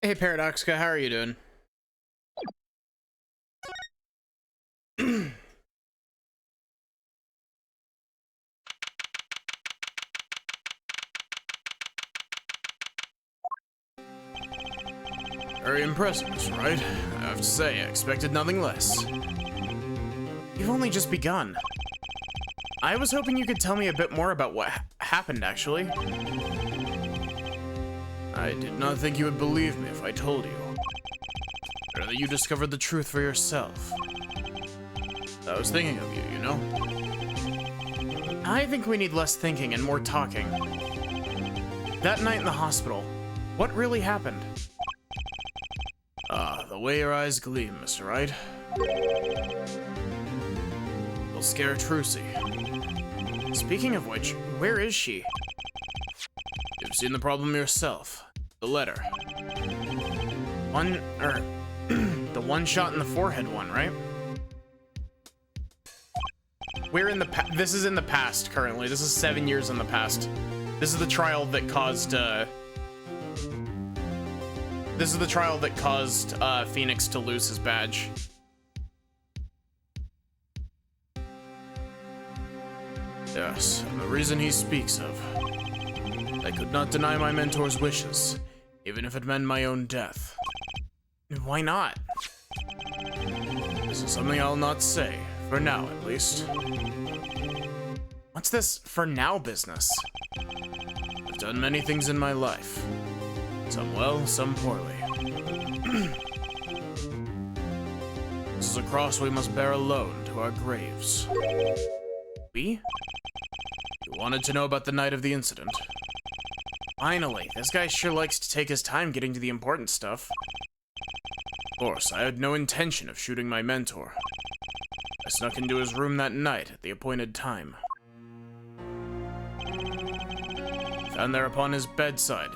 Hey Paradoxica, how are you doing? Very impressive, right? I have to say, I expected nothing less. You've only just begun. I was hoping you could tell me a bit more about what happened, actually. I did not think you would believe me if I told you. Or that you discovered the truth for yourself. I was thinking of you, you know? I think we need less thinking and more talking. That night in the hospital, what really happened? The way your eyes gleam, Mr. Wright. You'll scare Trucy. Speaking of which, where is she? You've seen the problem yourself. The letter. The one shot in the forehead one, right? We're in the this is in the past currently. This is 7 years in the past. This is the trial that caused, Phoenix to lose his badge. Yes, and the reason he speaks of. I could not deny my mentor's wishes, even if it meant my own death. Why not? This is something I'll not say, for now at least. What's this for now business? I've done many things in my life. Some well, some poorly. This is a cross we must bear alone to our graves. We? You wanted to know about the night of the incident. Finally, this guy sure likes to take his time getting to the important stuff. Of course, I had no intention of shooting my mentor. I snuck into his room that night at the appointed time. Found there upon his bedside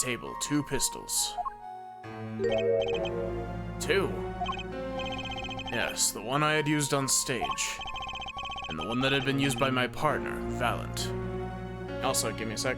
table 2 pistols. 2? Yes, the one I had used on stage. And the one that had been used by my partner, Valent. Also, give me a sec.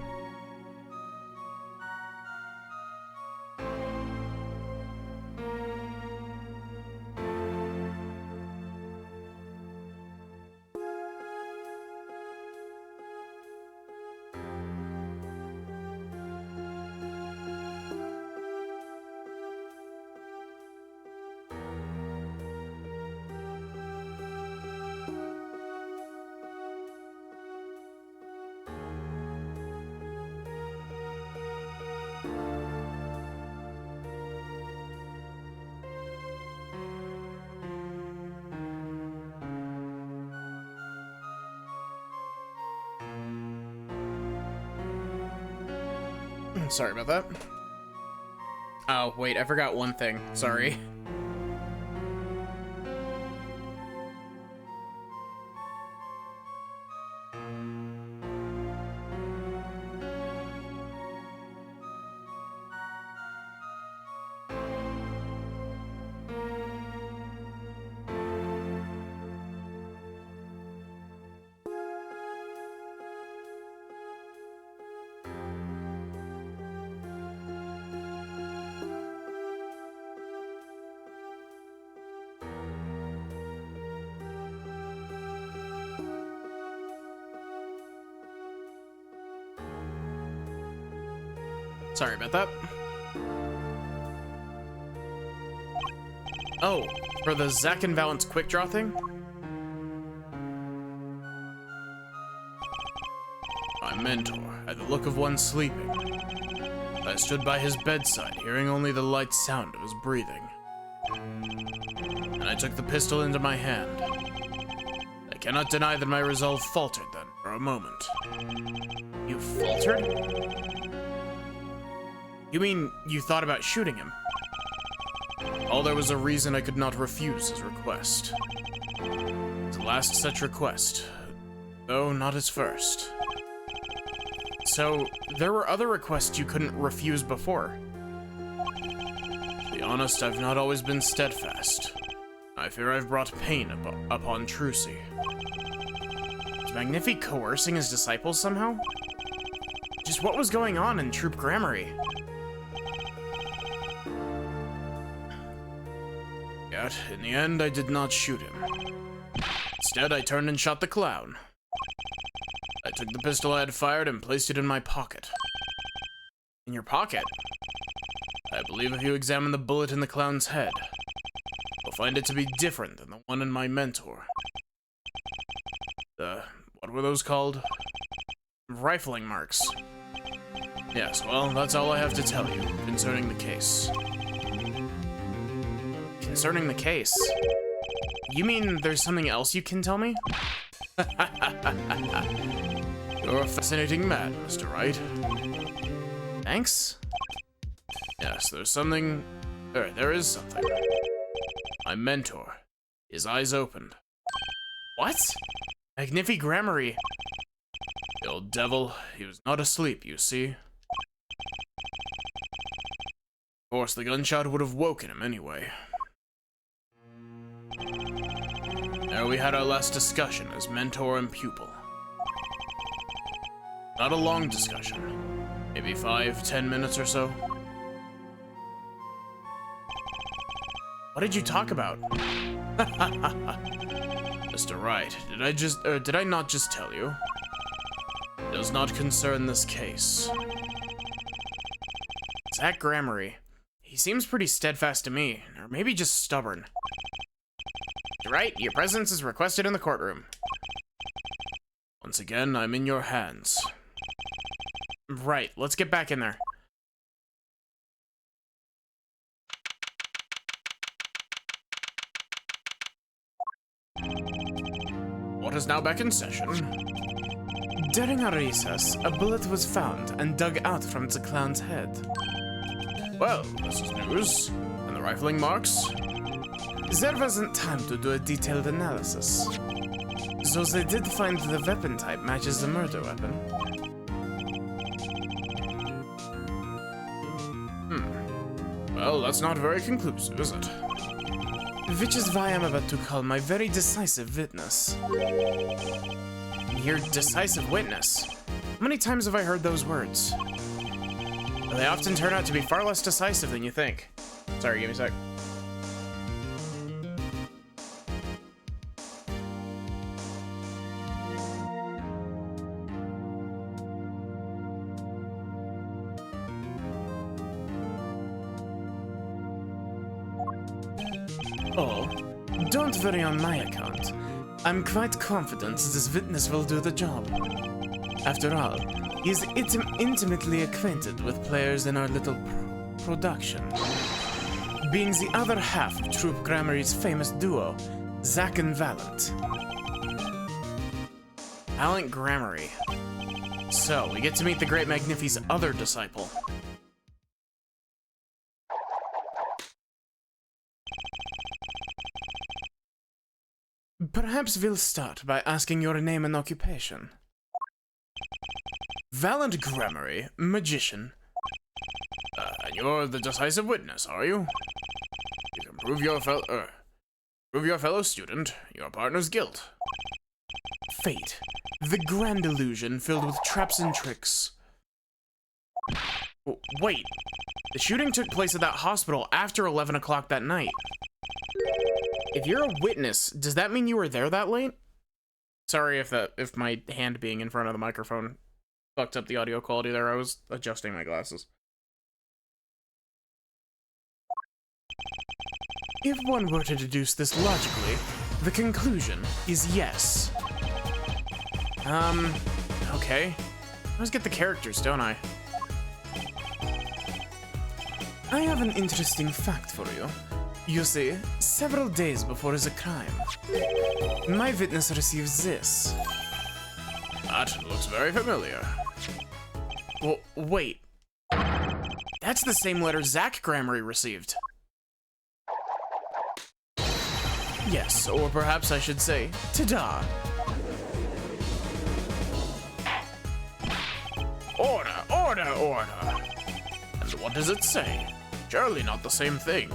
Sorry about that. Oh, wait, I forgot one thing. Sorry. Sorry about that. Oh, for the Zack and Valent's quick draw thing? My mentor had the look of one sleeping. I stood by his bedside, hearing only the light sound of his breathing. And I took the pistol into my hand. I cannot deny that my resolve faltered then, for a moment. You faltered? You mean you thought about shooting him? All there was a reason I could not refuse his request. His last such request, though not his first. So, there were other requests you couldn't refuse before. To be honest, I've not always been steadfast. I fear I've brought pain upon Trucy. Is Magnifi coercing his disciples somehow? Just what was going on in Troop Gramarye? that, in the end, I did not shoot him. Instead, I turned and shot the clown. I took the pistol I had fired and placed it in my pocket. In your pocket? I believe if you examine the bullet in the clown's head, you'll find it to be different than the one in my mentor. What were those called? Rifling marks. Yes, well, that's all I have to tell you concerning the case. Concerning the case? You mean there's something else you can tell me? You're a fascinating man, Mr. Wright. Thanks? Yes, there is something. My mentor. His eyes opened. What? Magnifi Gramarye. The old devil, he was not asleep, you see. Of course, the gunshot would have woken him anyway. There we had our last discussion as mentor and pupil. Not a long discussion. Maybe 5-10 minutes or so. What did you talk about? Mr. Wright, did I not just tell you? It does not concern this case. Zach Gramarye. He seems pretty steadfast to me, or maybe just stubborn. Right, your presence is requested in the courtroom. Once again, I'm in your hands. Right, let's get back in there. What is now back in session? During a recess, a bullet was found and dug out from the clown's head. Well, this is news. And the rifling marks? There wasn't time to do a detailed analysis. So they did find the weapon type matches the murder weapon. Well, that's not very conclusive, is it? Which is why I'm about to call my very decisive witness. Your decisive witness? How many times have I heard those words? They often turn out to be far less decisive than you think. Sorry, give me a sec. Oh, don't worry on my account. I'm quite confident this witness will do the job. After all, he is intimately acquainted with players in our little production. Being the other half of Troupe Gramarye's famous duo, Zach and Valent. Valent Gramarye. So, we get to meet the great Magnifi's other disciple. Perhaps we'll start by asking your name and occupation. Valent Gramarye, magician. And you're the decisive witness, are you? You can prove your fellow student, your partner's guilt. Fate, the grand illusion filled with traps and tricks. Wait, the shooting took place at that hospital after 11 o'clock that night. If you're a witness, does that mean you were there that late? Sorry if my hand being in front of the microphone fucked up the audio quality there. I was adjusting my glasses. If one were to deduce this logically, the conclusion is yes. Okay. I always get the characters, don't I? I have an interesting fact for you. You see, several days before the crime, my witness receives this. That looks very familiar. Well, wait. That's the same letter Zach Gramarye received. Yes, or perhaps I should say, ta-da! Order, order, order! And what does it say? Surely not the same thing.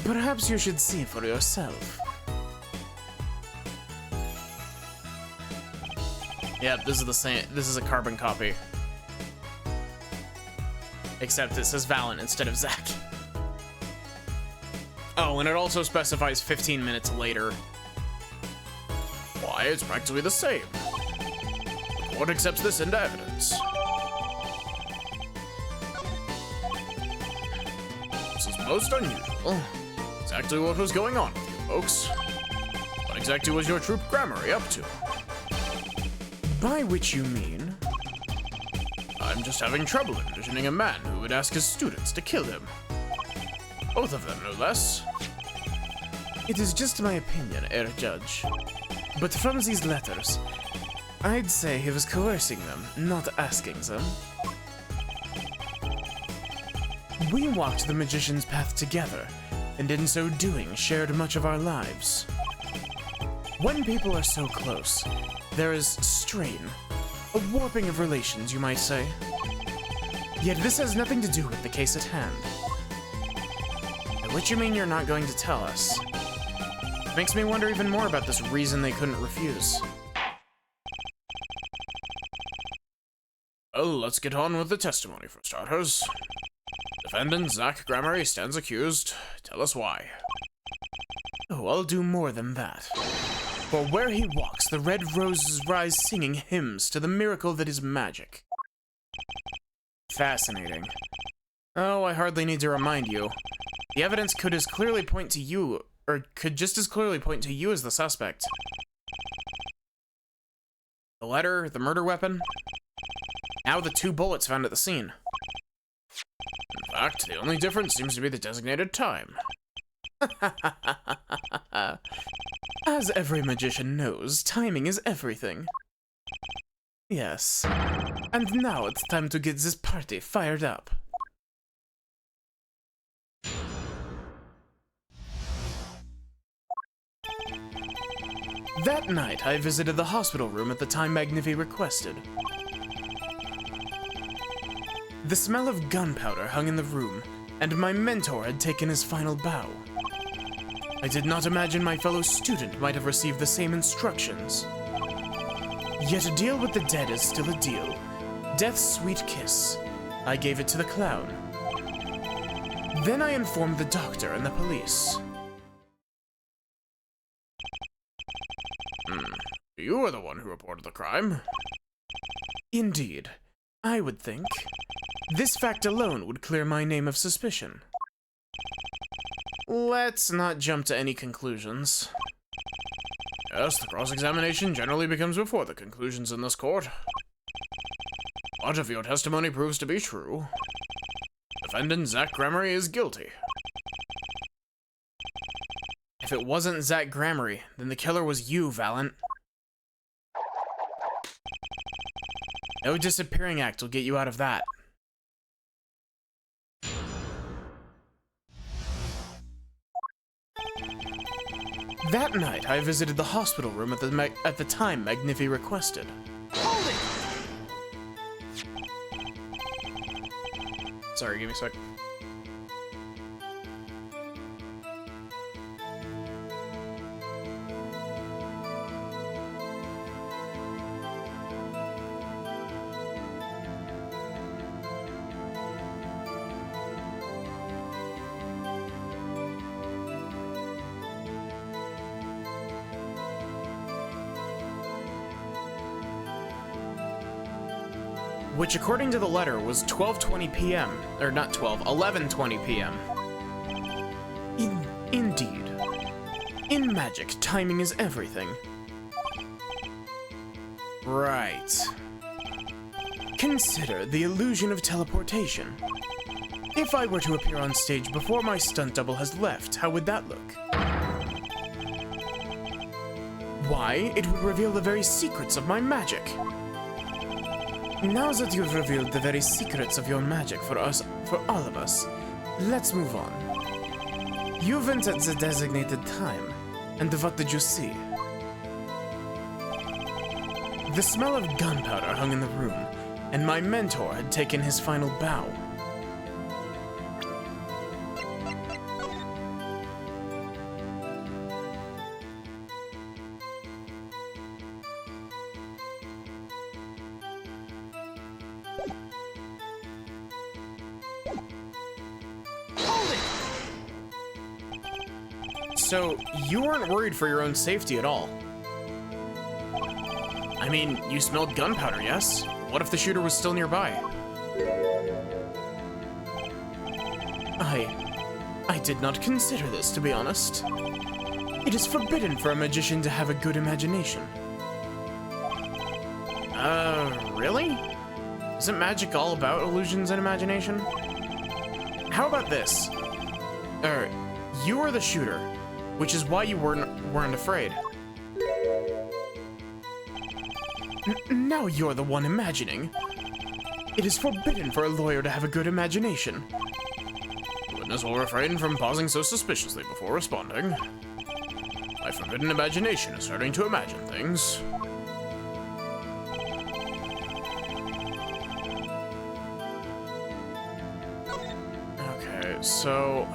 Perhaps you should see for yourself. Yep, this is the same. This is a carbon copy. Except it says Valent instead of Zach. Oh, and it also specifies 15 minutes later. Why, it's practically the same. The court accepts this into evidence. This is most unusual. Exactly what was going on with you folks. What exactly was your troop Grammary up to? By which you mean? I'm just having trouble envisioning a man who would ask his students to kill him. Both of them, no less. It is just my opinion, Herr Judge. But from these letters, I'd say he was coercing them, not asking them. We walked the magician's path together, and in so doing shared much of our lives. When people are so close, there is strain, a warping of relations, you might say. Yet this has nothing to do with the case at hand. By which you mean you're not going to tell us? Makes me wonder even more about this reason they couldn't refuse. Well, let's get on with the testimony for starters. Defendant Zach Grammary stands accused. Tell us why. Oh, I'll do more than that. For where he walks, the red roses rise singing hymns to the miracle that is magic. Fascinating. Oh, I hardly need to remind you. The evidence could as clearly point to you, or could just as clearly point to you as the suspect. The letter, the murder weapon, now the 2 bullets found at the scene. In fact, the only difference seems to be the designated time. As every magician knows, timing is everything. Yes. And now it's time to get this party fired up. That night, I visited the hospital room at the time Magnifi requested. The smell of gunpowder hung in the room, and my mentor had taken his final bow. I did not imagine my fellow student might have received the same instructions. Yet a deal with the dead is still a deal. Death's sweet kiss. I gave it to the clown. Then I informed the doctor and the police. You were the one who reported the crime. Indeed. I would think. This fact alone would clear my name of suspicion. Let's not jump to any conclusions. Yes, the cross-examination generally becomes before the conclusions in this court. But if your testimony proves to be true, defendant Zach Grammary is guilty. If it wasn't Zach Grammary, then the killer was you, Valent. No disappearing act will get you out of that. That night, I visited the hospital room at the time Magnifi requested. Hold it! Sorry, give me a sec. Which, according to the letter, was 12:20 p.m. Or not 11:20 p.m. Indeed. In magic, timing is everything. Right. Consider the illusion of teleportation. If I were to appear on stage before my stunt double has left, how would that look? Why, it would reveal the very secrets of my magic. Now that you've revealed the very secrets of your magic for all of us, let's move on. You went at the designated time, and what did you see? The smell of gunpowder hung in the room, and my mentor had taken his final bow. So, you weren't worried for your own safety at all? I mean, you smelled gunpowder, yes? What if the shooter was still nearby? I did not consider this, to be honest. It is forbidden for a magician to have a good imagination. Really? Isn't magic all about illusions and imagination? How about this? You were the shooter, which is why you weren't afraid. Now you're the one imagining. It is forbidden for a lawyer to have a good imagination. The witness will refrain from pausing so suspiciously before responding. My forbidden imagination is starting to imagine things. Okay, so...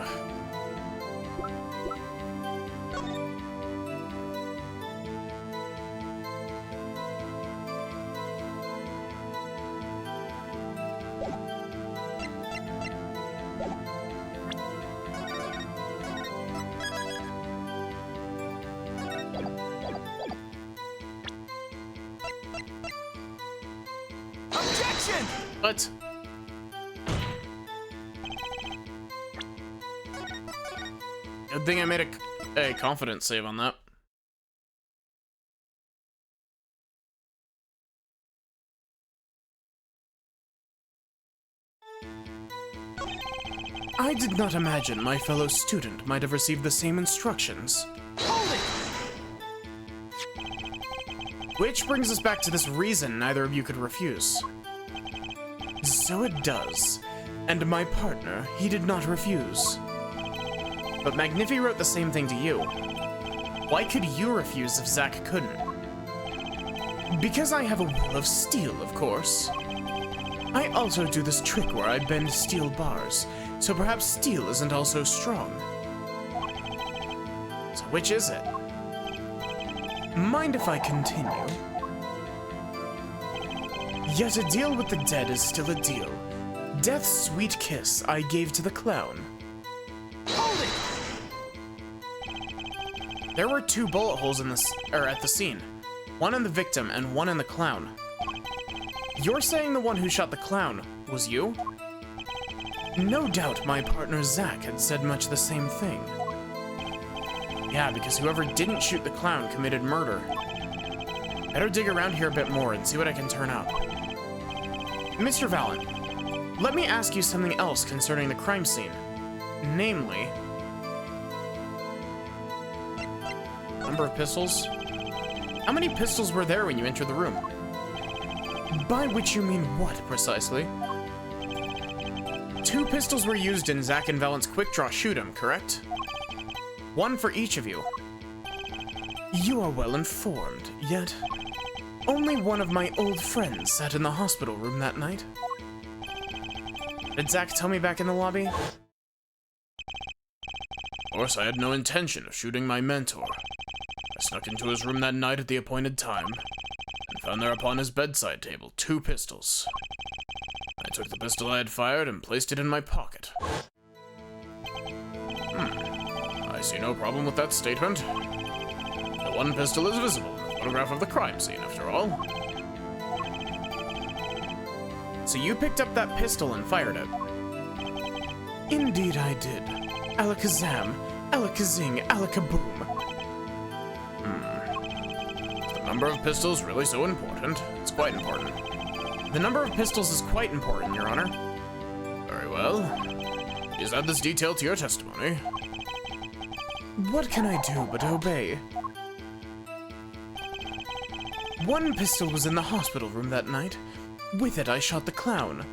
Objection! What? Good thing I made a confidence save on that. I did not imagine my fellow student might have received the same instructions. Hold it! Which brings us back to this reason neither of you could refuse. So it does. And my partner, he did not refuse. But Magnifi wrote the same thing to you. Why could you refuse if Zack couldn't? Because I have a will of steel, of course. I also do this trick where I bend steel bars, so perhaps steel isn't also strong. So which is it? Mind if I continue? Yet a deal with the dead is still a deal. Death's sweet kiss I gave to the clown. Hold it! There were 2 bullet holes in at the scene. One in the victim and one in the clown. You're saying the one who shot the clown was you? No doubt my partner Zack had said much the same thing. Yeah, because whoever didn't shoot the clown committed murder. Better dig around here a bit more and see what I can turn up. Mr. Valen, let me ask you something else concerning the crime scene. Namely... number of pistols? How many pistols were there when you entered the room? By which you mean what, precisely? 2 pistols were used in Zack and Valen's quick draw shoot-'em, correct? 1 for each of you. You are well informed, yet only one of my old friends sat in the hospital room that night. Did Zack tell me back in the lobby? Of course, I had no intention of shooting my mentor. I snuck into his room that night at the appointed time, and found there upon his bedside table 2 pistols. I took the pistol I had fired and placed it in my pocket. I see no problem with that statement. The 1 pistol is visible in the photograph of the crime scene, after all. So you picked up that pistol and fired it? Indeed I did. Alakazam, Alakazing, Alakaboom. Is the number of pistols really so important? It's quite important. The number of pistols is quite important, Your Honor. Very well. Please add this detail to your testimony. What can I do but obey? 1 pistol was in the hospital room that night. With it, I shot the clown.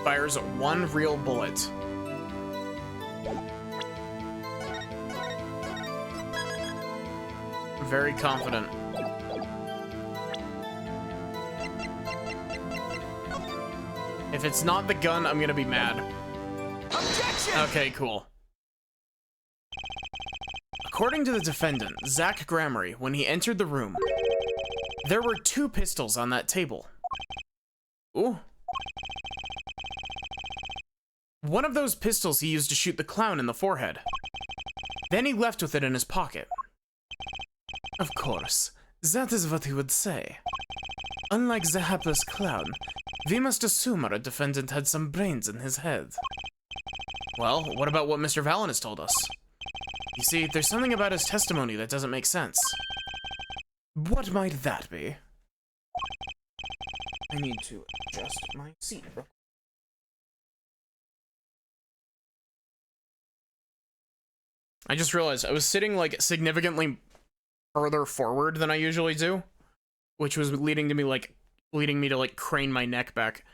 Fires 1 real bullet. Very confident. If it's not the gun, I'm gonna be mad. Objection! Okay, cool. According to the defendant, Zach Gramery, when he entered the room, there were 2 pistols on that table. Ooh. One of those pistols he used to shoot the clown in the forehead. Then he left with it in his pocket. Of course, that is what he would say. Unlike the hapless clown, we must assume our defendant had some brains in his head. Well, what about what Mr. Valen has told us? You see, there's something about his testimony that doesn't make sense. What might that be? I need to adjust my seat. I just realized I was sitting, like, significantly further forward than I usually do, which was leading me to, like, crane my neck back.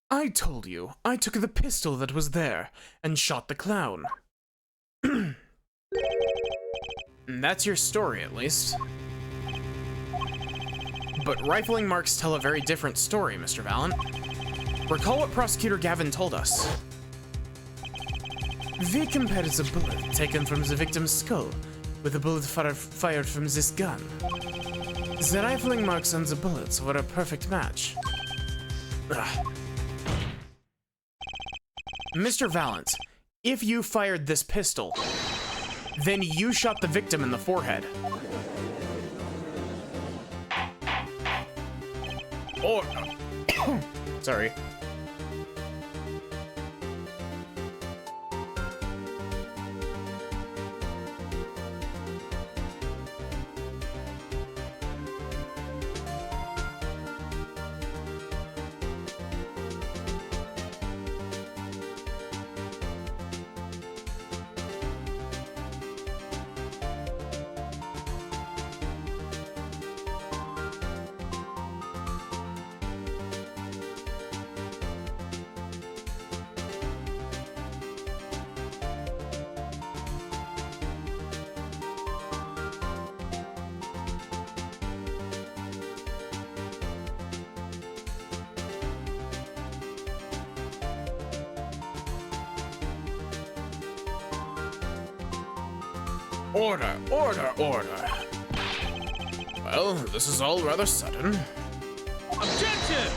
I told you, I took the pistol that was there and shot the clown. That's your story, at least. But rifling marks tell a very different story, Mr. Valen. Recall what Prosecutor Gavin told us. We compared the bullet taken from the victim's skull with the bullet fired from this gun. The rifling marks on the bullets were a perfect match. Ugh. Mr. Valent, if you fired this pistol, then you shot the victim in the forehead. Or... Sorry. Order, order, order. Well, this is all rather sudden. Objection!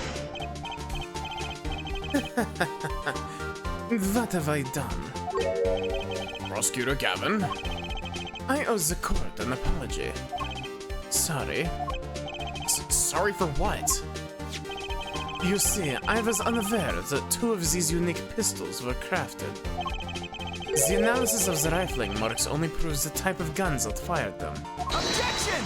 What have I done? Prosecutor Gavin? I owe the court an apology. Sorry. Sorry for what? You see, I was unaware that 2 of these unique pistols were crafted. The analysis of the rifling marks only proves the type of guns that fired them. Objection!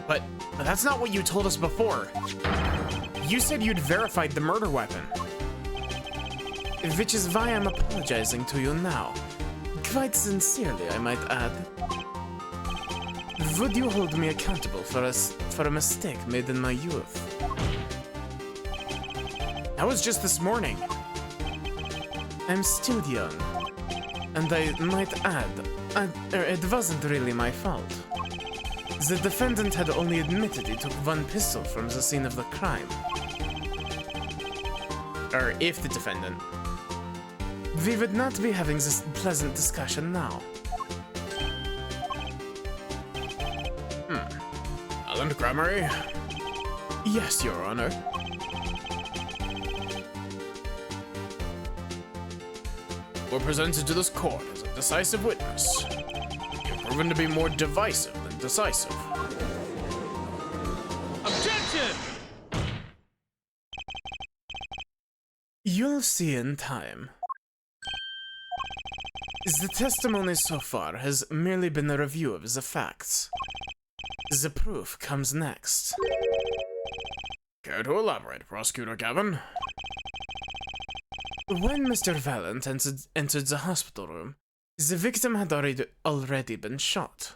But that's not what you told us before. You said you'd verified the murder weapon. Which is why I'm apologizing to you now. Quite sincerely, I might add. Would you hold me accountable for a mistake made in my youth? That was just this morning. I'm still young, and I might add, it wasn't really my fault. The defendant had only admitted he took 1 pistol from the scene of the crime. Or if the defendant. We would not be having this pleasant discussion now. Alan Gramery? Yes, Your Honor. Were presented to this court as a decisive witness. You've proven to be more divisive than decisive. Objection! You'll see in time. The testimony so far has merely been a review of the facts. The proof comes next. Care to elaborate, Prosecutor Gavin? When Mr. Valent entered the hospital room, the victim had already been shot.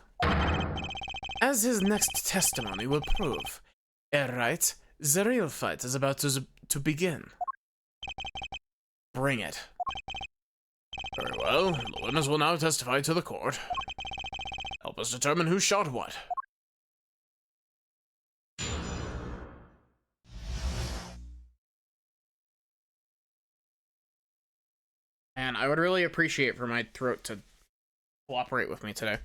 As his next testimony will prove, right, the real fight is about to begin. Bring it. Very well, the witness will now testify to the court. Help us determine who shot what. Man, I would really appreciate for my throat to cooperate with me today.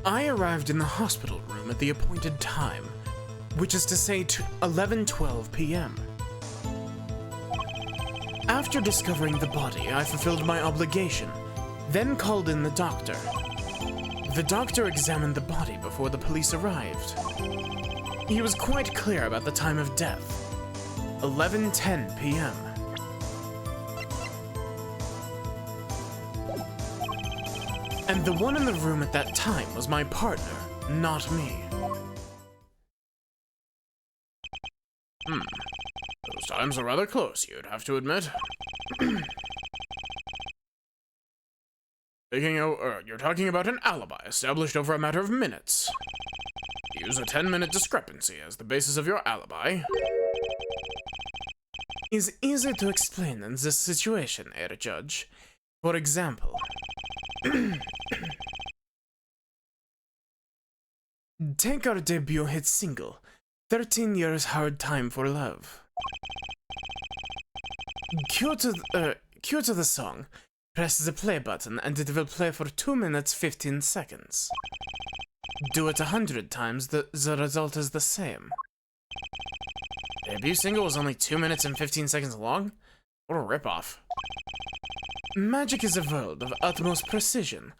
I arrived in the hospital room at the appointed time, which is to say 11:12 p.m. After discovering the body, I fulfilled my obligation, then called in the doctor. The doctor examined the body before the police arrived. He was quite clear about the time of death, 11:10 p.m. And the one in the room at that time was my partner, not me. Those times are rather close, you'd have to admit. You're talking about an alibi established over a matter of minutes. Use a 10-minute discrepancy as the basis of your alibi. Is easy to explain in this situation, Herr Judge. For example, take our debut hit single, 13 Years Hard Time for Love. Cue to the song, press the play button and it will play for 2 minutes 15 seconds. Do it 100 times, the result is the same. The debut single was only 2 minutes and 15 seconds long? What a ripoff. Magic is a world of utmost precision.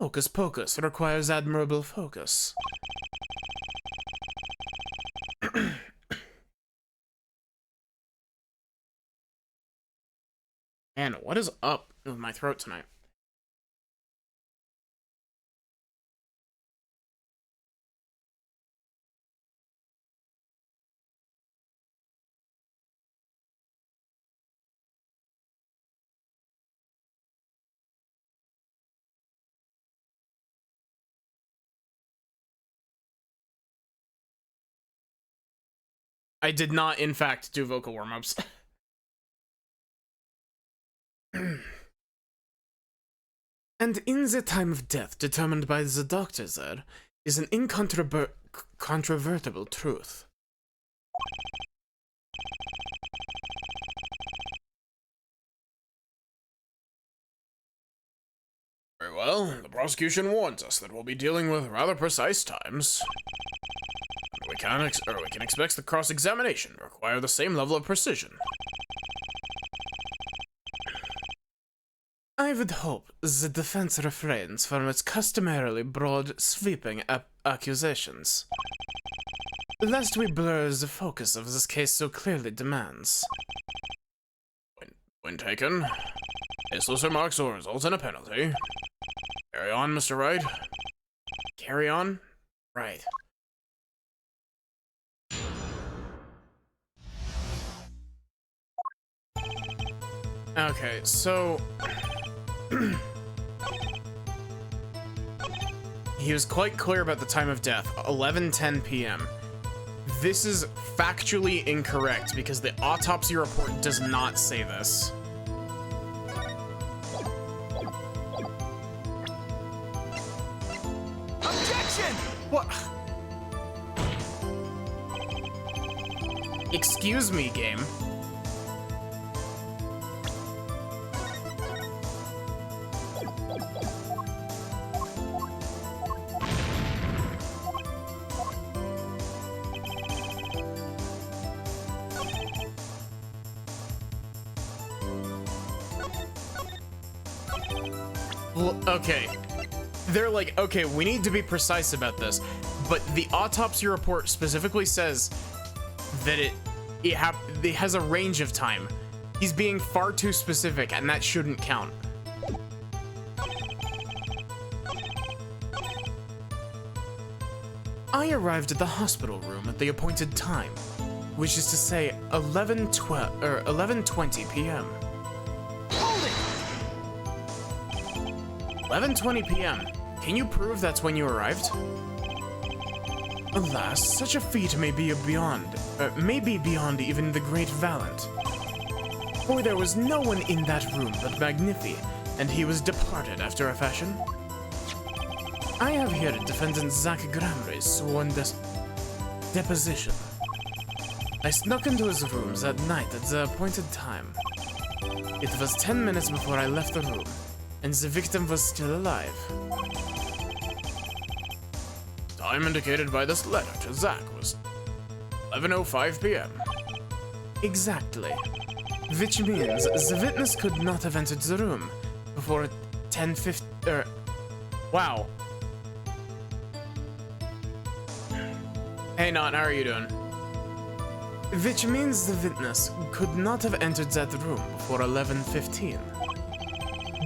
Hocus Pocus requires admirable focus. Man, what is up with my throat tonight? I did not, in fact, do vocal warm-ups. And in the time of death determined by the doctor there is an incontrovertible truth. Very well, the prosecution warns us that we'll be dealing with rather precise times. We can expect the cross-examination to require the same level of precision. I would hope the defense refrains from its customarily broad, sweeping accusations, lest we blur the focus of this case so clearly demands. When taken, baseless remarks will result in a penalty. Carry on, Mr. Wright. Carry on? Right. Okay, so... He was quite clear about the time of death, 11:10 p.m. This is factually incorrect because the autopsy report does not say this. Objection! What? Excuse me, game. Okay, they're like, okay, we need to be precise about this, but the autopsy report specifically says that it has a range of time. He's being far too specific, and that shouldn't count. I arrived at the hospital room at the appointed time, which is to say 11:20 p.m. 11:20 p.m. Can you prove that's when you arrived? Alas, such a feat may be beyond even the great Valant. For there was no one in that room but Magnifi, and he was departed after a fashion. I have here Defendant Zack Gramry's sworn deposition. I snuck into his rooms at night at the appointed time. It was 10 minutes before I left the room, and the victim was still alive. Time indicated by this letter to Zack was 11:05 p.m. Exactly. Which means the witness could not have entered the room before 10:50. Wow. Hey, Not, how are you doing? Which means the witness could not have entered that room before 11:15.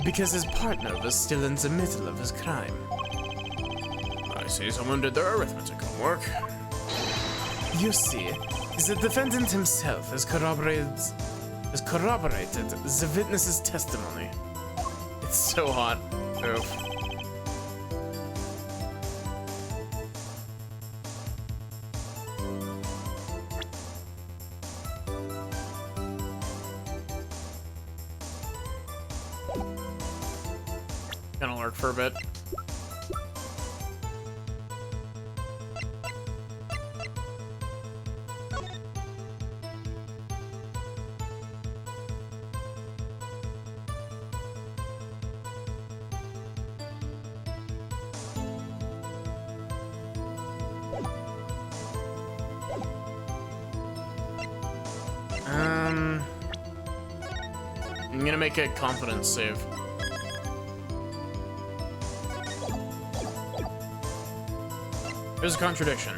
Because his partner was still in the middle of his crime. I see someone did their arithmetic homework. You see, the defendant himself has corroborated the witness's testimony. It's so hot. Oof. Gonna lurk for a bit. I'm gonna make a confidence save. There's a contradiction.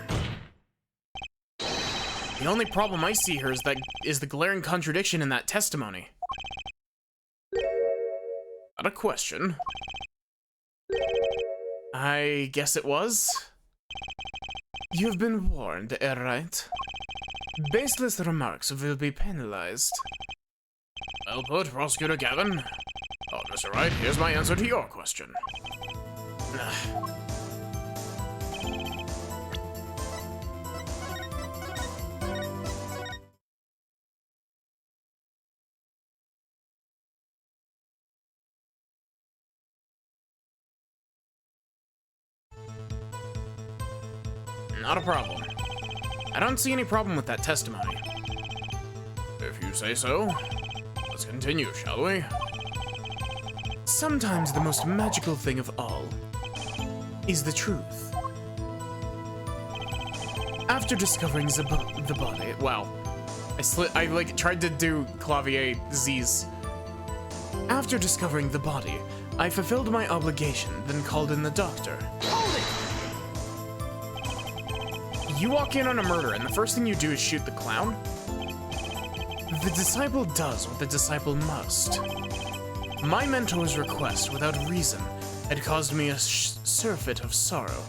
The only problem I see here is the glaring contradiction in that testimony. Not a question. I guess it was. You've been warned, right? Baseless remarks will be penalized. Well put, Prosecutor Gavin. Oh, Mr. Wright, here's my answer to your question. Not a problem. I don't see any problem with that testimony. If you say so, let's continue, shall we? Sometimes the most magical thing of all is the truth. After discovering the body, Wow. I like tried to do clavier Z's. After discovering the body, I fulfilled my obligation, then called in the doctor. Hold it! You walk in on a murder and the first thing you do is shoot the clown? The disciple does what the disciple must. My mentor's request, without reason, had caused me a surfeit of sorrow.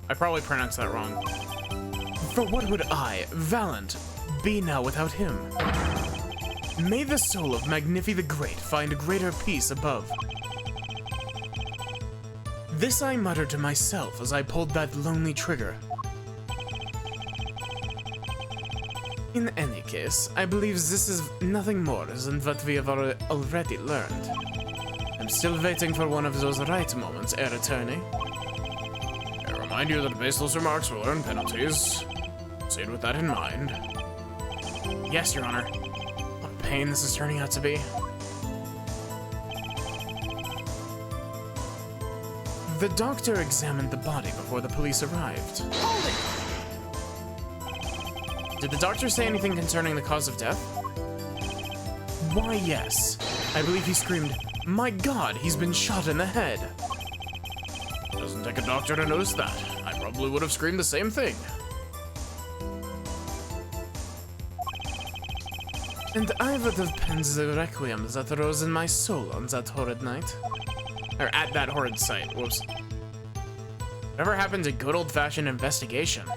I probably pronounced that wrong. For what would I, Valant, be now without him? May the soul of Magnifi the Great find greater peace above. This I muttered to myself as I pulled that lonely trigger. In any case, I believe this is nothing more than what we have already learned. I'm still waiting for one of those right moments, Heir Attorney. I remind you that baseless remarks will earn penalties. Proceed with that in mind. Yes, Your Honor. What a pain this is turning out to be. The doctor examined the body before the police arrived. Hold it! Did the doctor say anything concerning the cause of death? Why, yes. I believe he screamed, "My God, he's been shot in the head." Doesn't take a doctor to notice that. I probably would have screamed the same thing. And I would have penned the requiem that rose in my soul on that horrid night. Or at that horrid site. Whoops. Whatever happened to good old-fashioned investigation?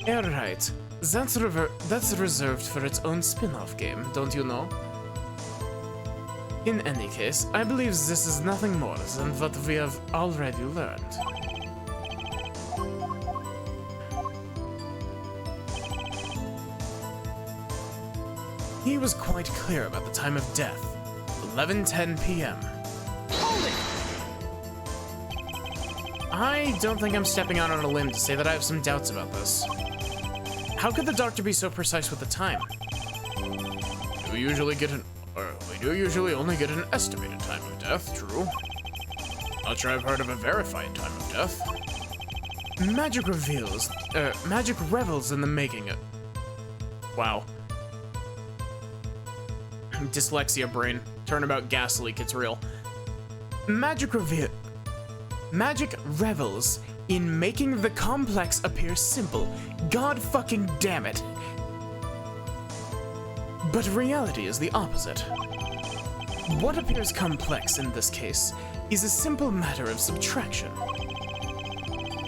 Right. That's reserved for its own spin-off game, don't you know? In any case, I believe this is nothing more than what we have already learned. He was quite clear about the time of death, 11:10 p.m. Hold it! I don't think I'm stepping out on a limb to say that I have some doubts about this. How could the doctor be so precise with the time? We do usually only get an estimated time of death, true. Not sure I've heard of a verified time of death. Magic revels in the making it. Wow. Dyslexia brain. Turnabout gas leak, it's real. Magic revels in making the complex appear simple. God fucking damn it. But reality is the opposite. What appears complex in this case is a simple matter of subtraction.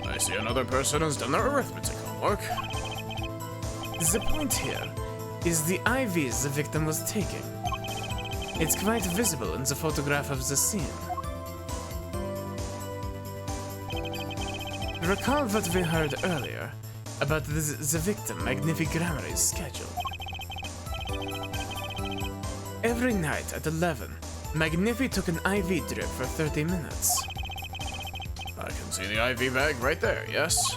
I see another person has done their arithmetic homework. The point here is the IV the victim was taking. It's quite visible in the photograph of the scene. Recall what we heard earlier about the victim Magnificrammary's schedule. Every night at 11, Magnifi took an IV drip for 30 minutes. I can see the IV bag right there, yes?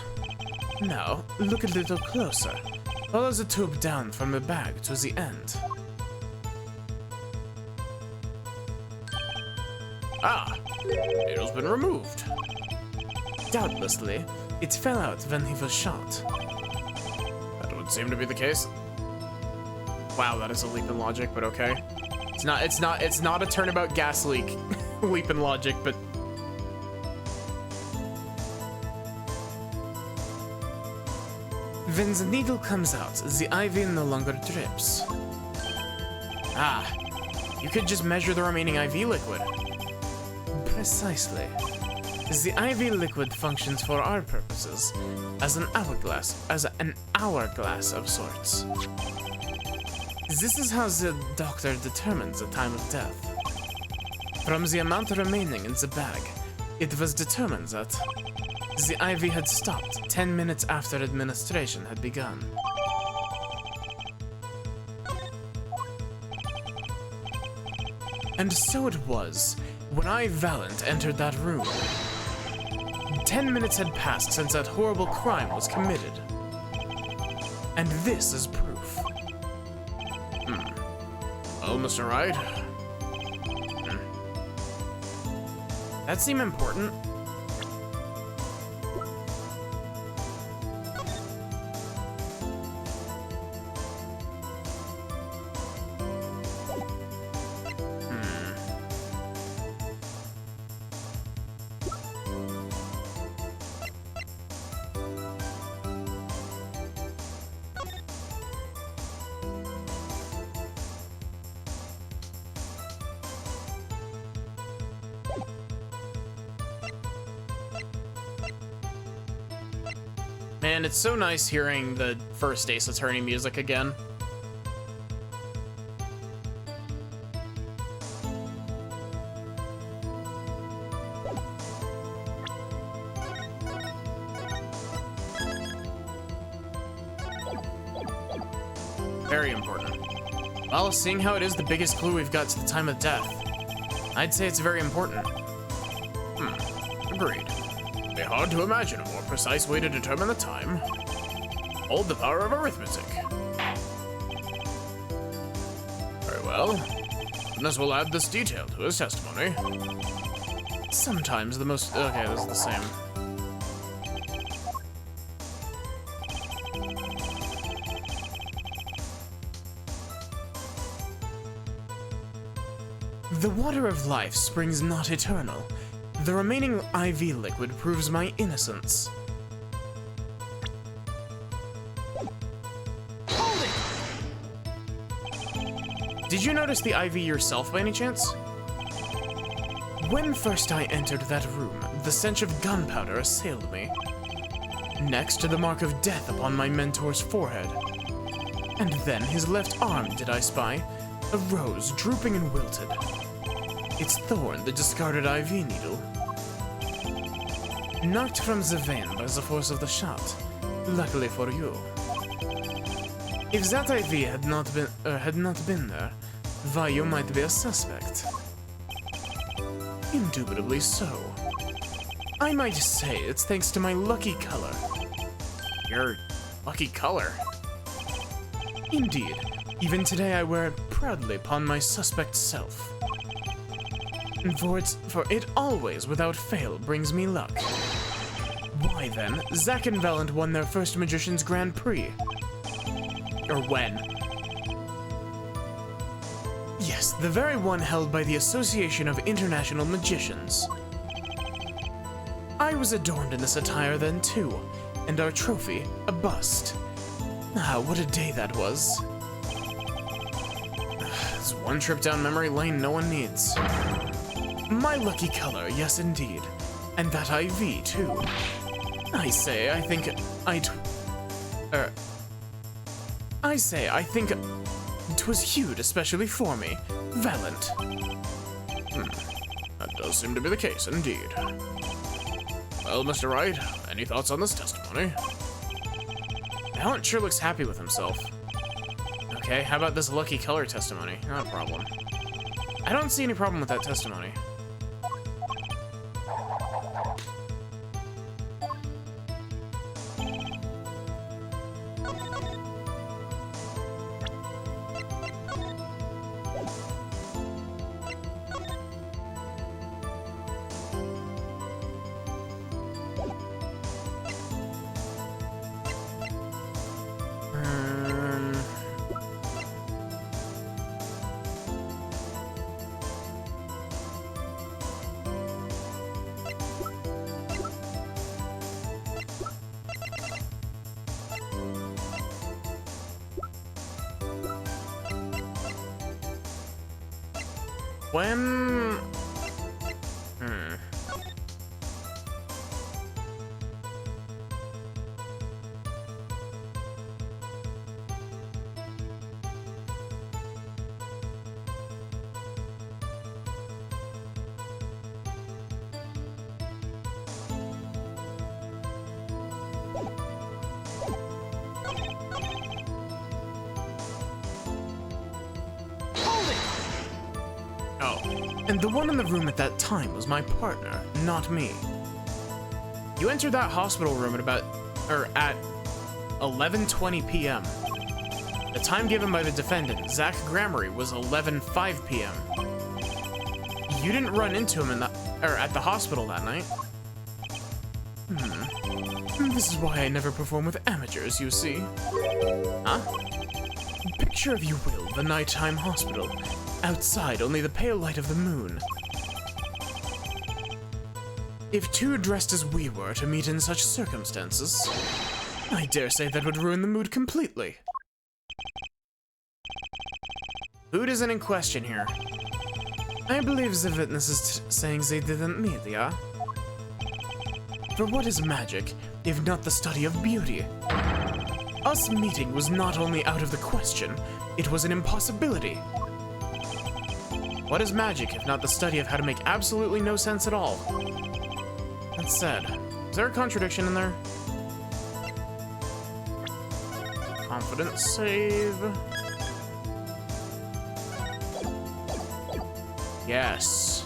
Now, look a little closer. Follow the tube down from the bag to the end. Ah! Needle's been removed. Doubtlessly, it fell out when he was shot. That would seem to be the case. Wow, that is a leap in logic, but okay. It's not a turnabout gas leak leap in logic, but when the needle comes out, the IV no longer drips. Ah, you could just measure the remaining IV liquid. Precisely. The IV liquid functions for our purposes as an hourglass of sorts. This is how the doctor determines the time of death. From the amount remaining in the bag, it was determined that the IV had stopped 10 minutes after administration had begun. And so it was when I, Valent, entered that room. 10 minutes had passed since that horrible crime was committed. And this is proof. Well, Mr. Wright. That seemed important. Man, it's so nice hearing the first Ace Attorney music again. Very important. Well, seeing how it is the biggest clue we've got to the time of death, I'd say it's very important. Agreed. It'd be hard to imagine a more precise way to determine the time. Hold the power of arithmetic. Very well. Witness will add this detail to his testimony. Sometimes the most... Okay, this is the same. The water of life springs not eternal. The remaining IV liquid proves my innocence. Hold it! Did you notice the IV yourself by any chance? When first I entered that room, the stench of gunpowder assailed me. Next, the mark of death upon my mentor's forehead. And then his left arm did I spy, a rose drooping and wilted. It's Thorn, the discarded IV needle. Knocked from the vein by the force of the shot. Luckily for you. If that IV had not been there, why you might be a suspect. Indubitably so. I might say it's thanks to my lucky color. Your lucky color? Indeed. Even today I wear it proudly upon my suspect self. And for it always, without fail, brings me luck. Why then, Zack and Valant won their first Magician's Grand Prix. Or when? Yes, the very one held by the Association of International Magicians. I was adorned in this attire then too, and our trophy, a bust. Ah, what a day that was. It's one trip down memory lane no one needs. My lucky color, yes indeed. And that IV too. I say, I think it was hued especially for me. Valant. That does seem to be the case, indeed. Well, Mr. Wright, any thoughts on this testimony? Valant sure looks happy with himself. Okay, how about this lucky color testimony? Not a problem. I don't see any problem with that testimony. When... And the one in the room at that time was my partner, not me. You entered that hospital room at 11:20 p.m. The time given by the defendant, Zack Gramarye, was 11:05 p.m. You didn't run into him at the hospital that night. This is why I never perform with amateurs, you see. Huh? Picture, if you will, the nighttime hospital. Outside, only the pale light of the moon. If two dressed as we were to meet in such circumstances, I dare say that would ruin the mood completely. Hood isn't in question here. I believe the witness is saying they didn't meet, yeah? For what is magic, if not the study of beauty? Us meeting was not only out of the question, it was an impossibility. What is magic if not the study of how to make absolutely no sense at all? That said, is there a contradiction in there? Confidence save. Yes.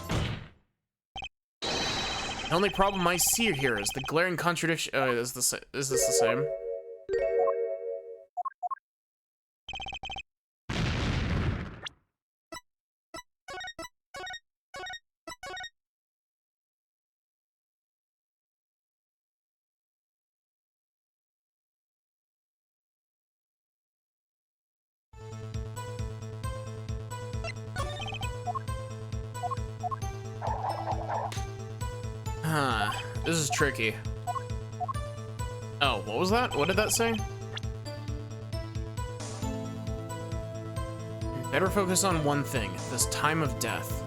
The only problem I see here is the glaring contradiction. Is this the same? This is tricky. Oh, what was that? What did that say? Better focus on one thing, this time of death.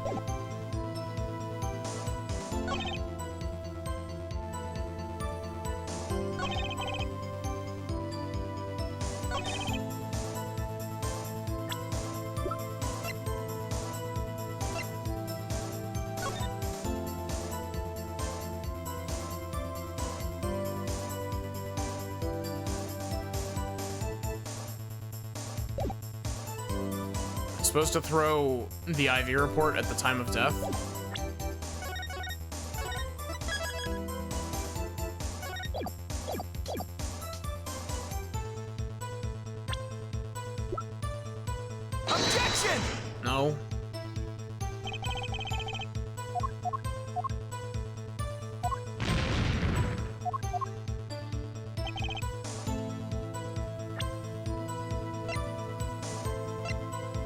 supposed to throw the IV report at the time of death. Objection! No.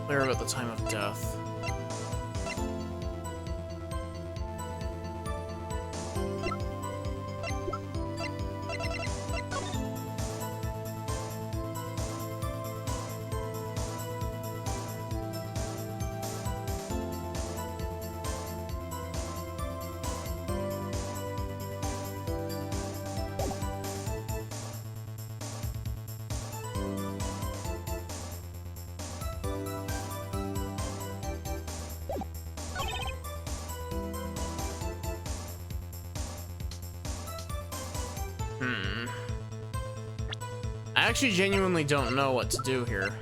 Clear about the time of death. I actually genuinely don't know what to do here.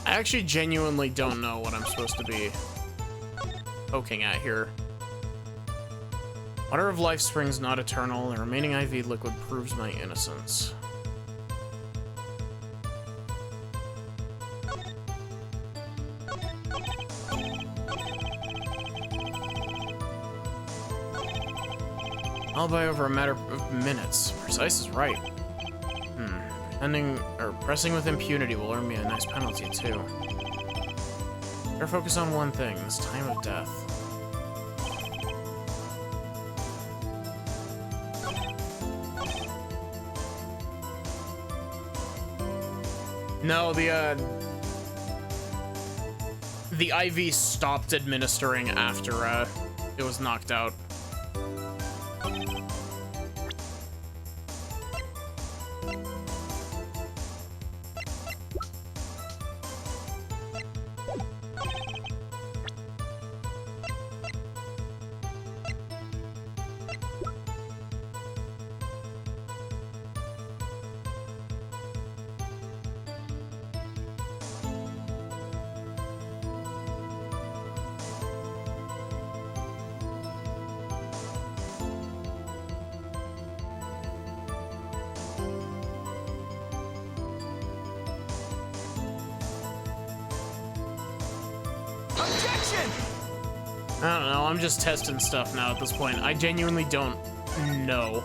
I actually genuinely don't know what I'm supposed to be poking at here. Water of life springs not eternal. The remaining IV liquid proves my innocence. Alibi over a matter of minutes. Precise is right. Pressing with impunity will earn me a nice penalty, too. Better focus on one thing, this time of death. No, the IV stopped administering after, it was knocked out. I don't know, I'm just testing stuff now at this point. I genuinely don't know.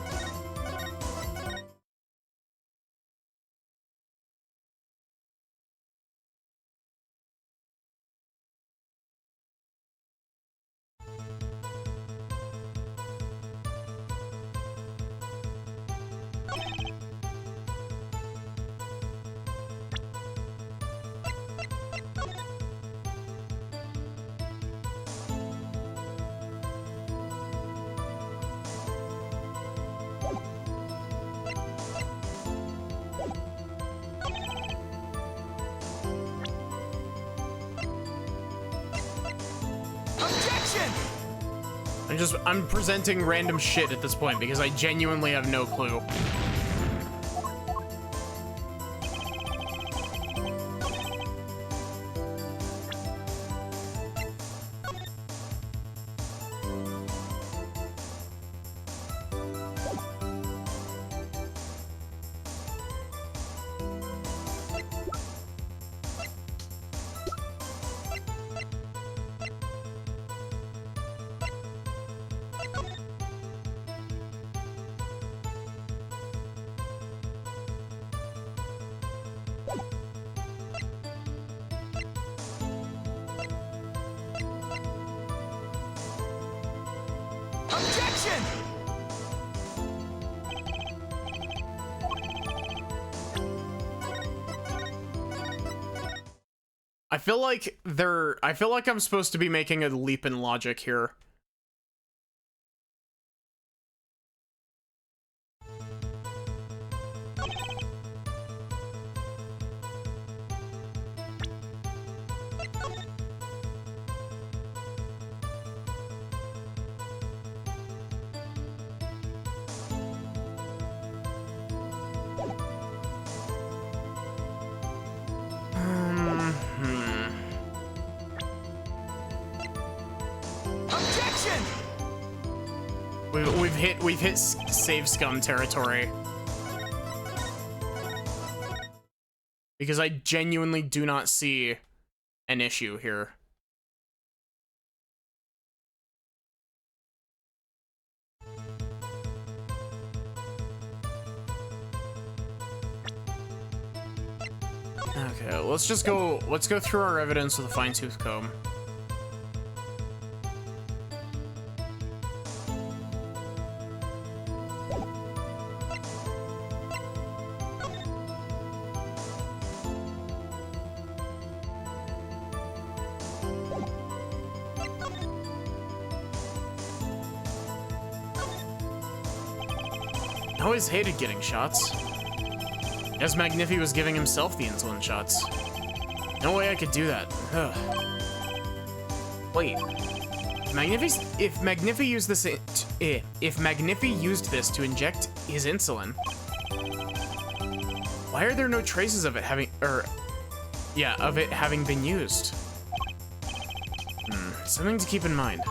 I'm presenting random shit at this point because I genuinely have no clue. Objection! I feel like I'm supposed to be making a leap in logic here. Objection! We've hit save scum territory. Because I genuinely do not see an issue here. Okay, let's go through our evidence with a fine-tooth comb. I always hated getting shots. As Magnifi was giving himself the insulin shots. No way I could do that. Ugh. Wait. If Magnifi used this to inject his insulin, why are there no traces of it having been used? Something to keep in mind.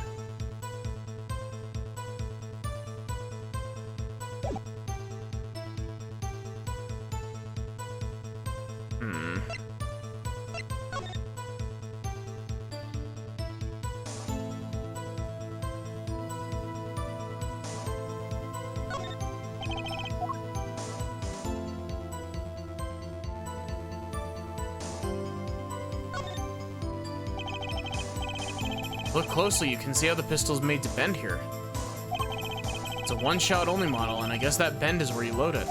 Look closely, you can see how the pistol's made to bend here. It's a one-shot only model, and I guess that bend is where you load it.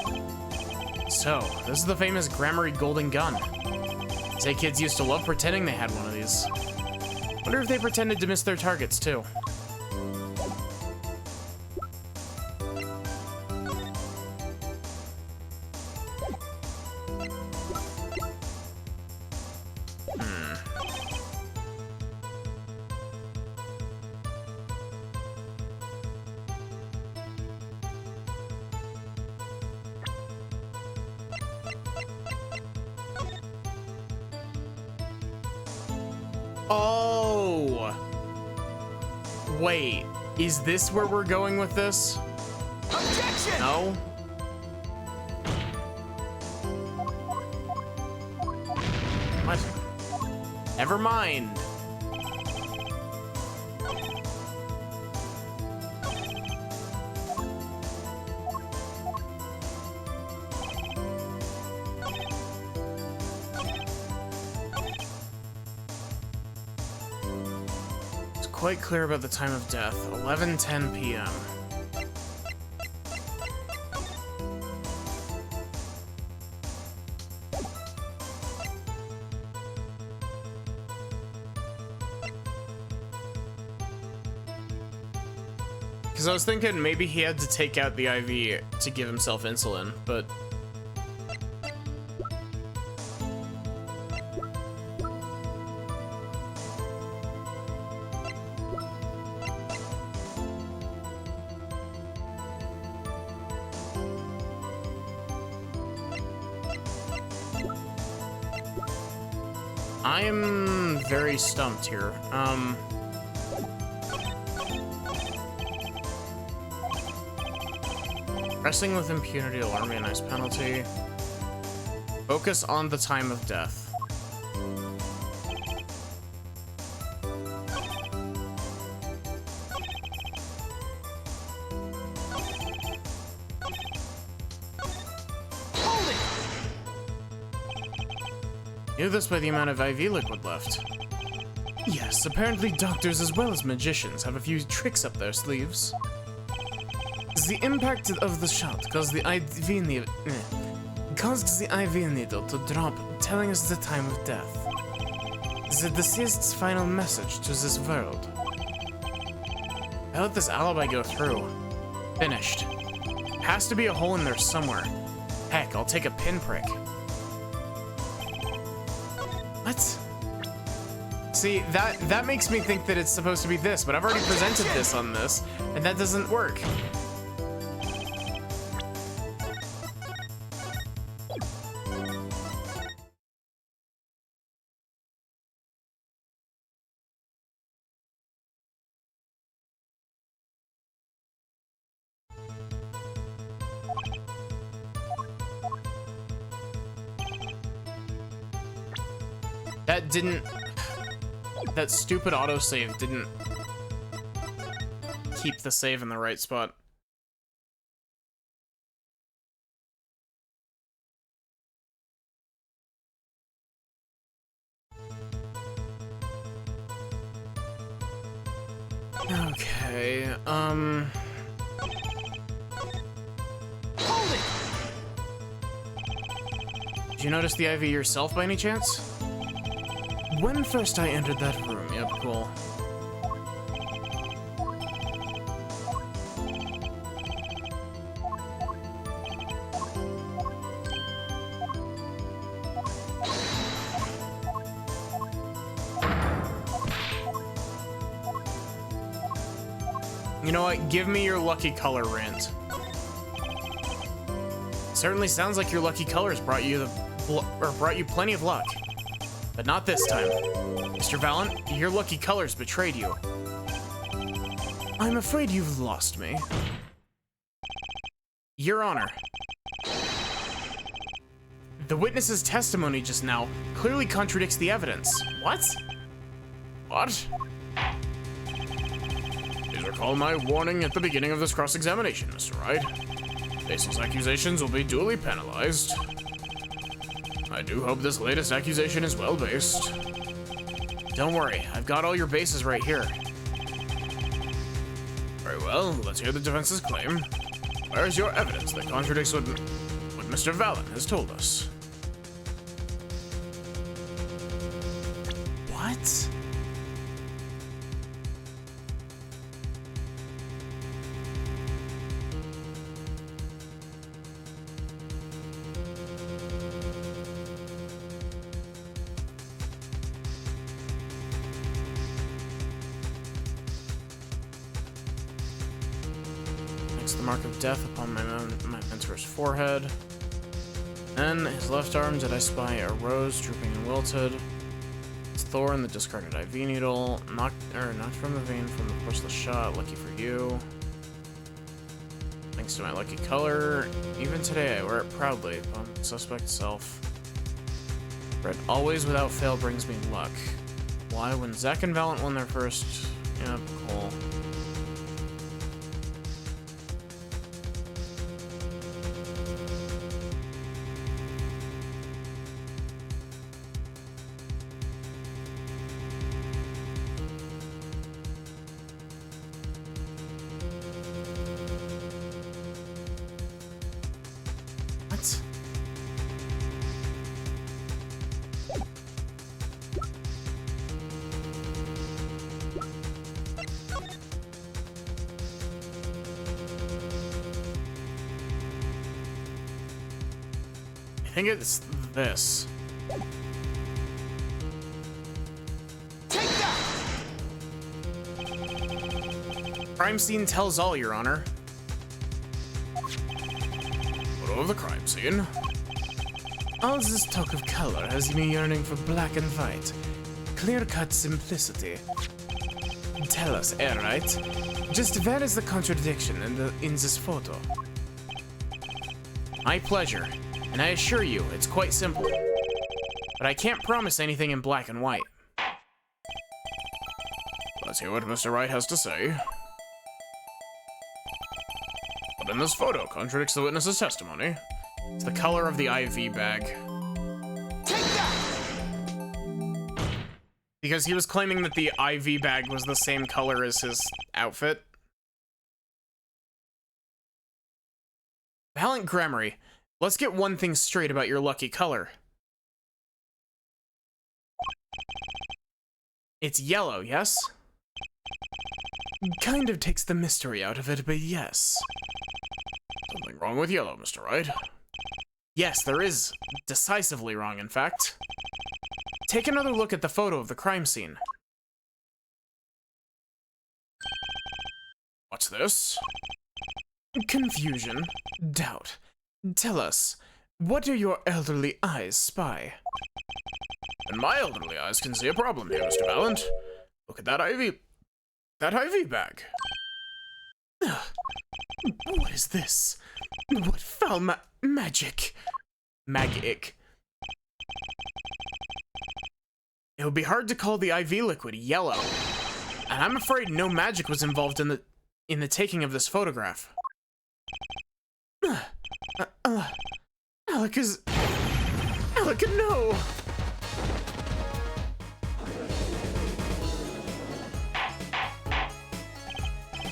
So, this is the famous Gramarye Golden Gun. Say kids used to love pretending they had one of these. Wonder if they pretended to miss their targets, too. Oh! Wait, is this where we're going with this? Objection! No? What? Never mind. Quite clear about the time of death, 11:10 p.m. Because I was thinking maybe he had to take out the IV to give himself insulin, but I am very stumped here. Wrestling with impunity will earn me a nice penalty. Focus on the time of death. Knew this by the amount of IV liquid left. Yes, apparently doctors as well as magicians have a few tricks up their sleeves. The impact of the shot caused the IV needle to drop, telling us the time of death. The deceased's final message to this world. I let this alibi go through. Finished. Has to be a hole in there somewhere. Heck, I'll take a pinprick. What? See, that makes me think that it's supposed to be this, but I've already presented this on this, and that doesn't work. That stupid autosave didn't keep the save in the right spot. Okay, Hold it! Did you notice the IV yourself by any chance? When first I entered that room, Yep, cool. You know what? Give me your lucky color rant. Certainly sounds like your lucky colors brought you plenty of luck. But not this time. Mr. Valiant, your lucky colors betrayed you. I'm afraid you've lost me. Your Honor. The witness's testimony just now clearly contradicts the evidence. What? What? Please recall my warning at the beginning of this cross-examination, Mr. Wright. Baseless accusations will be duly penalized. I do hope this latest accusation is well-based. Don't worry, I've got all your bases right here. Very well, let's hear the defense's claim. Where is your evidence that contradicts what Mr. Valiant has told us? What? The mark of death upon my mentor's forehead. Then his left arm did I spy a rose drooping and wilted. It's Thor and the discarded IV needle. Knocked from the vein from the courseless shot. Lucky for you. Thanks to my lucky color. Even today I wear it proudly upon the suspect self. Red always without fail brings me luck. Why? When Zack and Valiant won their first... Yeah, cool. I think it's this. Take that! Crime scene tells all, Your Honor. Photo of the crime scene. All this talk of color has me yearning for black and white. Clear-cut simplicity. Tell us, Airwright, just where is the contradiction in this photo? My pleasure. And I assure you, it's quite simple. But I can't promise anything in black and white. Let's hear what Mr. Wright has to say. But in this photo contradicts the witness's testimony. It's the color of the IV bag. Take that! Because he was claiming that the IV bag was the same color as his outfit. Valiant Gremory, let's get one thing straight about your lucky color. It's yellow, yes? Kind of takes the mystery out of it, but yes. Something wrong with yellow, Mr. Wright. Yes, there is. Decisively wrong, in fact. Take another look at the photo of the crime scene. What's this? Confusion. Doubt. Tell us, what do your elderly eyes spy? And my elderly eyes can see a problem here, Mr. Valiant. Look at that IV bag. What is this? What foul magic? Magic. It would be hard to call the IV liquid yellow, and I'm afraid no magic was involved in the taking of this photograph. Alec, no!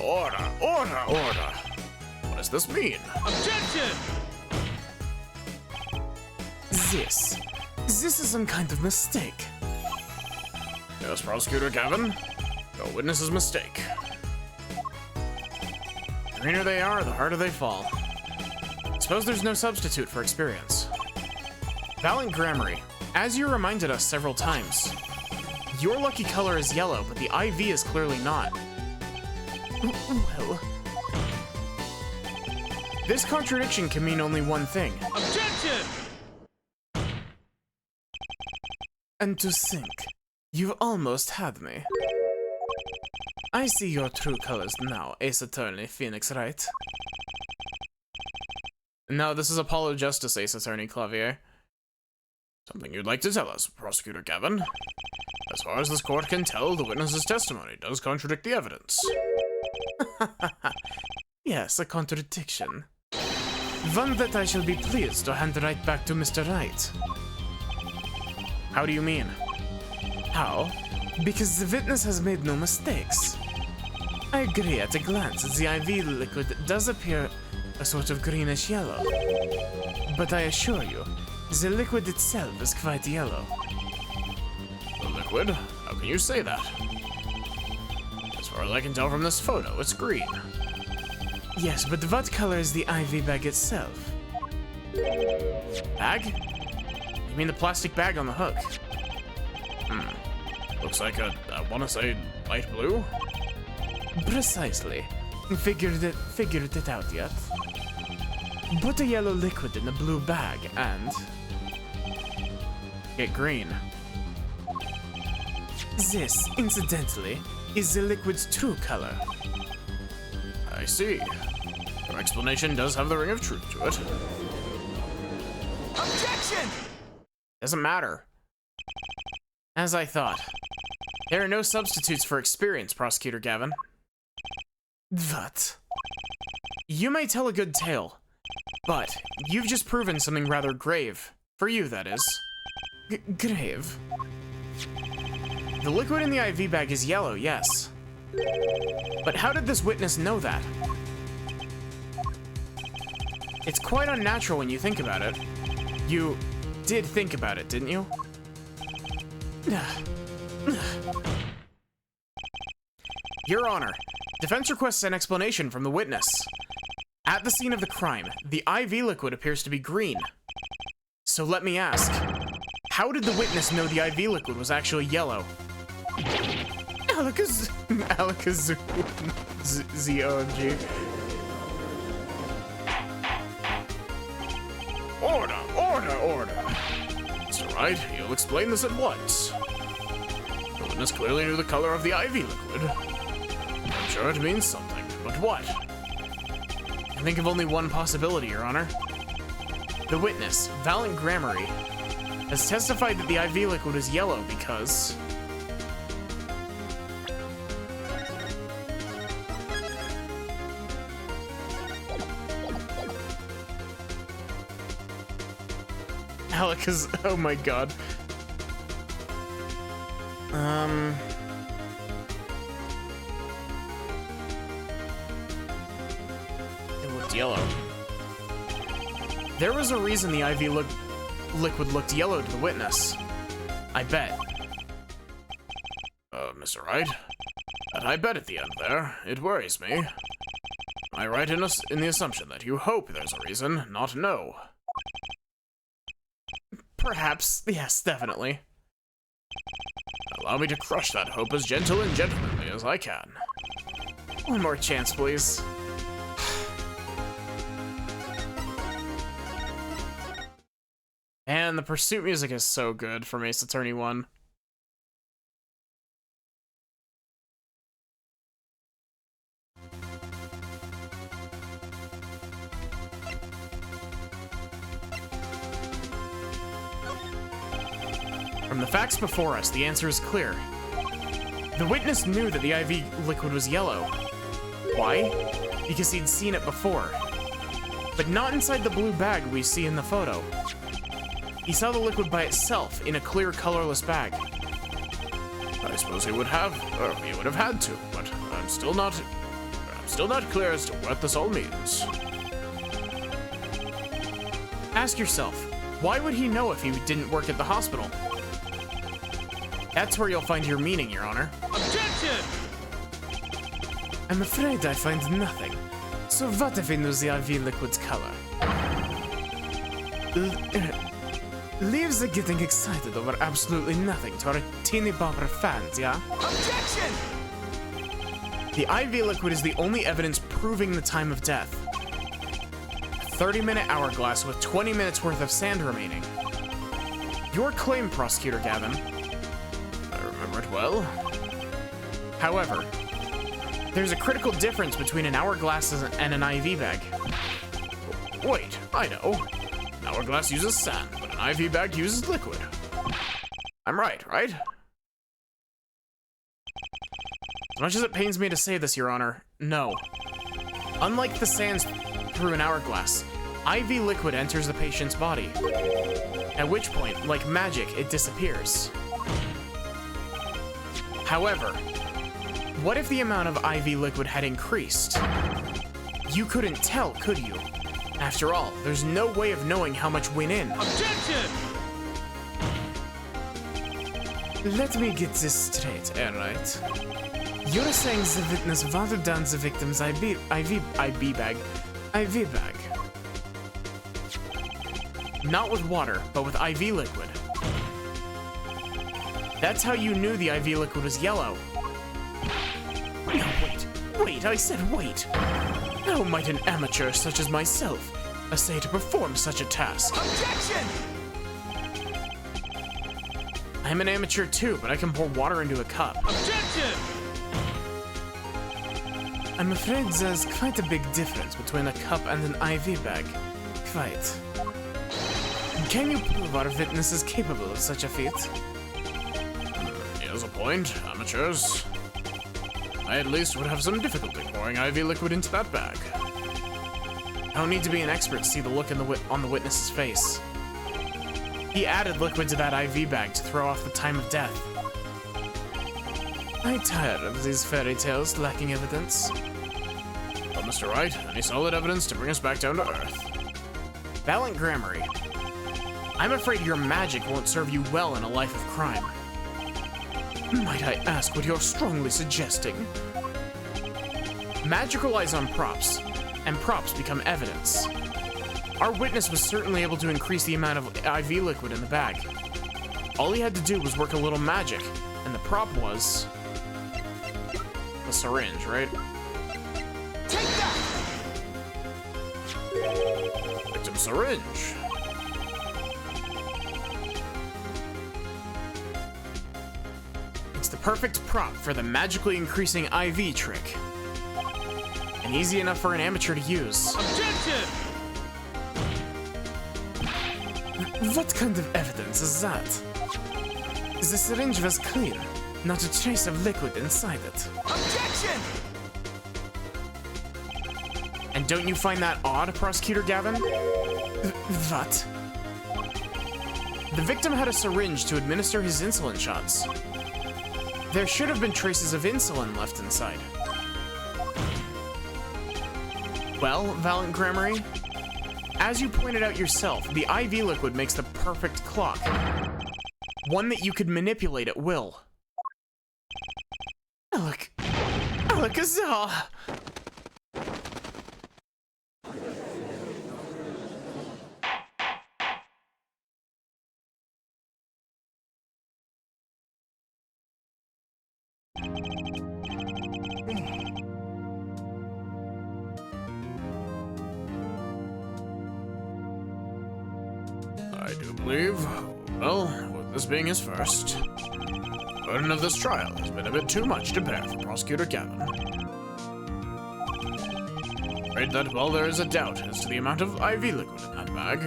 Order, order, order. What does this mean? Objection! This is some kind of mistake. Yes, Prosecutor Gavin. Your witness's mistake. The greener they are, the harder they fall. Suppose there's no substitute for experience. Valiant Gremory, as you reminded us several times, your lucky color is yellow, but the IV is clearly not. Well, This contradiction can mean only one thing. Objection! and to think, you've almost had me. I see your true colors now, Ace Attorney Phoenix Wright. No, this is Apollo Justice, Ace Attorney Clavier. Something you'd like to tell us, Prosecutor Gavin? As far as this court can tell, the witness's testimony does contradict the evidence. Yes, a contradiction. One that I shall be pleased to hand right back to Mr. Wright. How do you mean? How? Because the witness has made no mistakes. I agree at a glance that the IV liquid does appear a sort of greenish yellow. But I assure you, the liquid itself is quite yellow. The liquid? How can you say that? As far as I can tell from this photo, it's green. Yes, but what color is the IV bag itself? Bag? You mean the plastic bag on the hook? Looks like I want to say light blue? Precisely. Figured it out yet? Put a yellow liquid in a blue bag and... get green. This, incidentally, is the liquid's true color. I see. Your explanation does have the ring of truth to it. Objection! Doesn't matter. As I thought. There are no substitutes for experience, Prosecutor Gavin. What? You may tell a good tale, but you've just proven something rather grave. For you, that is. Grave? The liquid in the IV bag is yellow, yes. But how did this witness know that? It's quite unnatural when you think about it. You did think about it, didn't you? Your Honor, defense requests an explanation from the witness. At the scene of the crime, the IV liquid appears to be green. So let me ask, how did the witness know the IV liquid was actually yellow? Alakazoo. Z-O-M-G. Order, order, order. Mr. Wright, you'll explain this at once. The witness clearly knew the color of the IV liquid. I'm sure it means something, but what? I think of only one possibility, Your Honor. The witness, Valiant Gremory, has testified that the IV liquid is yellow because... oh my god. It looked yellow. There was a reason the IV liquid looked yellow to the witness. I bet. Mr. Wright? That I bet at the end there. It worries me. Am I right in the assumption that you hope there's a reason, not no? Perhaps, yes, definitely. Allow me to crush that hope as gentle and gentlemanly as I can. One more chance, please. And the pursuit music is so good from Ace Attorney 1. From the facts before us, the answer is clear. The witness knew that the IV liquid was yellow. Why? Because he'd seen it before. But not inside the blue bag we see in the photo. He saw the liquid by itself in a clear, colorless bag. I suppose he would have, or he would have had to, but I'm still not clear as to what this all means. Ask yourself, why would he know if he didn't work at the hospital? That's where you'll find your meaning, Your Honor. Objection! I'm afraid I find nothing. So what if he knows the IV liquid's color? Leaves are getting excited over absolutely nothing to our teeny bopper fans, yeah? Objection! The IV liquid is the only evidence proving the time of death. A 30-minute hourglass with 20 minutes worth of sand remaining. Your claim, Prosecutor Gavin. I remember it well. However, there's a critical difference between an hourglass and an IV bag. Wait, I know. An hourglass uses sand, but an IV bag uses liquid. I'm right, right? As much as it pains me to say this, Your Honor, no. Unlike the sands through an hourglass, IV liquid enters the patient's body. At which point, like magic, it disappears. However, what if the amount of IV liquid had increased? You couldn't tell, could you? After all, there's no way of knowing how much went in. Objection! Let me get this straight, alright? You're saying the witness watered down the victim's IV bag. Not with water, but with IV liquid. That's how you knew the IV liquid was yellow. No, wait, I said wait. How might an amateur such as myself essay to perform such a task? Objection! I'm an amateur too, but I can pour water into a cup. Objection! I'm afraid there's quite a big difference between a cup and an IV bag. Quite. Can you prove our witness is capable of such a feat? He has a point, amateurs. I at least would have some difficulty pouring IV liquid into that bag. I don't need to be an expert to see the look on the witness's face. He added liquid to that IV bag to throw off the time of death. I'm tired of these fairy tales lacking evidence. Well, Mr. Wright, any solid evidence to bring us back down to earth? Valiant Gramarye, I'm afraid your magic won't serve you well in a life of crime. Might I ask what you're strongly suggesting? Magic relies on props, and props become evidence. Our witness was certainly able to increase the amount of IV liquid in the bag. All he had to do was work a little magic, and the prop was... a syringe, right? Take that! Victim syringe. It's the perfect prop for the magically increasing IV trick. And easy enough for an amateur to use. Objection! What kind of evidence is that? The syringe was clean, not a trace of liquid inside it. Objection! And don't you find that odd, Prosecutor Gavin? What? The victim had a syringe to administer his insulin shots. There should have been traces of insulin left inside. Well, Valiant Gramarye, as you pointed out yourself, the IV liquid makes the perfect clock. One that you could manipulate at will. Alakazam! I do believe, well, with this being his first, the burden of this trial has been a bit too much to bear for Prosecutor Gavin. Afraid that while there is a doubt as to the amount of IV liquid in that bag,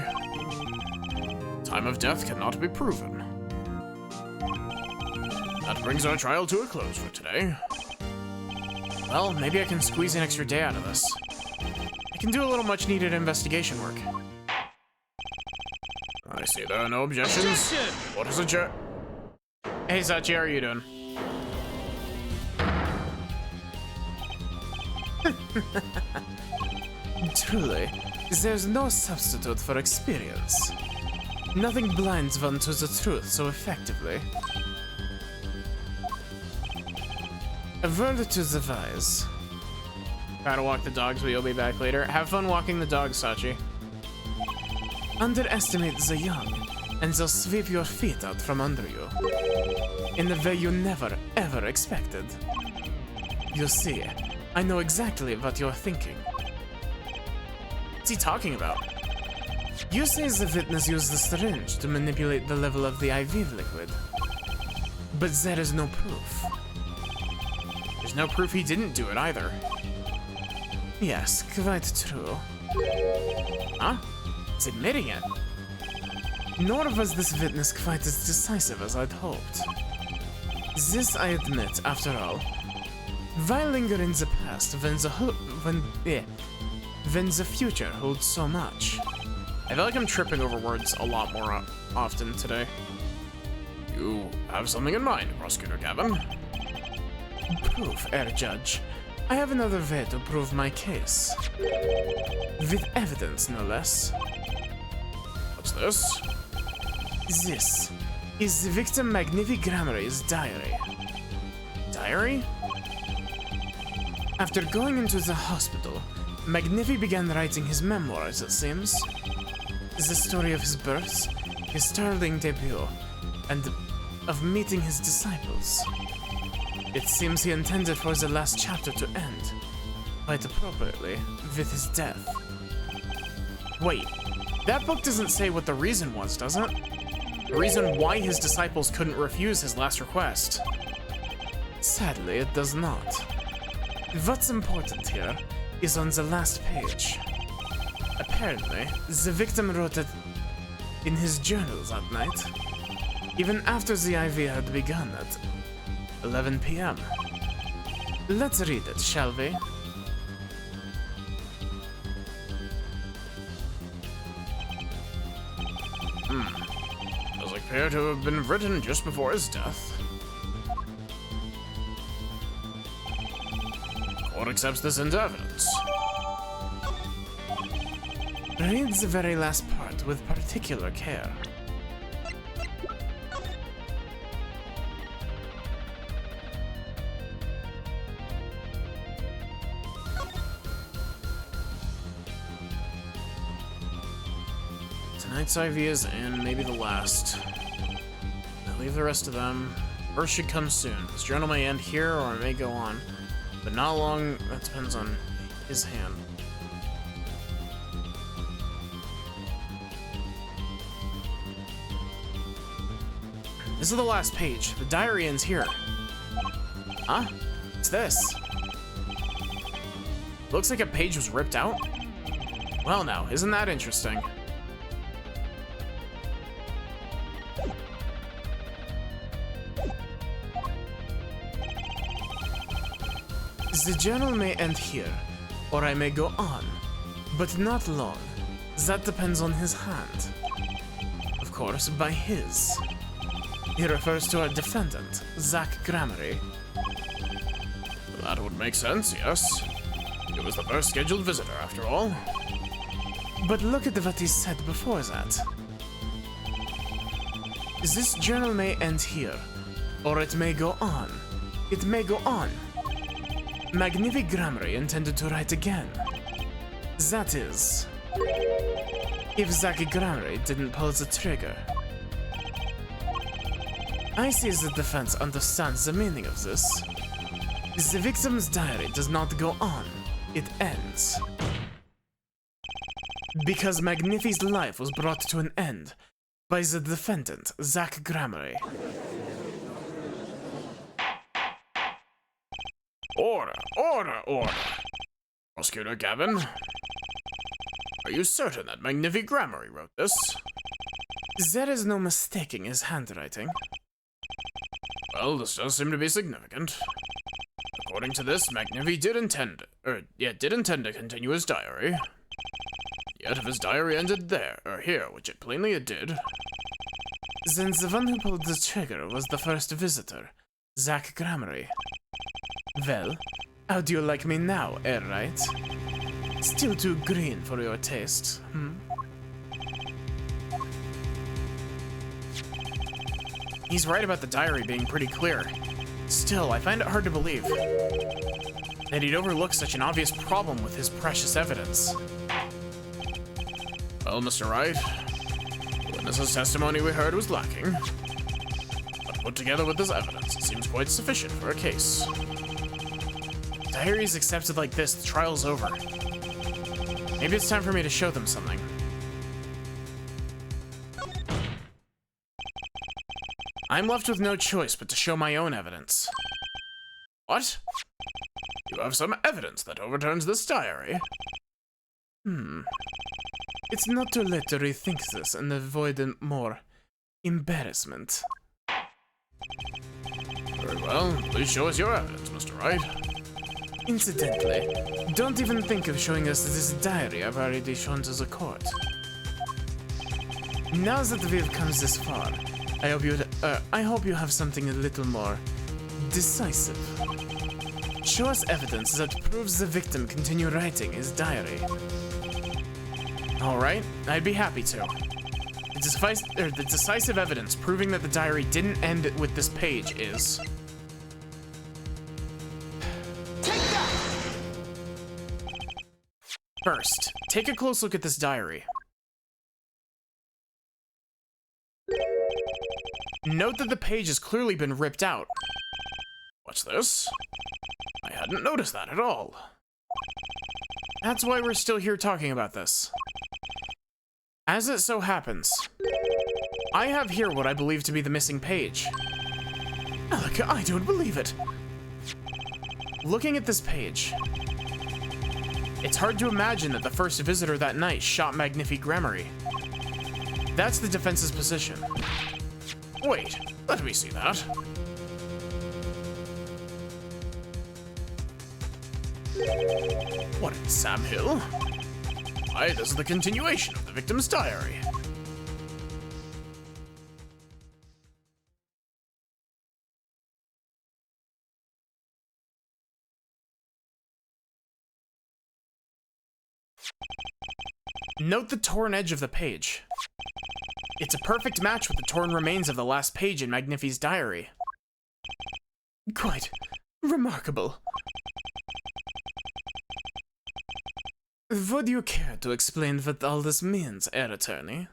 time of death cannot be proven. That brings our trial to a close for today. Well, maybe I can squeeze an extra day out of this. I can do a little much-needed investigation work. I see there are no objections. Objection! What is a chair? Hey, Sachi, how are you doing? Truly, there's no substitute for experience. Nothing blinds one to the truth so effectively. A word to the wise. Try to walk the dogs, but you'll be back later. Have fun walking the dogs, Sachi. Underestimate the young, and they'll sweep your feet out from under you. In the way you never, ever expected. You see, I know exactly what you're thinking. What's he talking about? You say the witness used the syringe to manipulate the level of the IV liquid. But there is no proof. There's no proof he didn't do it either. Yes, quite true. Huh? He's admitting it. Nor was this witness quite as decisive as I'd hoped. This I admit, after all. Why linger in the past when the future holds so much? I feel like I'm tripping over words a lot more often today. You have something in mind, Prosecutor Gavin? Proof, Herr Judge. I have another way to prove my case. With evidence, no less. What's this? This is the victim Magnifi Gramarye's diary. Diary? After going into the hospital, Magnifi began writing his memoirs, it seems. The story of his birth, his startling debut, and of meeting his disciples. It seems he intended for the last chapter to end, quite appropriately, with his death. Wait, that book doesn't say what the reason was, does it? The reason why his disciples couldn't refuse his last request. Sadly, it does not. What's important here is on the last page. Apparently, the victim wrote it in his journal that night, even after the IV had begun at 11 p.m. Let's read it, shall we? Does appear to have been written just before his death. Court accepts this into evidence. Read the very last part with particular care. Tonight's IV is in, maybe the last. I'll leave the rest of them. First should come soon. This journal may end here or it may go on, but not long. That depends on his hand. This is the last page. The diary ends here. Huh? What's this? Looks like a page was ripped out. Well now, isn't that interesting? The journal may end here, or I may go on, but not long. That depends on his hand. Of course, by his. He refers to our defendant, Zach Gramarye. That would make sense, yes. He was the first scheduled visitor, after all. But look at what he said before that. This journal may end here, or it may go on. It may go on. Magnifi Gramarye intended to write again. That is, if Zach Gramarye didn't pull the trigger. I see the defense understands the meaning of this. The victim's diary does not go on, it ends. Because Magnifi's life was brought to an end by the defendant, Zach Gramarye. Order, order, order. Prosecutor Gavin, are you certain that Magnifi Gramarye wrote this? There is no mistaking his handwriting. Well, this does seem to be significant. According to this, Magnifi did intend to continue his diary. Yet if his diary ended there, or here, which it plainly did, then the one who pulled the trigger was the first visitor, Zach Gramarye. Well, how do you like me now, right? Still too green for your taste, He's right about the diary being pretty clear. Still, I find it hard to believe that he'd overlook such an obvious problem with his precious evidence. Well, Mr. Wright, the witness's testimony we heard was lacking. But put together with this evidence, it seems quite sufficient for a case. Diaries accepted like this, the trial's over. Maybe it's time for me to show them something. I'm left with no choice but to show my own evidence. What? You have some evidence that overturns this diary? It's not too late to rethink this and avoid more embarrassment. Very well, please show us your evidence, Mr. Wright. Incidentally, don't even think of showing us this diary I've already shown to the court. Now that we've come this far, I hope you have something a little more decisive. Show us evidence that proves the victim continued writing his diary. Alright, I'd be happy to. The decisive evidence proving that the diary didn't end with this page is... Take that! First, take a close look at this diary. Note that the page has clearly been ripped out. What's this? I hadn't noticed that at all. That's why we're still here talking about this. As it so happens, I have here what I believe to be the missing page. Alec, I don't believe it. Looking at this page, it's hard to imagine that the first visitor that night shot Magnifi Gramarye. That's the defense's position. Wait, let me see that. What in Sam Hill? Why, this is the continuation of the victim's diary. Note the torn edge of the page. It's a perfect match with the torn remains of the last page in Magnifi's diary. Quite remarkable. Would you care to explain what all this means, Heir Attorney?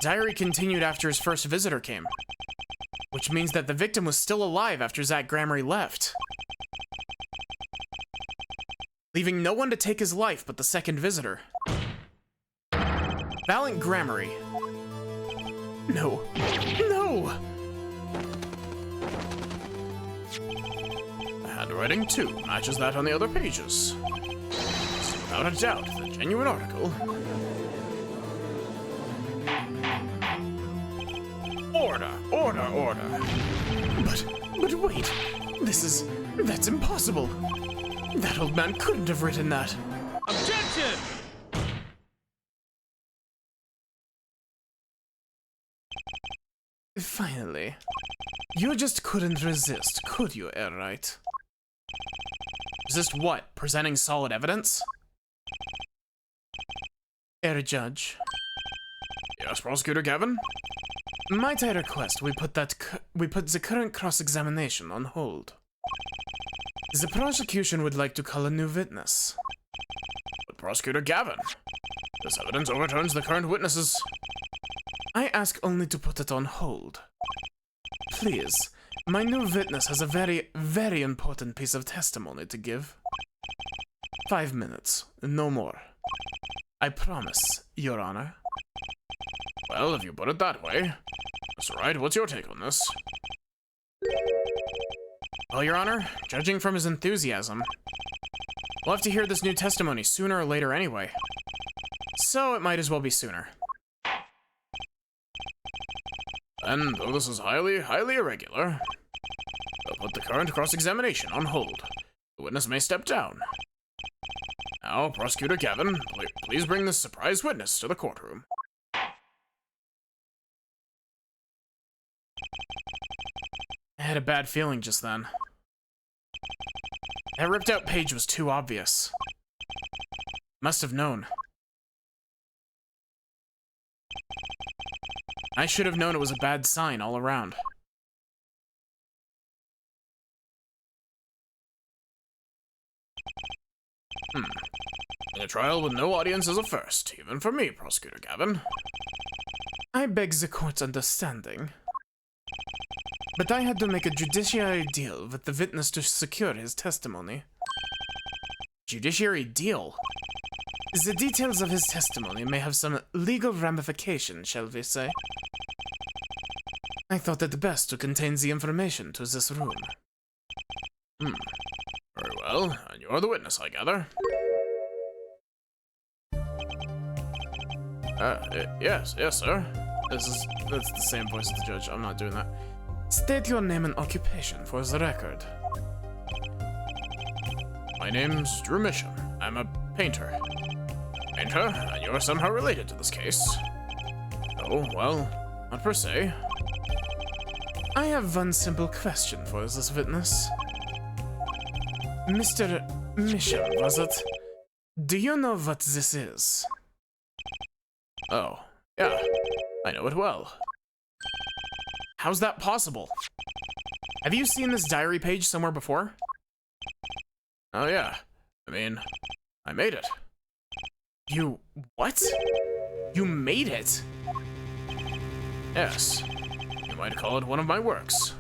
Diary continued after his first visitor came, which means that the victim was still alive after Zach Gramarye left, leaving no one to take his life but the second visitor. Valent Gramarye. No. No! The handwriting, too, matches that on the other pages. It's without a doubt the genuine article. Order, order, order. But wait. That's impossible. That old man couldn't have written that. Objection! Finally. You just couldn't resist, could you, Airwright? Resist what? Presenting solid evidence? Air Judge. Yes, Prosecutor Gavin? Might I request we put the current cross-examination on hold? The prosecution would like to call a new witness. But Prosecutor Gavin, this evidence overturns the current witnesses. I ask only to put it on hold. Please, my new witness has a very, very important piece of testimony to give. 5 minutes, no more. I promise, Your Honor. Well, if you put it that way. Mr. Wright, what's your take on this? Well, Your Honor, judging from his enthusiasm, we'll have to hear this new testimony sooner or later anyway. So it might as well be sooner. And though this is highly irregular, they'll put the current cross-examination on hold. The witness may step down. Now, Prosecutor Gavin, please bring this surprise witness to the courtroom. I had a bad feeling just then. That ripped-out page was too obvious. Must have known. I should have known it was a bad sign all around. In a trial with no audience is a first, even for me, Prosecutor Gavin. I beg the court's understanding. But I had to make a judiciary deal with the witness to secure his testimony. Judiciary deal? The details of his testimony may have some legal ramifications, shall we say. I thought it best to contain the information to this room. Very well, and you're the witness, I gather. Yes, sir. That's the same voice as the judge. I'm not doing that. State your name and occupation for the record. My name's Drew Misham. I'm a painter. Painter? And you're somehow related to this case. Oh, well, not per se. I have one simple question for this witness. Mr. Misham, was it? Do you know what this is? Oh, yeah. I know it well. How's that possible? Have you seen this diary page somewhere before? Oh yeah. I mean, I made it. You... what? You made it? Yes. You might call it one of my works.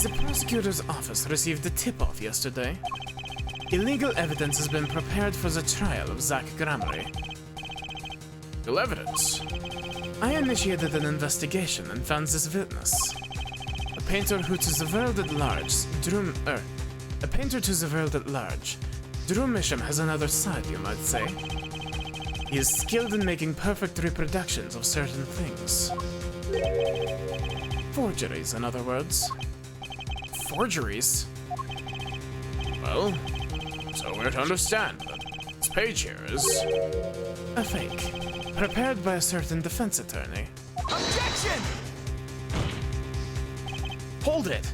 The prosecutor's office received a tip-off yesterday. Illegal evidence has been prepared for the trial of Zach Gramarye. Illegal evidence? I initiated an investigation and found this witness. A painter who to the world at large, Drew Misham has another side, you might say. He is skilled in making perfect reproductions of certain things. Forgeries, in other words. Forgeries? Well, so we're to understand that this page here is... a fake. Prepared by a certain defense attorney. Objection! Hold it!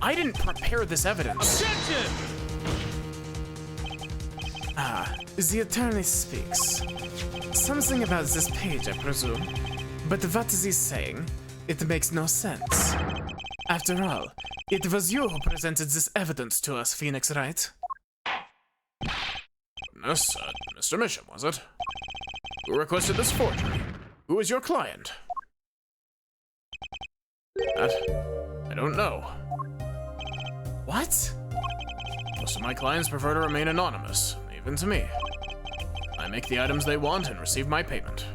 I didn't prepare this evidence. Objection! The attorney speaks. Something about this page, I presume. But what is he saying? It makes no sense. After all, it was you who presented this evidence to us, Phoenix, right? Miss, Mr. Misham, was it? Who requested this forgery? Who is your client? That... I don't know. What? Most of my clients prefer to remain anonymous, even to me. I make the items they want and receive my payment.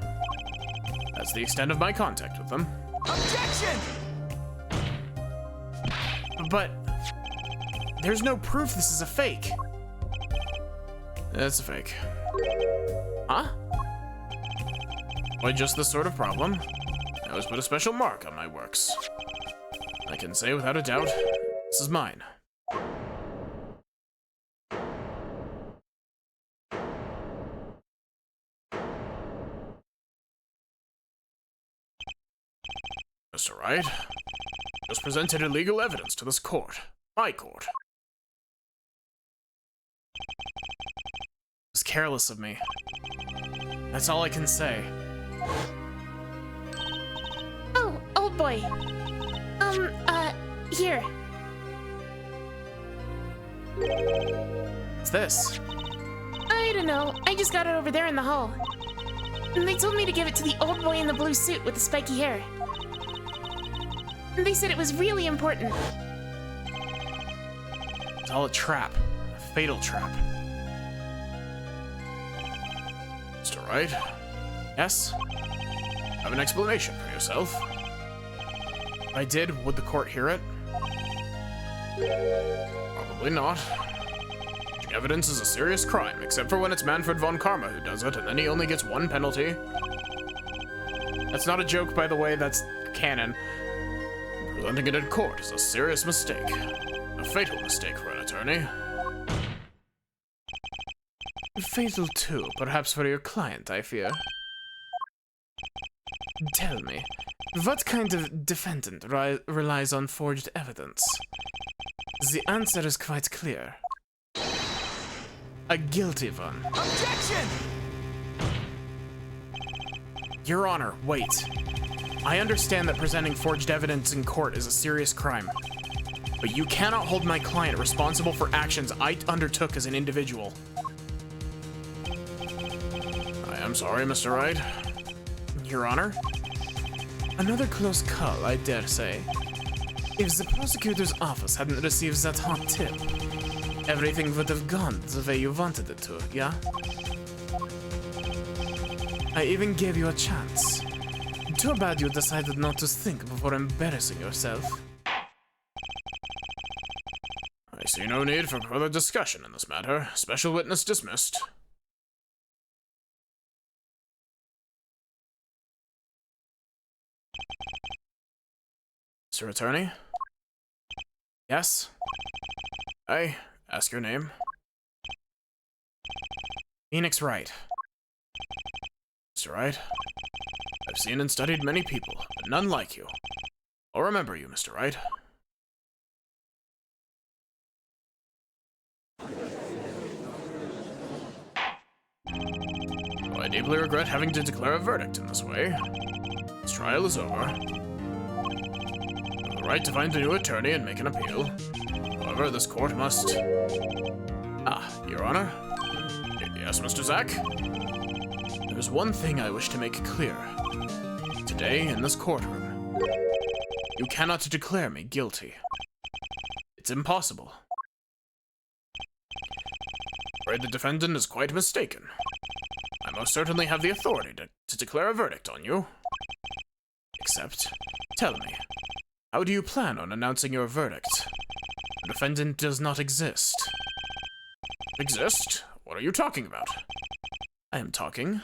That's the extent of my contact with them. Objection! But... there's no proof this is a fake. It's a fake. Huh? Why, just this sort of problem. I always put a special mark on my works. I can say without a doubt, this is mine. Mr. Wright. Just presented illegal evidence to this court. My court. It was careless of me. That's all I can say. Oh, old boy. Here. What's this? I don't know. I just got it over there in the hall. And they told me to give it to the old boy in the blue suit with the spiky hair. And they said it was really important. It's all a trap. A fatal trap. Mr. Wright, Yes? have an explanation for yourself. If I did, would the court hear it? Probably not. Evidence is a serious crime, except for when it's Manfred von Karma who does it, and then he only gets one penalty. That's not a joke, by the way, that's canon. Presenting it in court is a serious mistake. A fatal mistake for an attorney. Fatal too, perhaps for your client, I fear. Tell me, what kind of defendant relies on forged evidence? The answer is quite clear. A guilty one. Objection! Your Honor, wait. I understand that presenting forged evidence in court is a serious crime, but you cannot hold my client responsible for actions I undertook as an individual. I am sorry, Mr. Wright. Your Honor? Another close call, I dare say. If the prosecutor's office hadn't received that hot tip, everything would have gone the way you wanted it to, yeah? I even gave you a chance. Too bad you decided not to think before embarrassing yourself. I see no need for further discussion in this matter. Special witness dismissed. Mr. Attorney? Yes? I ask your name. Phoenix Wright. Mr. Wright, I've seen and studied many people, but none like you. I'll remember you, Mr. Wright. Though I deeply regret having to declare a verdict in this way. This trial is over. I have the right to find a new attorney and make an appeal. However, this court must... Your Honor? Yes, Mr. Zack? There's one thing I wish to make clear. Today, in this courtroom, you cannot declare me guilty. It's impossible. I'm afraid the defendant is quite mistaken. I most certainly have the authority to declare a verdict on you. Except, tell me, how do you plan on announcing your verdict? The defendant does not exist. Exist? What are you talking about? I am talking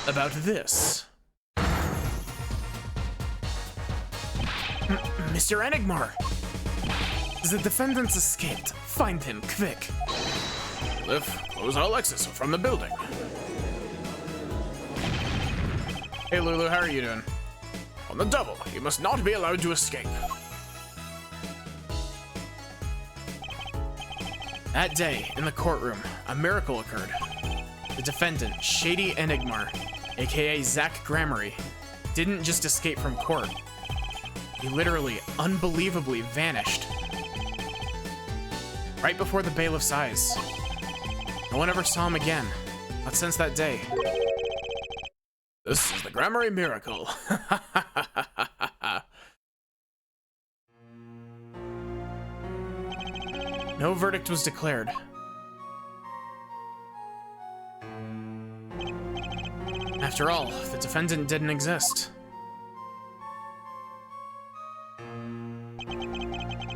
about this. Mr. Enigmar! The defendant's escaped. Find him, quick. Cliff, close Alexis from the building. Hey, Lulu, how are you doing? On the double, he must not be allowed to escape. That day, in the courtroom, a miracle occurred. The defendant, Shady Enigmar, aka Zack Gramarye, didn't just escape from court. He literally, unbelievably vanished. Right before the bailiff's eyes. No one ever saw him again. Not since that day. This is the Gramarye miracle. No verdict was declared. After all, the defendant didn't exist.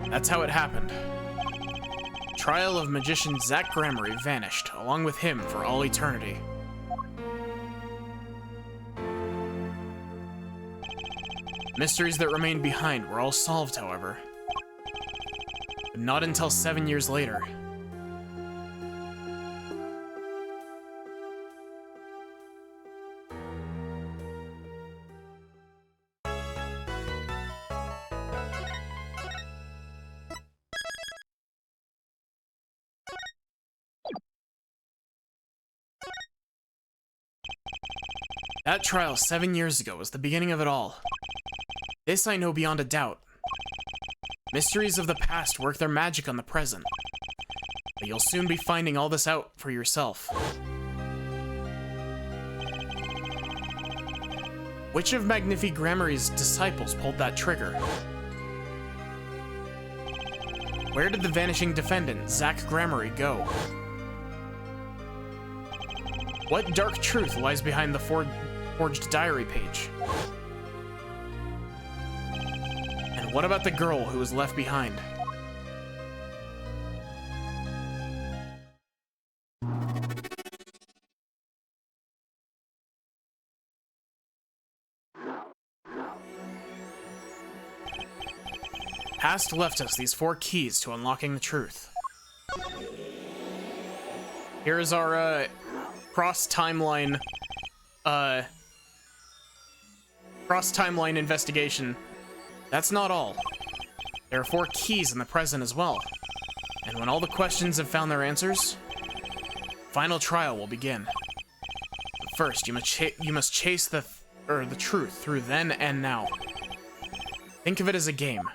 That's how it happened. Trial of magician Zack Gramarye vanished, along with him for all eternity. Mysteries that remained behind were all solved, however. But not until 7 years later. That trial 7 years ago was the beginning of it all. This I know beyond a doubt. Mysteries of the past work their magic on the present. But you'll soon be finding all this out for yourself. Which of Magnifi Gramarye's disciples pulled that trigger? Where did the vanishing defendant, Zack Gramarye, go? What dark truth lies behind the forged diary page? And what about the girl who was left behind? Past left us these 4 keys to unlocking the truth. Here's our, cross-timeline investigation. That's not all. There are 4 keys in the present as well. And when all the questions have found their answers, final trial will begin. But first, you must chase the truth through then and now. Think of it as a game.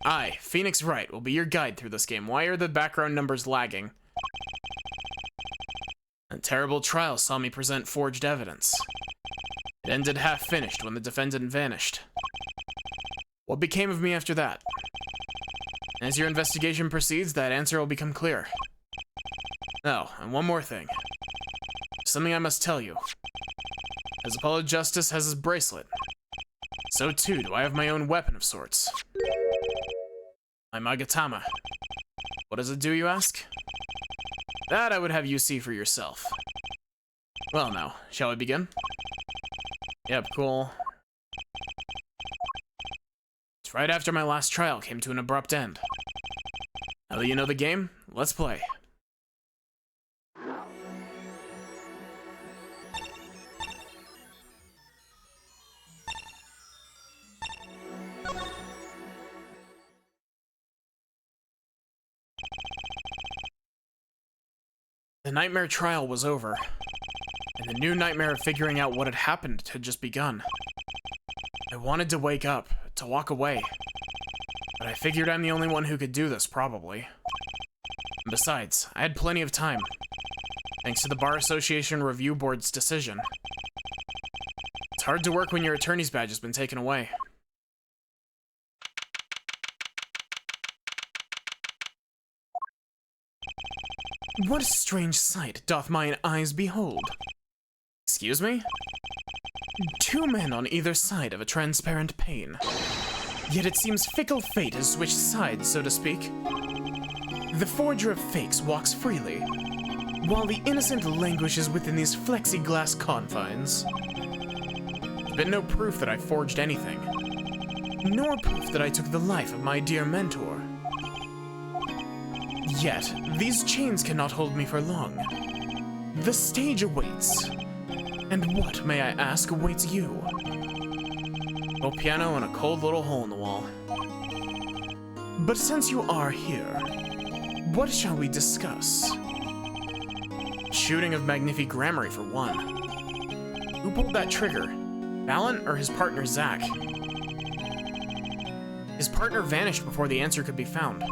Aye, Phoenix Wright will be your guide through this game. Why are the background numbers lagging? A terrible trial saw me present forged evidence. It ended half-finished when the defendant vanished. What became of me after that? As your investigation proceeds, that answer will become clear. Oh, and one more thing. Something I must tell you. As Apollo Justice has his bracelet, so too do I have my own weapon of sorts. My Magatama. What does it do, you ask? That I would have you see for yourself. Well now, shall we begin? Yep, cool. It's right after my last trial came to an abrupt end. Now that you know the game, let's play. The nightmare trial was over, and the new nightmare of figuring out what had happened had just begun. I wanted to wake up, to walk away, but I figured I'm the only one who could do this, probably. And besides, I had plenty of time, thanks to the Bar Association Review Board's decision. It's hard to work when your attorney's badge has been taken away. What a strange sight doth mine eyes behold. Excuse me? 2 men on either side of a transparent pane. Yet it seems fickle fate has switched sides, so to speak. The forger of fakes walks freely, while the innocent languishes within these plexiglass confines. There's been no proof that I forged anything, nor proof that I took the life of my dear mentor. Yet, these chains cannot hold me for long. The stage awaits. And what, may I ask, awaits you? A piano and a cold little hole in the wall. But since you are here, what shall we discuss? Shooting of Magnifi Gramarye, for one. Who pulled that trigger? Balan or his partner, Zack? His partner vanished before the answer could be found.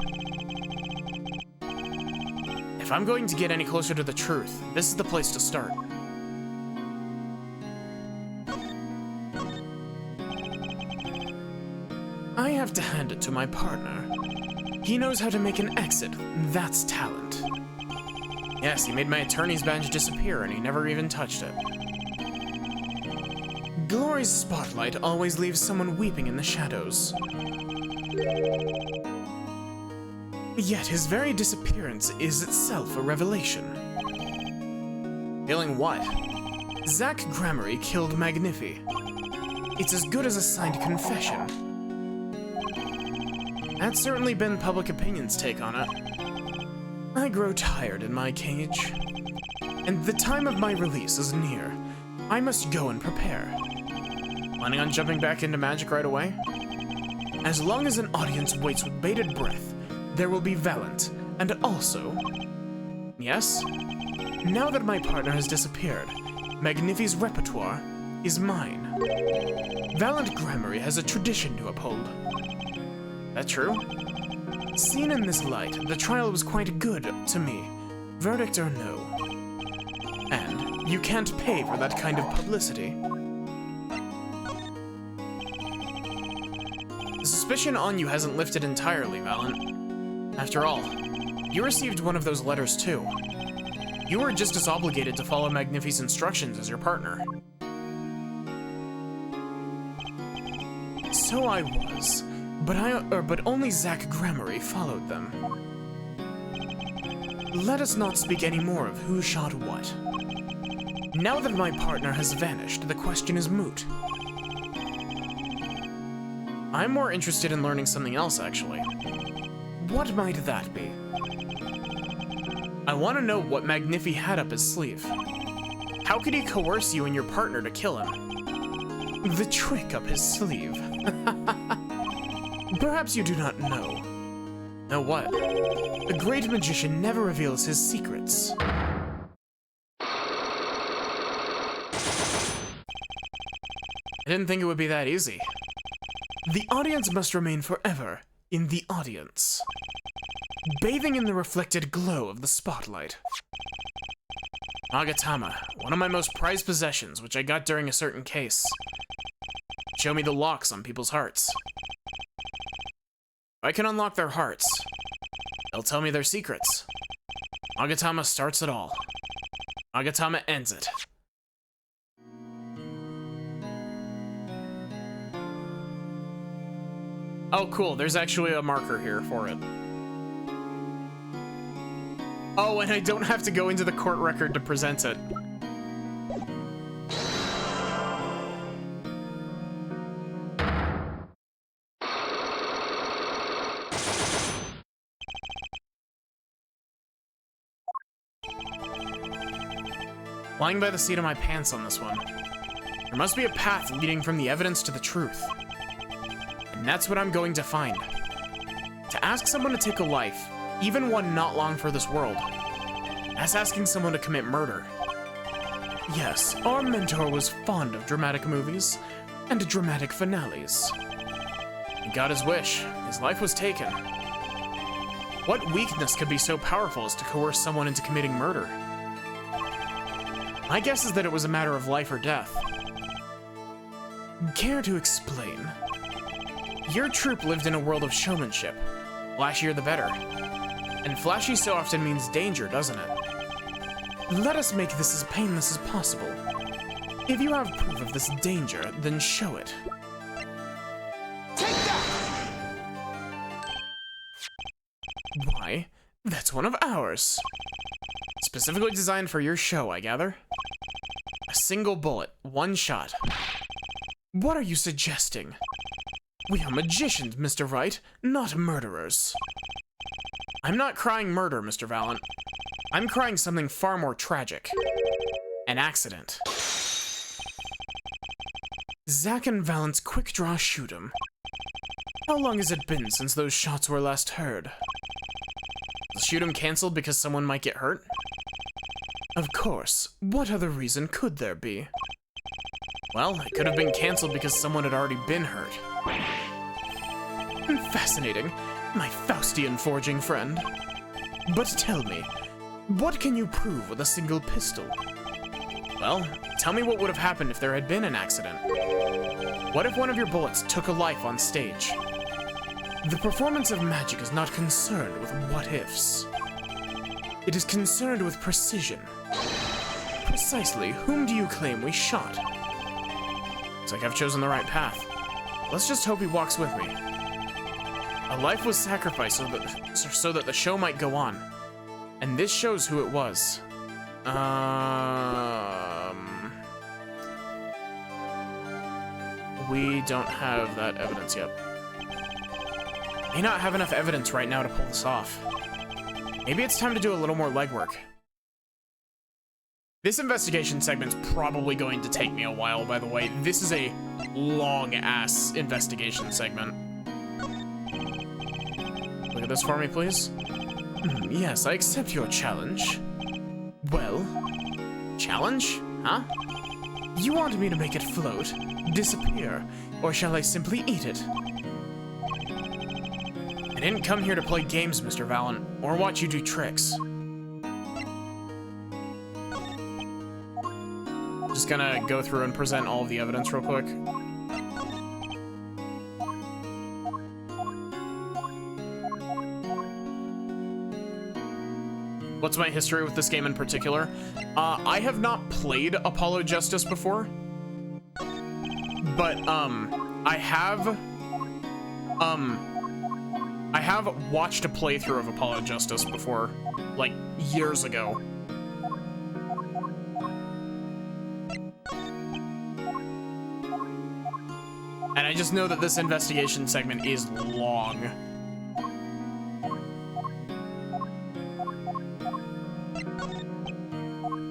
If I'm going to get any closer to the truth, this is the place to start. I have to hand it to my partner. He knows how to make an exit. That's talent. Yes, he made my attorney's badge disappear and he never even touched it. Glory's spotlight always leaves someone weeping in the shadows. Yet his very disappearance is itself a revelation. Killing what? Zack Gramarye killed Magnifi. It's as good as a signed confession. That's certainly been public opinion's take on it. I grow tired in my cage, and the time of my release is near. I must go and prepare. Planning on jumping back into magic right away? As long as an audience waits with bated breath, there will be Valant, and also... Yes? Now that my partner has disappeared, Magnifi's repertoire is mine. Valant Gramarye has a tradition to uphold. That true? Seen in this light, the trial was quite good to me. Verdict or no. And you can't pay for that kind of publicity. The suspicion on you hasn't lifted entirely, Valant. After all, you received one of those letters too. You were just as obligated to follow Magnifi's instructions as your partner. So I was, but only Zack Gramarye followed them. Let us not speak any more of who shot what. Now that my partner has vanished, the question is moot. I'm more interested in learning something else, actually. What might that be? I want to know what Magnifi had up his sleeve. How could he coerce you and your partner to kill him? The trick up his sleeve. Perhaps you do not know. Know what? A great magician never reveals his secrets. I didn't think it would be that easy. The audience must remain forever in the audience, bathing in the reflected glow of the spotlight. Magatama, one of my most prized possessions, which I got during a certain case. Show me the locks on people's hearts. If I can unlock their hearts, they'll tell me their secrets. Magatama starts it all. Magatama ends it. Oh, cool. There's actually a marker here for it. Oh, and I don't have to go into the court record to present it. Lying by the seat of my pants on this one. There must be a path leading from the evidence to the truth. And that's what I'm going to find. To ask someone to take a life, even one not long for this world, that's asking someone to commit murder. Yes, our mentor was fond of dramatic movies and dramatic finales. He got his wish. His life was taken. What weakness could be so powerful as to coerce someone into committing murder? My guess is that it was a matter of life or death. Care to explain? Your troupe lived in a world of showmanship. Flashier the better. And flashy so often means danger, doesn't it? Let us make this as painless as possible. If you have proof of this danger, then show it. Take that! Why, that's one of ours. Specifically designed for your show, I gather. A single bullet, one shot. What are you suggesting? We are magicians, Mr. Wright, not murderers. I'm not crying murder, Mr. Valant. I'm crying something far more tragic. An accident. Zack and Valant's quick draw shoot 'em. How long has it been since those shots were last heard? Was shoot 'em canceled because someone might get hurt? Of course. What other reason could there be? Well, it could have been canceled because someone had already been hurt. Fascinating, my Faustian forging friend. But tell me, what can you prove with a single pistol? Well, tell me what would have happened if there had been an accident. What if one of your bullets took a life on stage? The performance of magic is not concerned with what-ifs. It is concerned with precision. Precisely, whom do you claim we shot? Looks like I've chosen the right path. Let's just hope he walks with me. A life was sacrificed so that the show might go on. And this shows who it was. We don't have that evidence yet. May not have enough evidence right now to pull this off. Maybe it's time to do a little more legwork. This investigation segment's probably going to take me a while, by the way. This is a long-ass investigation segment. Look at this for me, please. Yes, I accept your challenge. Well, Challenge? Huh? you want me to make it float, disappear, or shall I simply eat it? I didn't come here to play games, Mr. Valen, or watch you do tricks. Just gonna go through and present all of the evidence real quick. What's my history with this game in particular? I have not played Apollo Justice before, but I have watched a playthrough of Apollo Justice before, like years ago. And I just know that this investigation segment is long.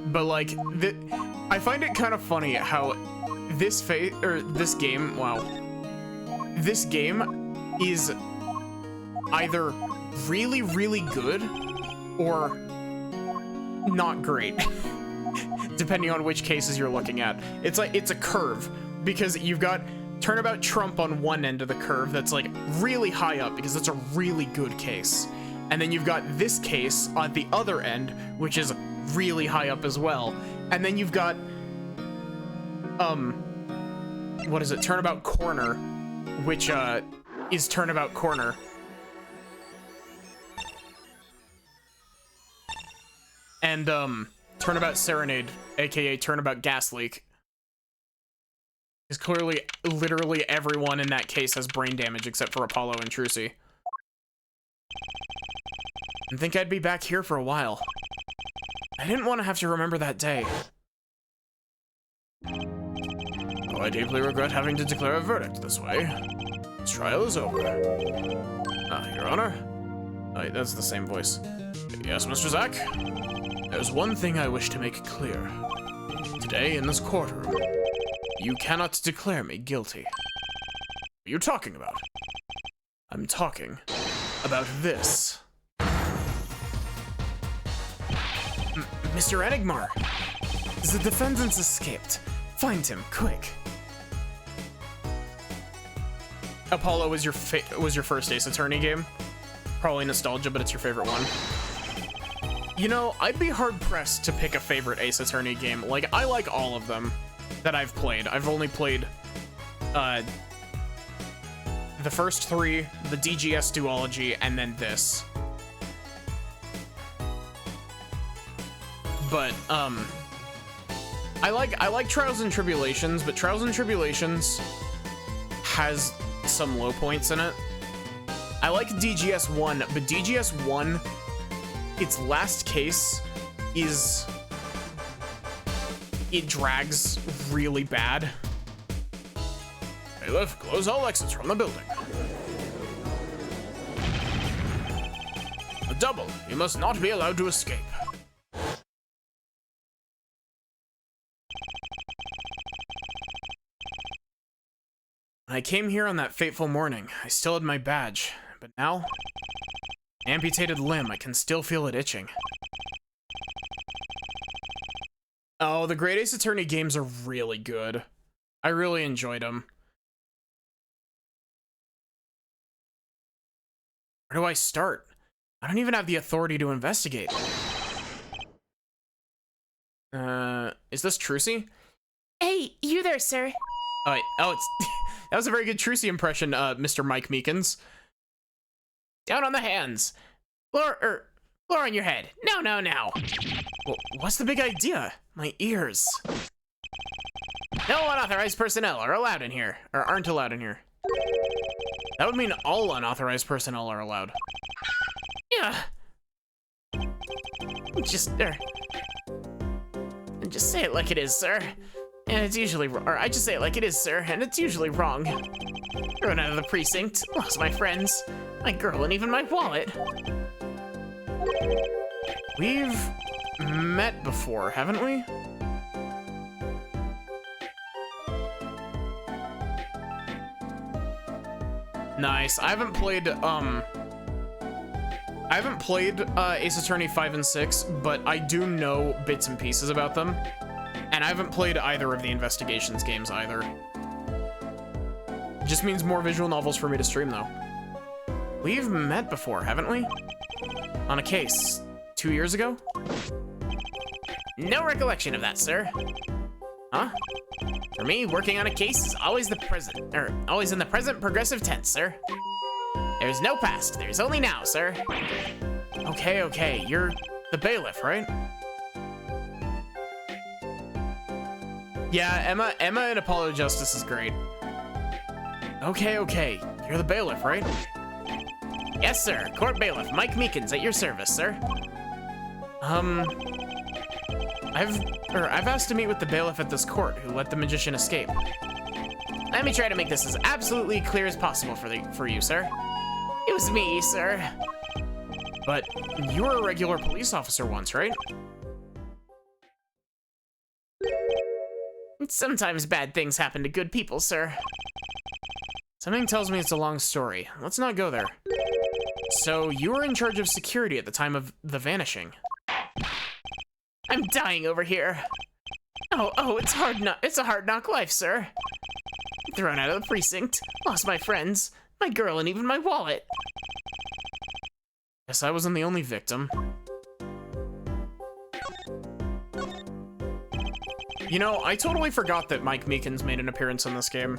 But like, I find it kind of funny how this game, wow, this game is either really, really good or not great, depending on which cases you're looking at. It's like, it's a curve, because you've got Turnabout Trump on one end of the curve that's like really high up because it's a really good case. And then you've got this case on the other end, which is really high up as well. And then you've got, what is it? Turnabout Corner, which, is Turnabout Corner. And, Turnabout Serenade, aka Turnabout Gas Leak. Because clearly, literally everyone in that case has brain damage except for Apollo and Trucy. I think I'd be back here for a while. I didn't want to have to remember that day. Oh, I deeply regret having to declare a verdict this way. This trial is over. Ah, Your Honor. Oh, wait, that's the same voice. Yes, Mr. Zack? There's one thing I wish to make clear. Today, in this courtroom, you cannot declare me guilty. What are you talking about? I'm talking about this. Mr. Enigmar! The defendant's escaped. Find him, quick. Apollo was your first Ace Attorney game. Probably nostalgia, but it's your favorite one. You know, I'd be hard-pressed to pick a favorite Ace Attorney game. Like, I like all of them that I've played. I've only played, the first three, the DGS duology, and then this. But, I like Trials and Tribulations, but Trials and Tribulations has some low points in it. I like DGS 1, but DGS 1, its last case is... it drags really bad. Bailiff, close all exits from the building. A double. You must not be allowed to escape. When I came here on that fateful morning, I still had my badge, but now, amputated limb, I can still feel it itching. Oh, the Great Ace Attorney games are really good. I really enjoyed them. Where do I start? I don't even have the authority to investigate. Is this Trucy? Hey, you there, sir. Oh, it's that was a very good Trucy impression, Mr. Mike Meekins. Down on the hands. Floor on your head. No. Well, what's the big idea? My ears. No unauthorized personnel are allowed in here, or aren't allowed in here. That would mean all unauthorized personnel are allowed. Yeah. Just say it like it is, sir. And it's usually, or I just say it like it is, sir, and it's usually wrong. Thrown out of the precinct, lost my friends, my girl, and even my wallet. We've met before, haven't we? Nice. I haven't played I haven't played Ace Attorney 5 and 6, but I do know bits and pieces about them. And I haven't played either of the Investigations games either. Just means more visual novels for me to stream, though. We've met before, haven't we? On a case. 2 years ago? No recollection of that, sir. Huh? For me, working on a case is always always in the present progressive tense, sir. There's no past, there's only now, sir. Okay, you're the bailiff, right? Yeah, Emma in Apollo Justice is great. Okay, you're the bailiff, right? Yes, sir. Court bailiff Mike Meekins at your service, sir. I've asked to meet with the bailiff at this court who let the magician escape. Let me try to make this as absolutely clear as possible for you, sir. It was me, sir. But you were a regular police officer once, right? Sometimes bad things happen to good people, sir. Something tells me it's a long story. Let's not go there. So you were in charge of security at the time of the vanishing. I'm dying over here. Oh, it's a hard knock life, sir. Thrown out of the precinct, lost my friends, my girl, and even my wallet. Guess I wasn't the only victim. You know, I totally forgot that Mike Meekins made an appearance in this game.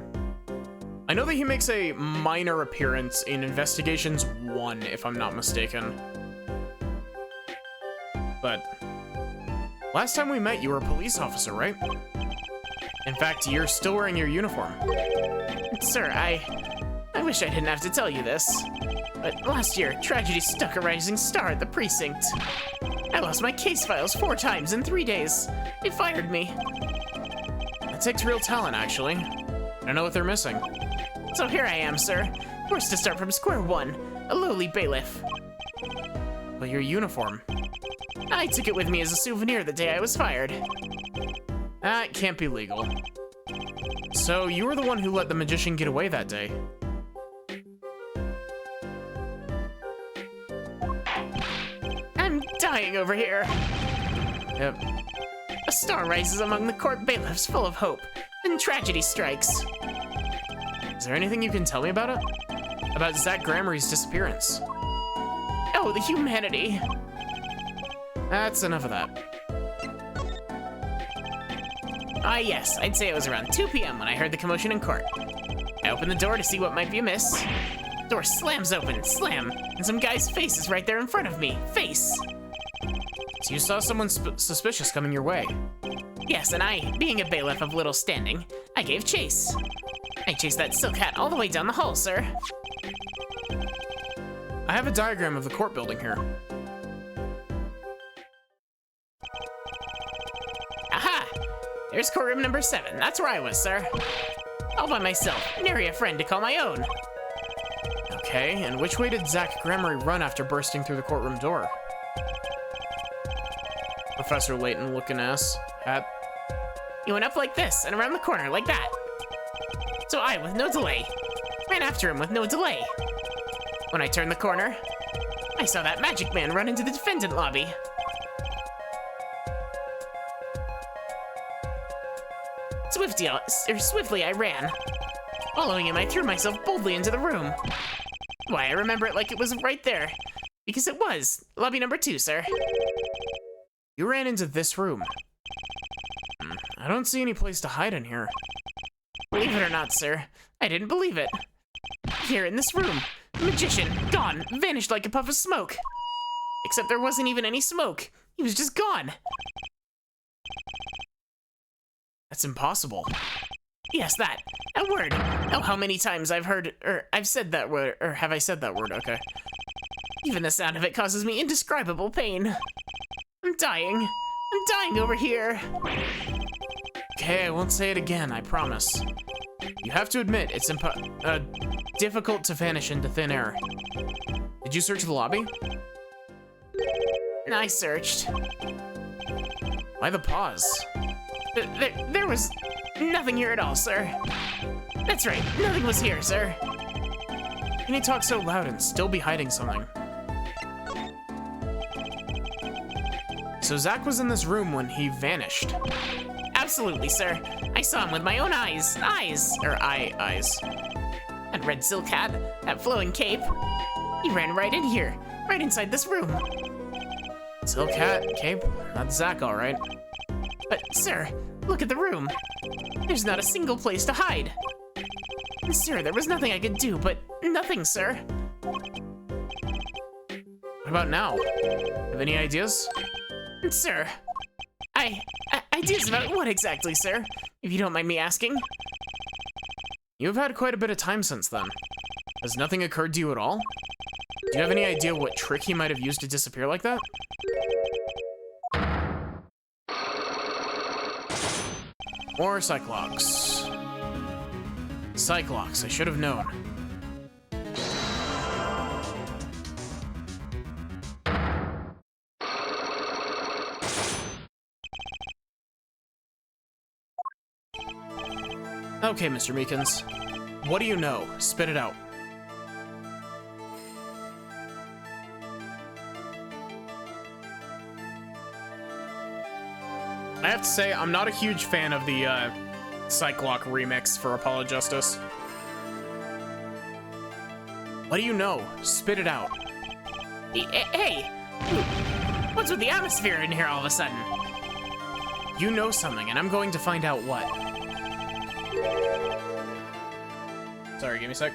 I know that he makes a minor appearance in Investigations 1, if I'm not mistaken. But last time we met, you were a police officer, right? In fact, you're still wearing your uniform. Sir, I wish I didn't have to tell you this, but last year, tragedy struck a rising star at the precinct. I lost my case files 4 times in 3 days. They fired me. It takes real talent, actually. I don't know what they're missing. So here I am, sir, forced to start from square one, a lowly bailiff. But your uniform. I took it with me as a souvenir the day I was fired. That can't be legal. So you were the one who let the magician get away that day. I'm dying over here. Yep. A star rises among the court bailiffs full of hope, and tragedy strikes. Is there anything you can tell me about it? About Zach Gramarie's disappearance? Oh, the humanity. That's enough of that. Ah, yes, I'd say it was around 2 p.m. when I heard the commotion in court. I opened the door to see what might be amiss. Door slams open, slam, and some guy's face is right there in front of me. Face! So you saw someone suspicious coming your way? Yes, and I, being a bailiff of little standing, I gave chase. I chased that silk hat all the way down the hall, sir. I have a diagram of the court building here. Aha! There's courtroom number 7. That's where I was, sir. All by myself, nary a friend to call my own. Okay, and which way did Zach Gramarie run after bursting through the courtroom door? Professor Layton looking ass. Hat. He went up like this and around the corner like that. So I, with no delay, ran after him with no delay. When I turned the corner, I saw that magic man run into the defendant lobby. Swiftly I ran. Following him, I threw myself boldly into the room. Why, I remember it like it was right there. Because it was. Lobby number 2, sir. You ran into this room. I don't see any place to hide in here. Believe it or not, sir, I didn't believe it. Here in this room, the magician, gone, vanished like a puff of smoke. Except there wasn't even any smoke. He was just gone. That's impossible. Yes, that word. Oh, how many times I've heard, I've said that word, or have I said that word? Okay. Even the sound of it causes me indescribable pain. I'm dying over here. Okay, I won't say it again, I promise. You have to admit, it's difficult to vanish into thin air. Did you search the lobby? I searched. Why the pause? There was nothing here at all, sir. That's right, nothing was here, sir. Can you talk so loud and still be hiding something? So Zack was in this room when he vanished. Absolutely, sir. I saw him with my own eyes. Eyes. That red silk hat, that flowing cape. He ran right in here, right inside this room. Silk hat, cape, that's Zack, all right. But, sir, look at the room. There's not a single place to hide. Sir, there was nothing I could do, but nothing, sir. What about now? Have any ideas? Sir, ideas about what exactly, sir? If you don't mind me asking. You've had quite a bit of time since then. Has nothing occurred to you at all? Do you have any idea what trick he might have used to disappear like that? Or Cyclops. Cyclops, I should have known. Okay, Mr. Meekins. What do you know? Spit it out. I have to say, I'm not a huge fan of the Cyclops remix for Apolojustice. What do you know? Spit it out. Hey! What's with the atmosphere in here all of a sudden? You know something, and I'm going to find out what. Sorry, give me a sec.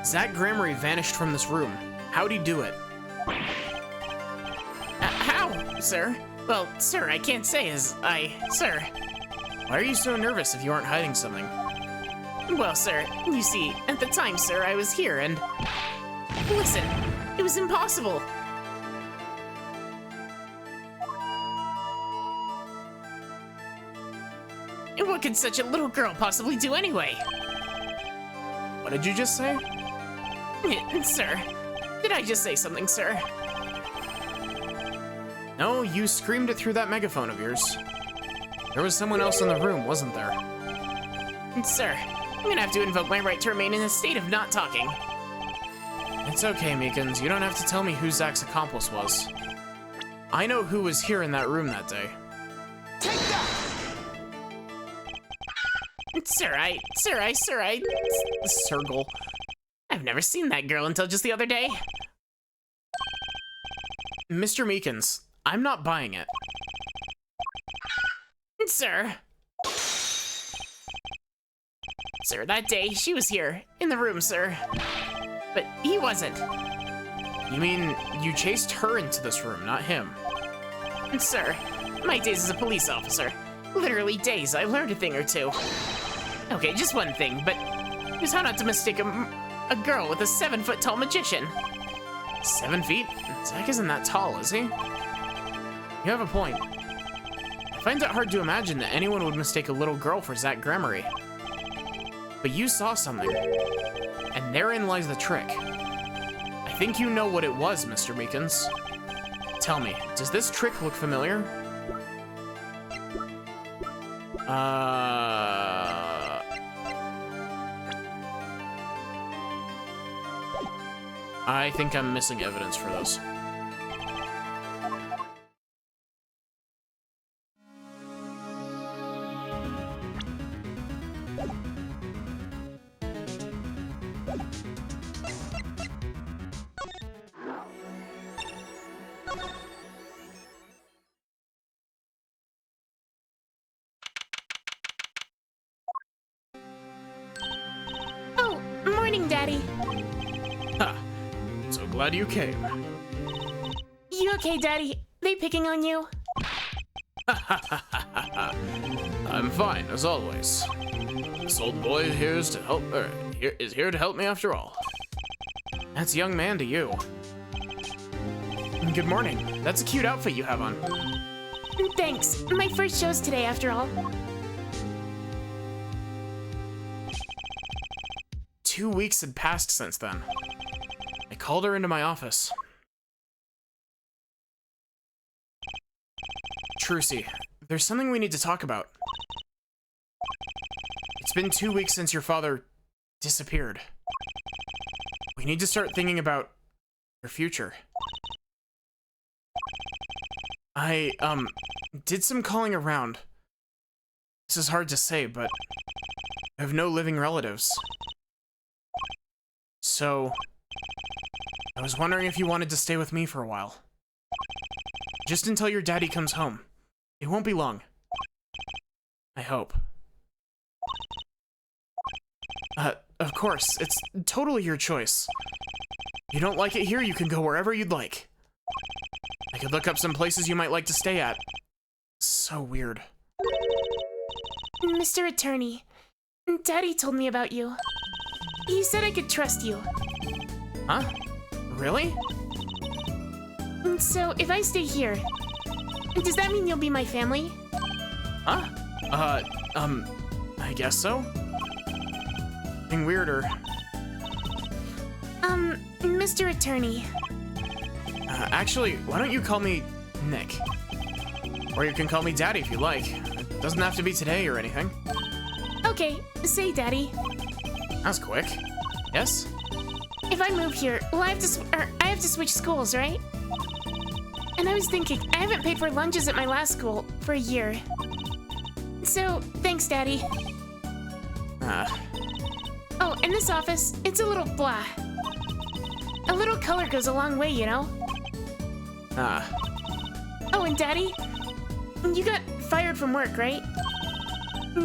Zack Gramarye vanished from this room. How'd he do it? How, sir? Well, sir, I can't say sir. Why are you so nervous if you aren't hiding something? Well, sir, you see, at the time, sir, I was here and... Listen, it was impossible. And what could such a little girl possibly do anyway? What did you just say? Sir, did I just say something, sir? No, you screamed it through that megaphone of yours. There was someone else in the room, wasn't there? Sir, I'm gonna have to invoke my right to remain in a state of not talking. It's okay, Meekins. You don't have to tell me who Zack's accomplice was. I know who was here in that room that day. Take that! Sergal. I've never seen that girl until just the other day. Mr. Meekins, I'm not buying it. Sir, that day, she was here, in the room, sir. But he wasn't. You mean you chased her into this room, not him? Sir, my days as a police officer, literally days, I've learned a thing or two. Okay, just one thing, but here's how not to mistake a girl with a 7-foot tall magician. 7 feet? Zack isn't that tall, is he? You have a point. I find it hard to imagine that anyone would mistake a little girl for Zack Gramarye. But you saw something, and therein lies the trick. I think you know what it was, Mr. Meekins. Tell me, does this trick look familiar? I think I'm missing evidence for this. Oh, morning, Daddy. Ha! So glad you came. You okay, Daddy? They picking on you? I'm fine, as always. This old boy is here to help me after all. That's young man to you. Good morning. That's a cute outfit you have on. Thanks. My first show's today, after all. 2 weeks had passed since then. I called her into my office. Trucy, there's something we need to talk about. It's been 2 weeks since your father disappeared. We need to start thinking about your future. I, did some calling around. This is hard to say, but I have no living relatives. So, I was wondering if you wanted to stay with me for a while. Just until your daddy comes home. It won't be long. I hope. Of course, it's totally your choice. If you don't like it here, you can go wherever you'd like. I could look up some places you might like to stay at. So weird. Mr. Attorney, Daddy told me about you. He said I could trust you. Huh? Really? So, if I stay here, does that mean you'll be my family? Huh? I guess so. Being weirder. Mr. Attorney. Actually, why don't you call me Nick? Or you can call me Daddy if you like. It doesn't have to be today or anything. Okay, say Daddy. That's quick. Yes? If I move here, well, I have to switch schools, right? And I was thinking, I haven't paid for lunches at my last school for a year. So, thanks, Daddy. Oh, and this office, it's a little blah. A little color goes a long way, you know? Oh, and Daddy, you got fired from work, right?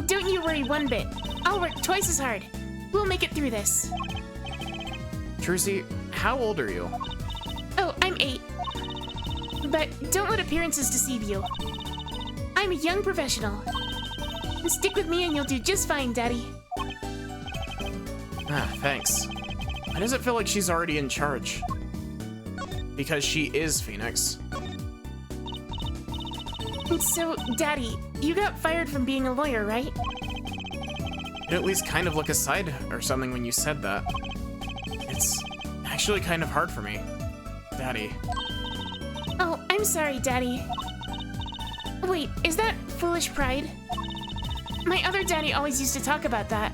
Don't you worry one bit. I'll work twice as hard. We'll make it through this. Trucy, how old are you? Oh, I'm 8. But don't let appearances deceive you. I'm a young professional. Stick with me and you'll do just fine, Daddy. Thanks. Why does it feel like she's already in charge? Because she is Phoenix. So, Daddy, you got fired from being a lawyer, right? You at least kind of look aside or something when you said that. It's actually kind of hard for me. Daddy. Oh, I'm sorry, Daddy. Wait, is that foolish pride? My other daddy always used to talk about that.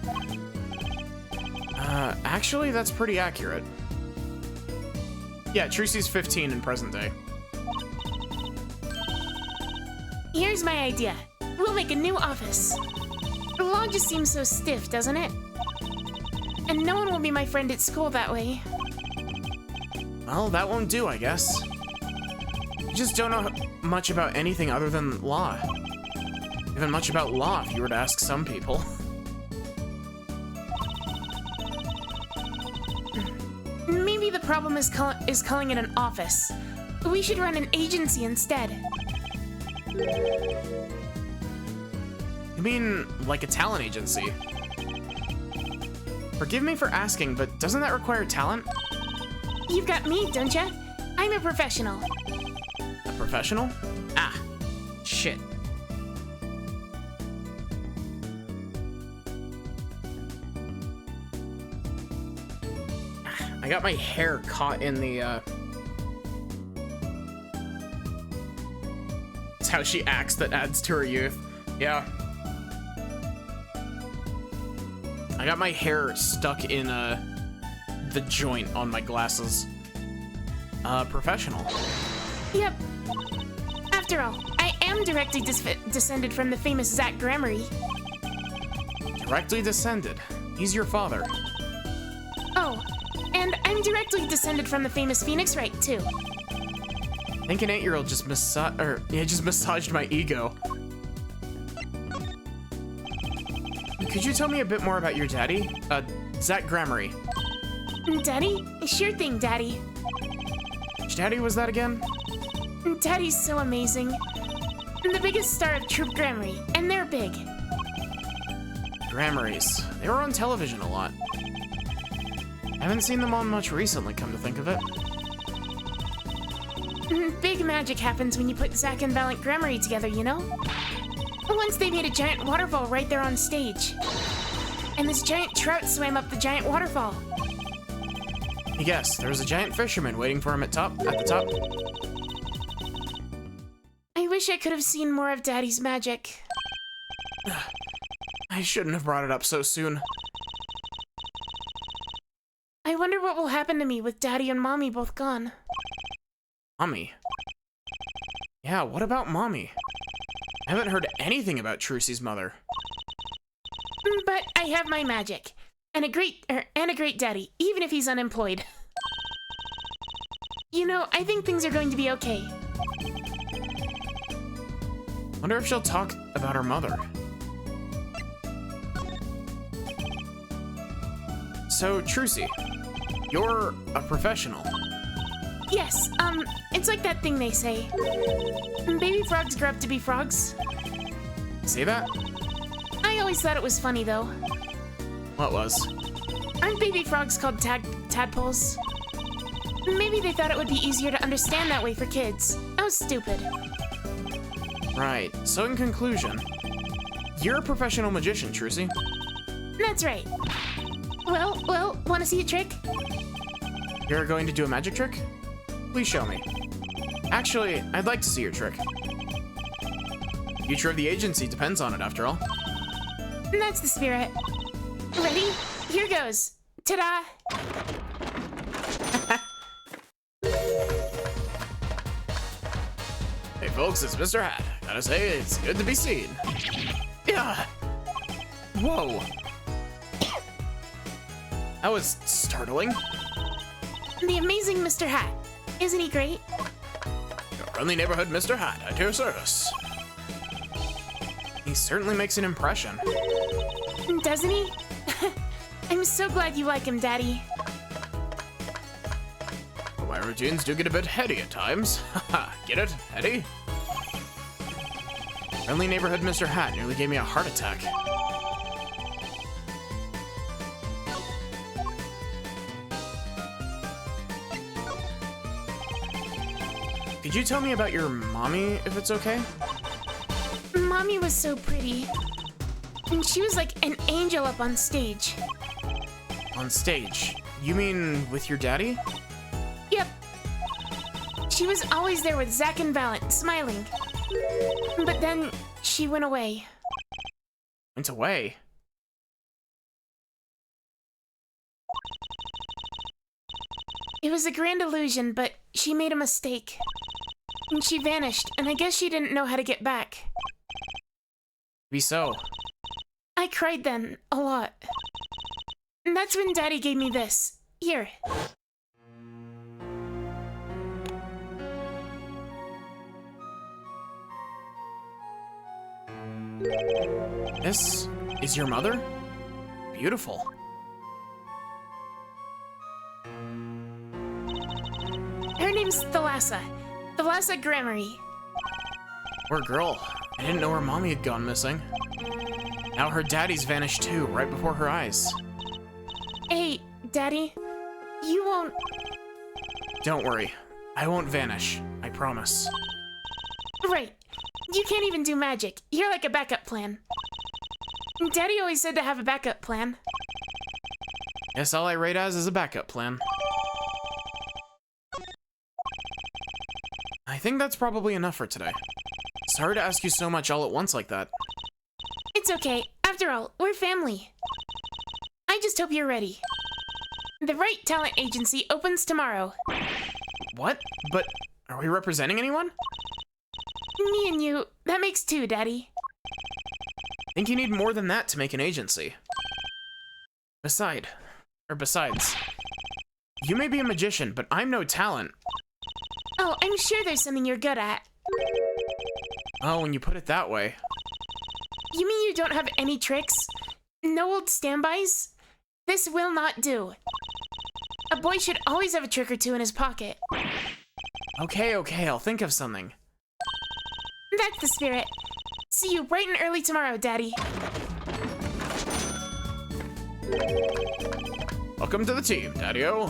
Actually, that's pretty accurate. Yeah, Trucy's 15 in present day. Here's my idea. We'll make a new office. The law just seems so stiff, doesn't it? And no one will be my friend at school that way. Well, that won't do, I guess. You just don't know much about anything other than law. Even much about law, if you were to ask some people. Maybe the problem is calling it an office. We should run an agency instead. You mean, like a talent agency? Forgive me for asking, but doesn't that require talent? You've got me, don't ya? I'm a professional. A professional? Ah, shit. I got my hair caught in the, It's how she acts that adds to her youth. Yeah. I got my hair stuck in, the joint on my glasses. Professional. Yep. After all, I am directly descended from the famous Zach Gramarye. Directly descended. He's your father. Oh, and I'm directly descended from the famous Phoenix Wright, too. I think an 8-year-old just massaged my ego. Could you tell me a bit more about your daddy? Zach Gramarye. Daddy? Sure thing, Daddy. Which daddy was that again? Daddy's so amazing. The biggest star of Troop Gramarye, and they're big. Gramaryes. They were on television a lot. I haven't seen them on much recently, come to think of it. Big magic happens when you put Zach and Valiant Gramarye together, you know? Once they made a giant waterfall right there on stage. And this giant trout swam up the giant waterfall. Yes, there was a giant fisherman waiting for him at the top. I wish I could have seen more of Daddy's magic. I shouldn't have brought it up so soon. I wonder what will happen to me with Daddy and Mommy both gone. Mommy? Yeah, what about Mommy? I haven't heard anything about Trucy's mother. But I have my magic. And a great daddy, even if he's unemployed. You know, I think things are going to be okay. Wonder if she'll talk about her mother. So, Trucy, you're a professional. Yes, it's like that thing they say. Baby frogs grow up to be frogs. Say that? I always thought it was funny, though. What was? Aren't baby frogs called tadpoles? Maybe they thought it would be easier to understand that way for kids. I was stupid. Right, so in conclusion, you're a professional magician, Trucy. That's right. Well, wanna see a trick? You're going to do a magic trick? Please show me. Actually, I'd like to see your trick. Future of the agency depends on it, after all. That's the spirit. Ready? Here goes. Ta-da! Hey folks, it's Mr. Hat. Gotta say, it's good to be seen. Yeah. Whoa. That was startling. The amazing Mr. Hat. Isn't he great? Your friendly neighborhood Mr. Hat at your service. He certainly makes an impression. Doesn't he? I'm so glad you like him, Daddy. Well, my routines do get a bit heady at times. Haha, get it? Heady? Friendly neighborhood Mr. Hat nearly gave me a heart attack. Could you tell me about your mommy, if it's okay? Mommy was so pretty. And she was like an angel up on stage. On stage? You mean with your daddy? Yep. She was always there with Zack and Valent, smiling. But then she went away. Went away? It was a grand illusion, but she made a mistake. And she vanished, and I guess she didn't know how to get back. Be so. I cried then, a lot. And that's when Daddy gave me this. Here. This is your mother? Beautiful. Her name's Thalassa. Thalassa Gramarye. Poor girl. I didn't know her mommy had gone missing. Now her daddy's vanished too, right before her eyes. Hey, Daddy. You won't... Don't worry. I won't vanish. I promise. Right. You can't even do magic. You're like a backup plan. Daddy always said to have a backup plan. Guess all I rate as is a backup plan. I think that's probably enough for today. Sorry to ask you so much all at once like that. It's okay. After all, we're family. I just hope you're ready. The Right Talent Agency opens tomorrow. What? But are we representing anyone? Me and you. That makes two, Daddy. Think you need more than that to make an agency. Besides, you may be a magician, but I'm no talent. Oh, I'm sure there's something you're good at. Oh, when you put it that way. You mean you don't have any tricks? No old standbys? This will not do. A boy should always have a trick or two in his pocket. Okay, I'll think of something. That's the spirit. See you bright and early tomorrow, Daddy. Welcome to the team, Daddy-O.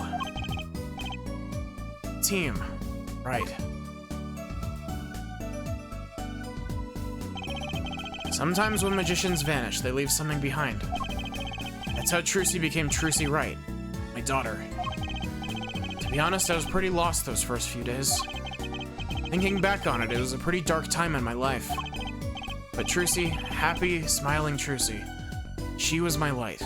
Team. Right. Sometimes when magicians vanish, they leave something behind. That's how Trucy became Trucy Wright, my daughter. To be honest, I was pretty lost those first few days. Thinking back on it, it was a pretty dark time in my life. But Trucy, happy, smiling Trucy, she was my light.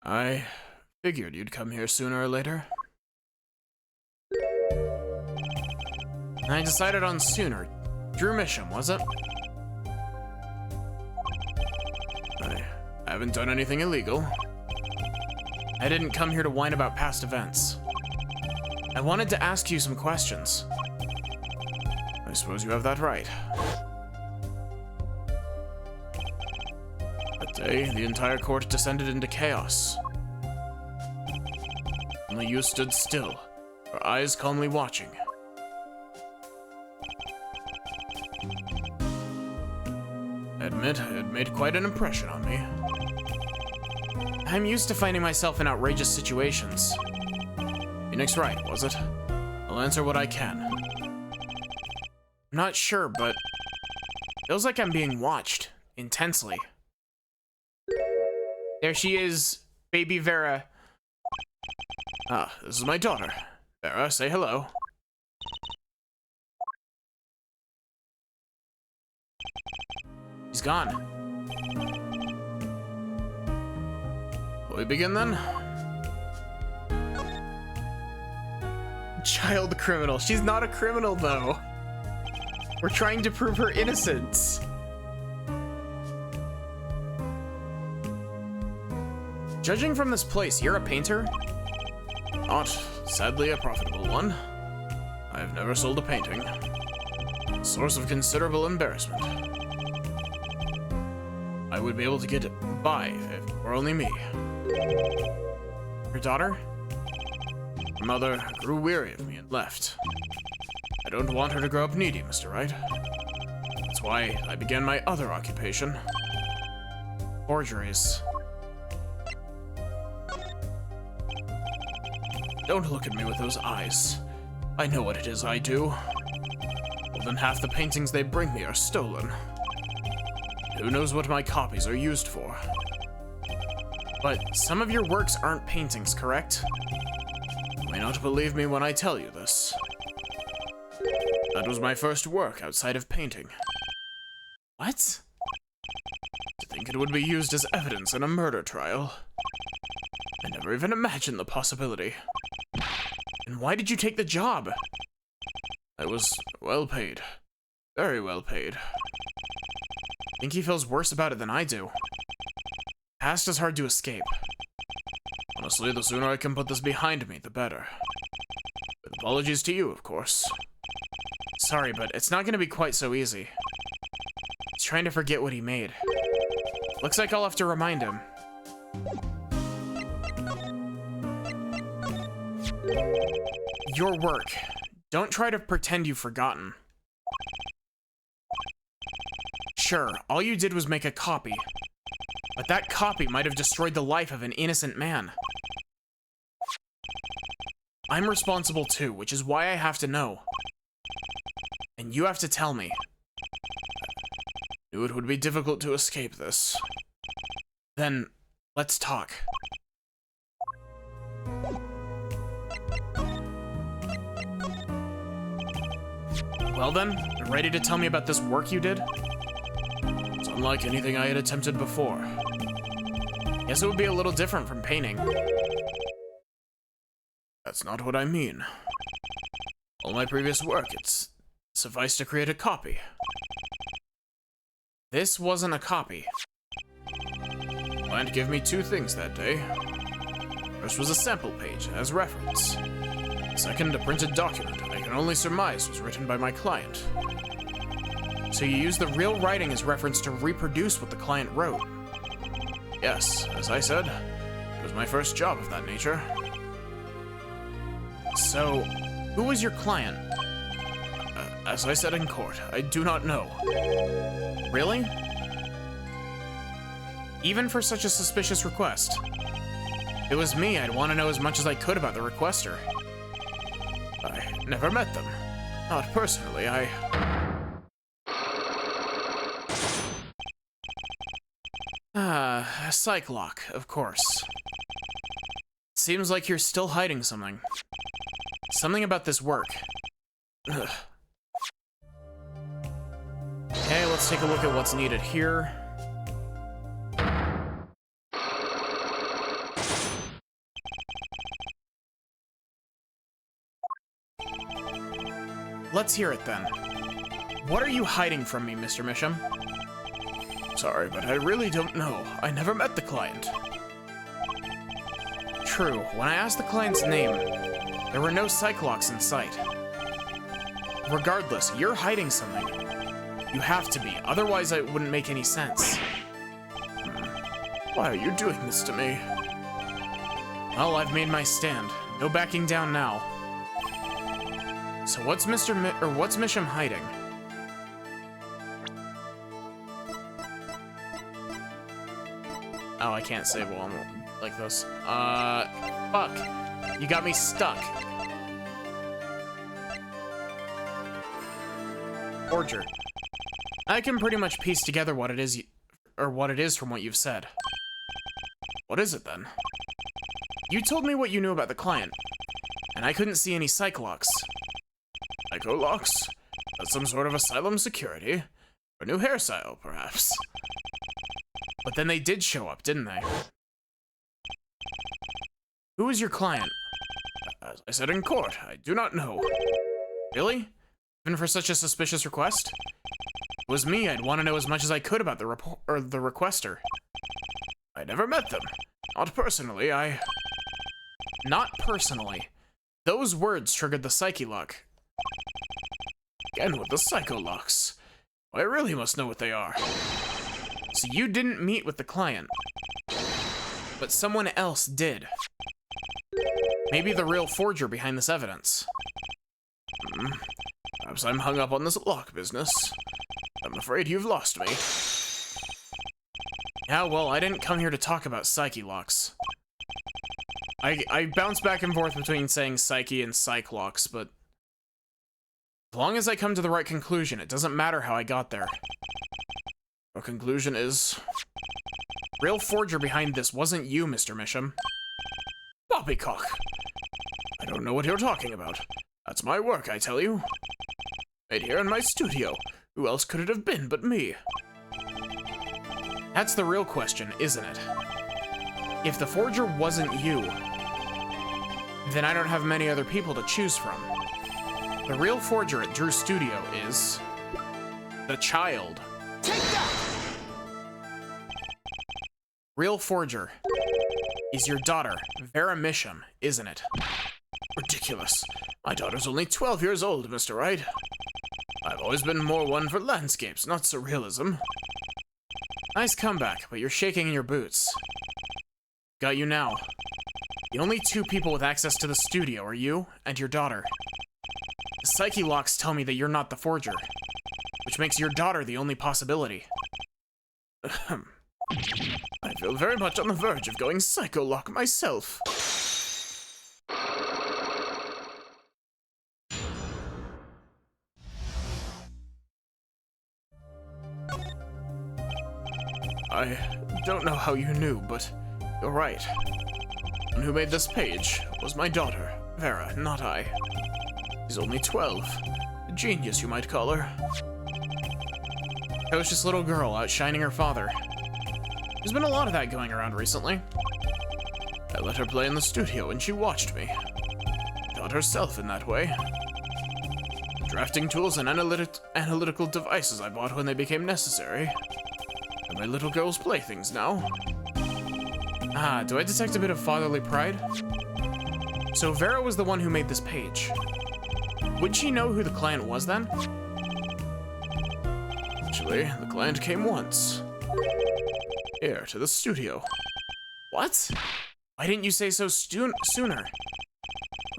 I figured you'd come here sooner or later. I decided on sooner. Drew Misham, was it? I haven't done anything illegal. I didn't come here to whine about past events. I wanted to ask you some questions. I suppose you have that right. That day, the entire court descended into chaos. Only you stood still, your eyes calmly watching. I admit, it made quite an impression on me. I'm used to finding myself in outrageous situations. Phoenix Wright, was it? I'll answer what I can. I'm not sure, but feels like I'm being watched intensely. There she is, baby Vera. Ah, this is my daughter. Vera, say hello. He's gone. Will we begin then? Child criminal. She's not a criminal, though. We're trying to prove her innocence. Judging from this place, you're a painter? Not, sadly, a profitable one. I have never sold a painting. Source of considerable embarrassment. I would be able to get by if it were only me. Your daughter? Her mother grew weary of me and left. I don't want her to grow up needy, Mr. Wright. That's why I began my other occupation. Forgeries. Don't look at me with those eyes. I know what it is I do. More than half the paintings they bring me are stolen. Who knows what my copies are used for? But some of your works aren't paintings, correct? You may not believe me when I tell you this. That was my first work outside of painting. What? To think it would be used as evidence in a murder trial. I never even imagined the possibility. And why did you take the job? I was well paid. Very well paid. I think he feels worse about it than I do. Past is hard to escape. Honestly, the sooner I can put this behind me, the better. With apologies to you, of course. Sorry, but it's not gonna be quite so easy. He's trying to forget what he made. Looks like I'll have to remind him. Your work. Don't try to pretend you've forgotten. Sure, all you did was make a copy. But that copy might have destroyed the life of an innocent man. I'm responsible too, which is why I have to know. And you have to tell me. I knew it would be difficult to escape this. Then, let's talk. Well then, you ready to tell me about this work you did? It's unlike anything I had attempted before. Guess it would be a little different from painting. That's not what I mean. All my previous work, it's sufficed to create a copy. This wasn't a copy. Client gave me two things that day. First was a sample page as reference. Second, a printed document I can only surmise was written by my client. So you used the real writing as reference to reproduce what the client wrote? Yes, as I said, it was my first job of that nature. So, who was your client? As I said in court, I do not know. Really? Even for such a suspicious request? If it was me, I'd want to know as much as I could about the requester. I never met them. Not personally, Psych lock, of course. Seems like you're still hiding something. Something about this work. Ugh. Okay, let's take a look at what's needed here. let's hear it then. What are you hiding from me, Mr. Misham? Sorry, but I really don't know. I never met the client. True, when I asked the client's name, there were no Cyclops in sight. Regardless, you're hiding something. You have to be, otherwise it wouldn't make any sense. Why are you doing this to me? Well, I've made my stand. No backing down now. So what's what's Misham hiding? Oh, I can't save while I'm like this. Fuck. You got me stuck. Forger. I can pretty much piece together what it is from what you've said. What is it then? You told me what you knew about the client, and I couldn't see any Psycholocks. Psycholocks? That's some sort of asylum security? Or new hairstyle, perhaps? But then they did show up, didn't they? Who is your client? As I said in court, I do not know. Really? Even for such a suspicious request? If it was me, I'd want to know as much as I could about the requester. I never met them. Not personally, Not personally. Those words triggered the Psyche Lock. Again with the Psycholocks. I really must know what they are. So you didn't meet with the client, but someone else did. Maybe the real forger behind this evidence. Perhaps I'm hung up on this lock business. I'm afraid you've lost me. Yeah, well, I didn't come here to talk about Psyche Locks. I bounce back and forth between saying Psyche and Cyclops, but as long as I come to the right conclusion, it doesn't matter how I got there. Our conclusion is, real forger behind this wasn't you, Mr. Misham. Poppycock. I don't know what you're talking about. That's my work, I tell you. Right here in my studio. Who else could it have been but me? That's the real question, isn't it? If the forger wasn't you, then I don't have many other people to choose from. The real forger at Drew Studio is the child. Take that! Real forger is your daughter, Vera Misham, isn't it? Ridiculous. My daughter's only 12 years old, Mr. Wright. I've always been more one for landscapes, not surrealism. Nice comeback, but you're shaking in your boots. Got you now. The only two people with access to the studio are you and your daughter. The Psyche Locks tell me that you're not the forger, which makes your daughter the only possibility. I feel very much on the verge of going Psycholock myself. I don't know how you knew, but you're right. The one who made this page was my daughter, Vera, not I. She's only 12. A genius, you might call her. Precocious little girl outshining her father. There's been a lot of that going around recently. I let her play in the studio and she watched me. Taught herself in that way. Drafting tools and analytical devices I bought when they became necessary. They're my little girl's playthings now. Ah, do I detect a bit of fatherly pride? So Vera was the one who made this page. Would she know who the client was then? Actually, the client came once. Here, to the studio. What? Why didn't you say so sooner?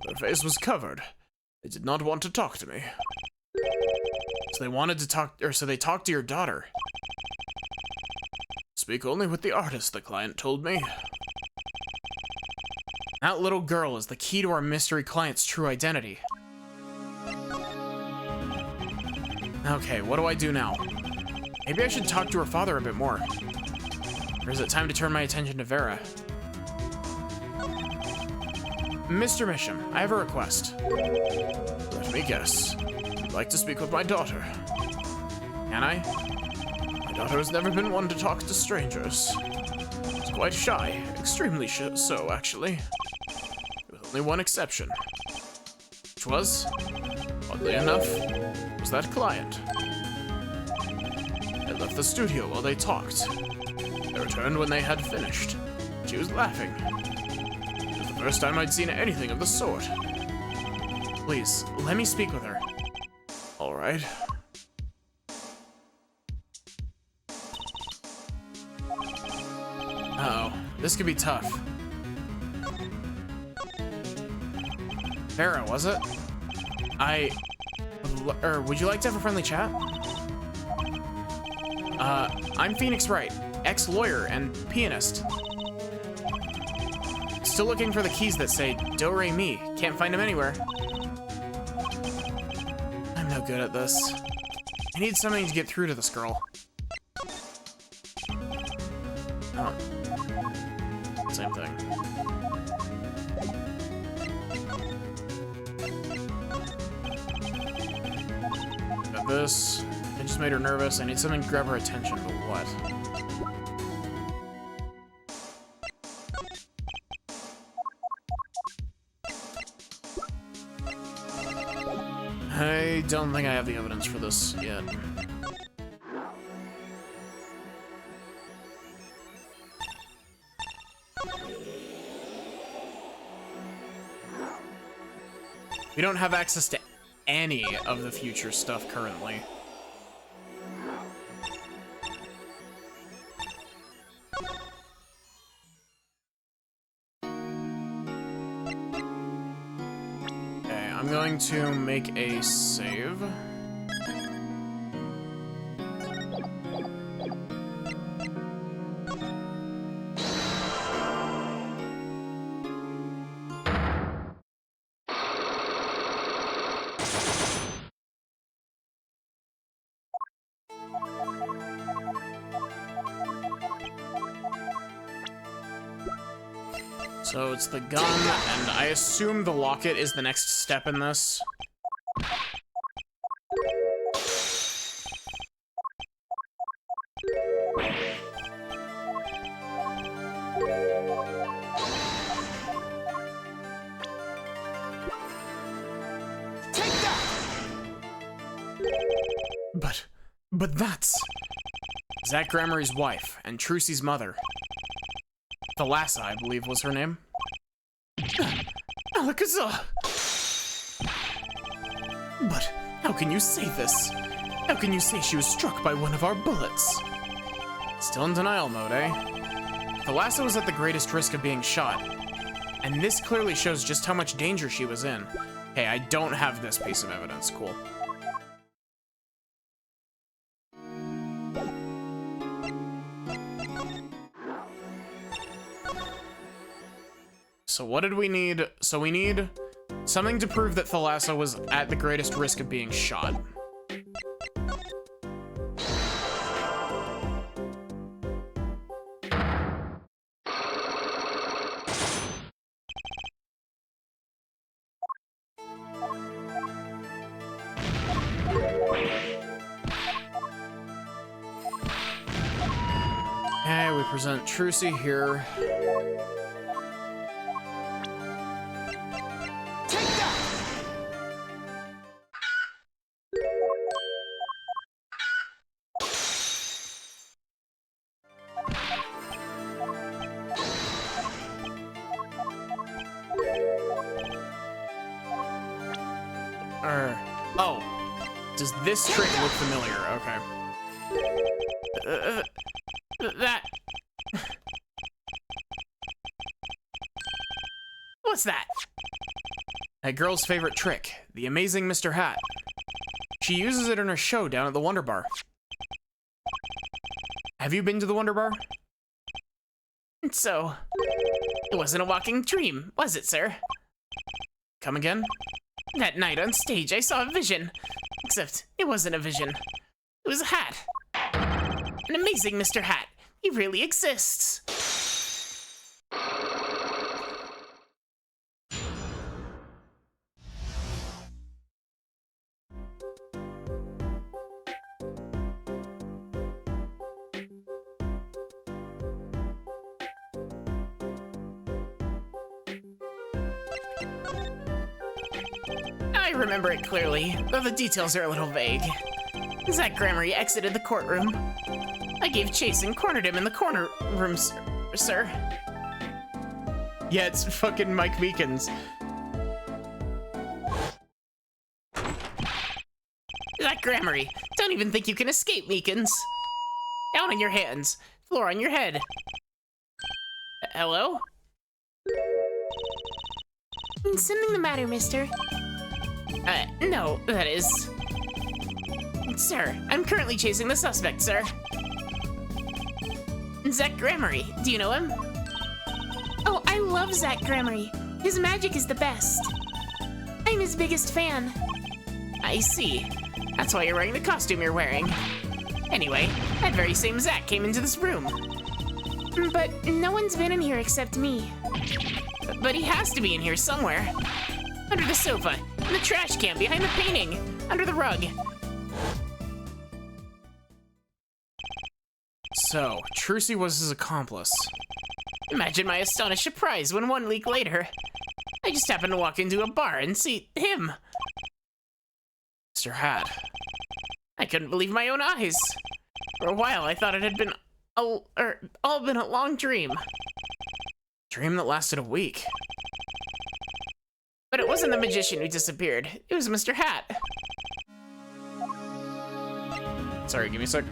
Their face was covered. They did not want to talk to me. So they wanted to talk, or so they talked to your daughter. Speak only with the artist, the client told me. That little girl is the key to our mystery client's true identity. Okay, what do I do now? Maybe I should talk to her father a bit more. Or is it time to turn my attention to Vera? Mr. Misham, I have a request. Let me guess. I'd like to speak with my daughter. Can I? My daughter has never been one to talk to strangers. She's quite shy, extremely so, actually. With only one exception. Which was? Oddly enough, it was that client. I left the studio while they talked. I returned when they had finished. She was laughing. It was the first time I'd seen anything of the sort. Please, let me speak with her. All right. Uh-oh, this could be tough. Farah, was it? Would you like to have a friendly chat? I'm Phoenix Wright, ex-lawyer and pianist. Still looking for the keys that say Do Re Mi. Can't find them anywhere. I'm no good at this. I need something to get through to this girl. Oh. Same thing. Got this. I just made her nervous. I need something to grab her attention, but what? I don't think I have the evidence for this yet. We don't have access to any of the future stuff currently. Okay, I'm going to make a save. So it's the gun, and I assume the locket is the next step in this. Take that! But that's Zach Gramarye's wife and Trucy's mother. Thalassa, I believe, was her name. Alakazam! But how can you say this? How can you say she was struck by one of our bullets? Still in denial mode, eh? Thalassa was at the greatest risk of being shot, and this clearly shows just how much danger she was in. Hey, I don't have this piece of evidence. Cool. So what did we need? So we need something to prove that Thalassa was at the greatest risk of being shot. Okay, we present Trucy here. Oh, does this trick look familiar? Okay. That. What's that? A girl's favorite trick, the amazing Mr. Hat. She uses it in her show down at the Wonder Bar. Have you been to the Wonder Bar? So, it wasn't a walking dream, was it, sir? Come again? That night on stage, I saw a vision. Except, it wasn't a vision. It was a hat. An amazing Mr. Hat. He really exists. I remember it clearly, though the details are a little vague. Zach Gramarye exited the courtroom. I gave chase and cornered him in the corner room, sir. Yeah, it's fucking Mike Meekins. Zach Gramarye, don't even think you can escape, Meekins. Down on your hands, floor on your head. Hello? Something the matter, mister? No, that is... Sir, I'm currently chasing the suspect, sir. Zach Gramarye, do you know him? Oh, I love Zach Gramarye. His magic is the best. I'm his biggest fan. I see. That's why you're wearing the costume you're wearing. Anyway, that very same Zach came into this room. But no one's been in here except me. But he has to be in here somewhere. Under the sofa, in the trash can, behind the painting, under the rug. So, Trucy was his accomplice. Imagine my astonished surprise when 1 week later, I just happened to walk into a bar and see him. Mr. Hat. I couldn't believe my own eyes. For a while, I thought it had been all been a long dream. Dream that lasted a week. But it wasn't the magician who disappeared. It was Mr. Hat. Sorry, give me a sec.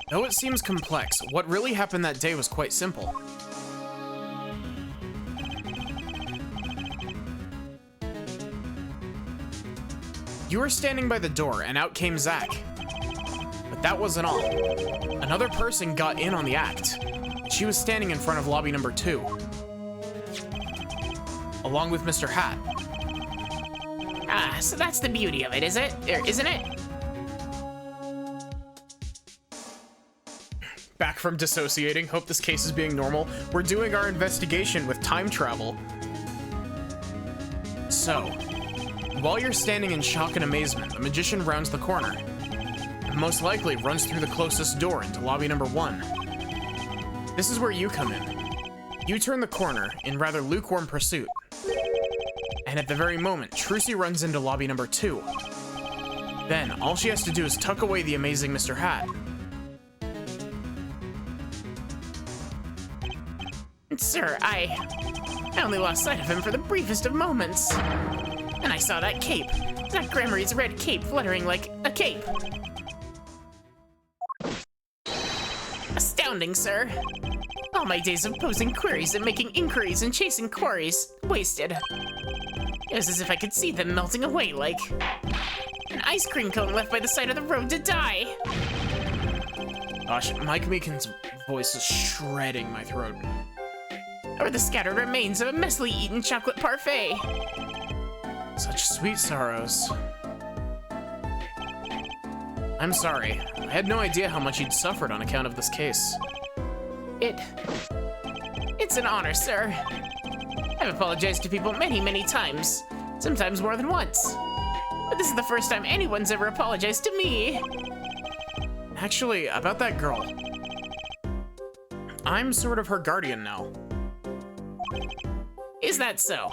Though it seems complex, what really happened that day was quite simple. You were standing by the door, and out came Zach. But that wasn't all. Another person got in on the act. She was standing in front of lobby number 2, along with Mr. Hat. Ah, so that's the beauty of it, is it? Or isn't it? Back from dissociating, hope this case is being normal. We're doing our investigation with time travel. So, while you're standing in shock and amazement, the magician rounds the corner, and most likely runs through the closest door into lobby number 1. This is where you come in. You turn the corner in rather lukewarm pursuit, and at the very moment, Trucy runs into lobby number 2. Then, all she has to do is tuck away the amazing Mr. Hat. Sir, I only lost sight of him for the briefest of moments. And I saw that cape. Zach Gramarye's red cape fluttering like a cape. Astounding, sir. All my days of posing queries and making inquiries and chasing quarries wasted. It was as if I could see them melting away like an ice cream cone left by the side of the road to die. Gosh, Mike Meekins' voice is shredding my throat. Or the scattered remains of a messily eaten chocolate parfait. Such sweet sorrows. I'm sorry. I had no idea how much he'd suffered on account of this case. It's an honor, sir. I've apologized to people many, many times. Sometimes more than once. But this is the first time anyone's ever apologized to me. Actually, about that girl. I'm sort of her guardian now. Is that so?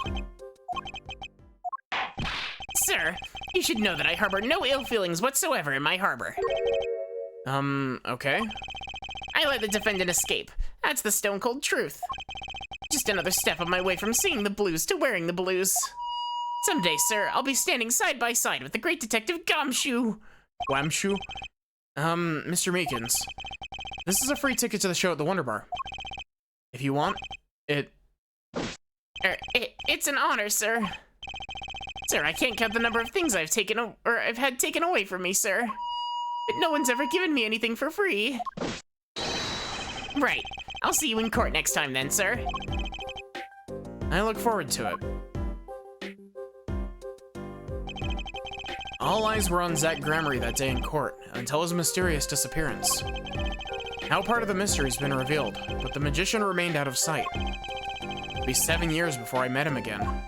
Sir, you should know that I harbor no ill feelings whatsoever in my harbor. Okay. I let the defendant escape. That's the stone-cold truth. Just another step on my way from seeing the blues to wearing the blues. Someday, sir, I'll be standing side by side with the great detective Gumshoe. Wamshu? Mr. Meekins. This is a free ticket to the show at the Wonder Bar. If you want, It's an honor, sir. Sir, I can't count the number of things I've had taken away from me, sir. But no one's ever given me anything for free. Right. I'll see you in court next time then, sir. I look forward to it. All eyes were on Zach Gramarye that day in court, until his mysterious disappearance. Now part of the mystery's been revealed, but the magician remained out of sight. It'd be 7 years before I met him again.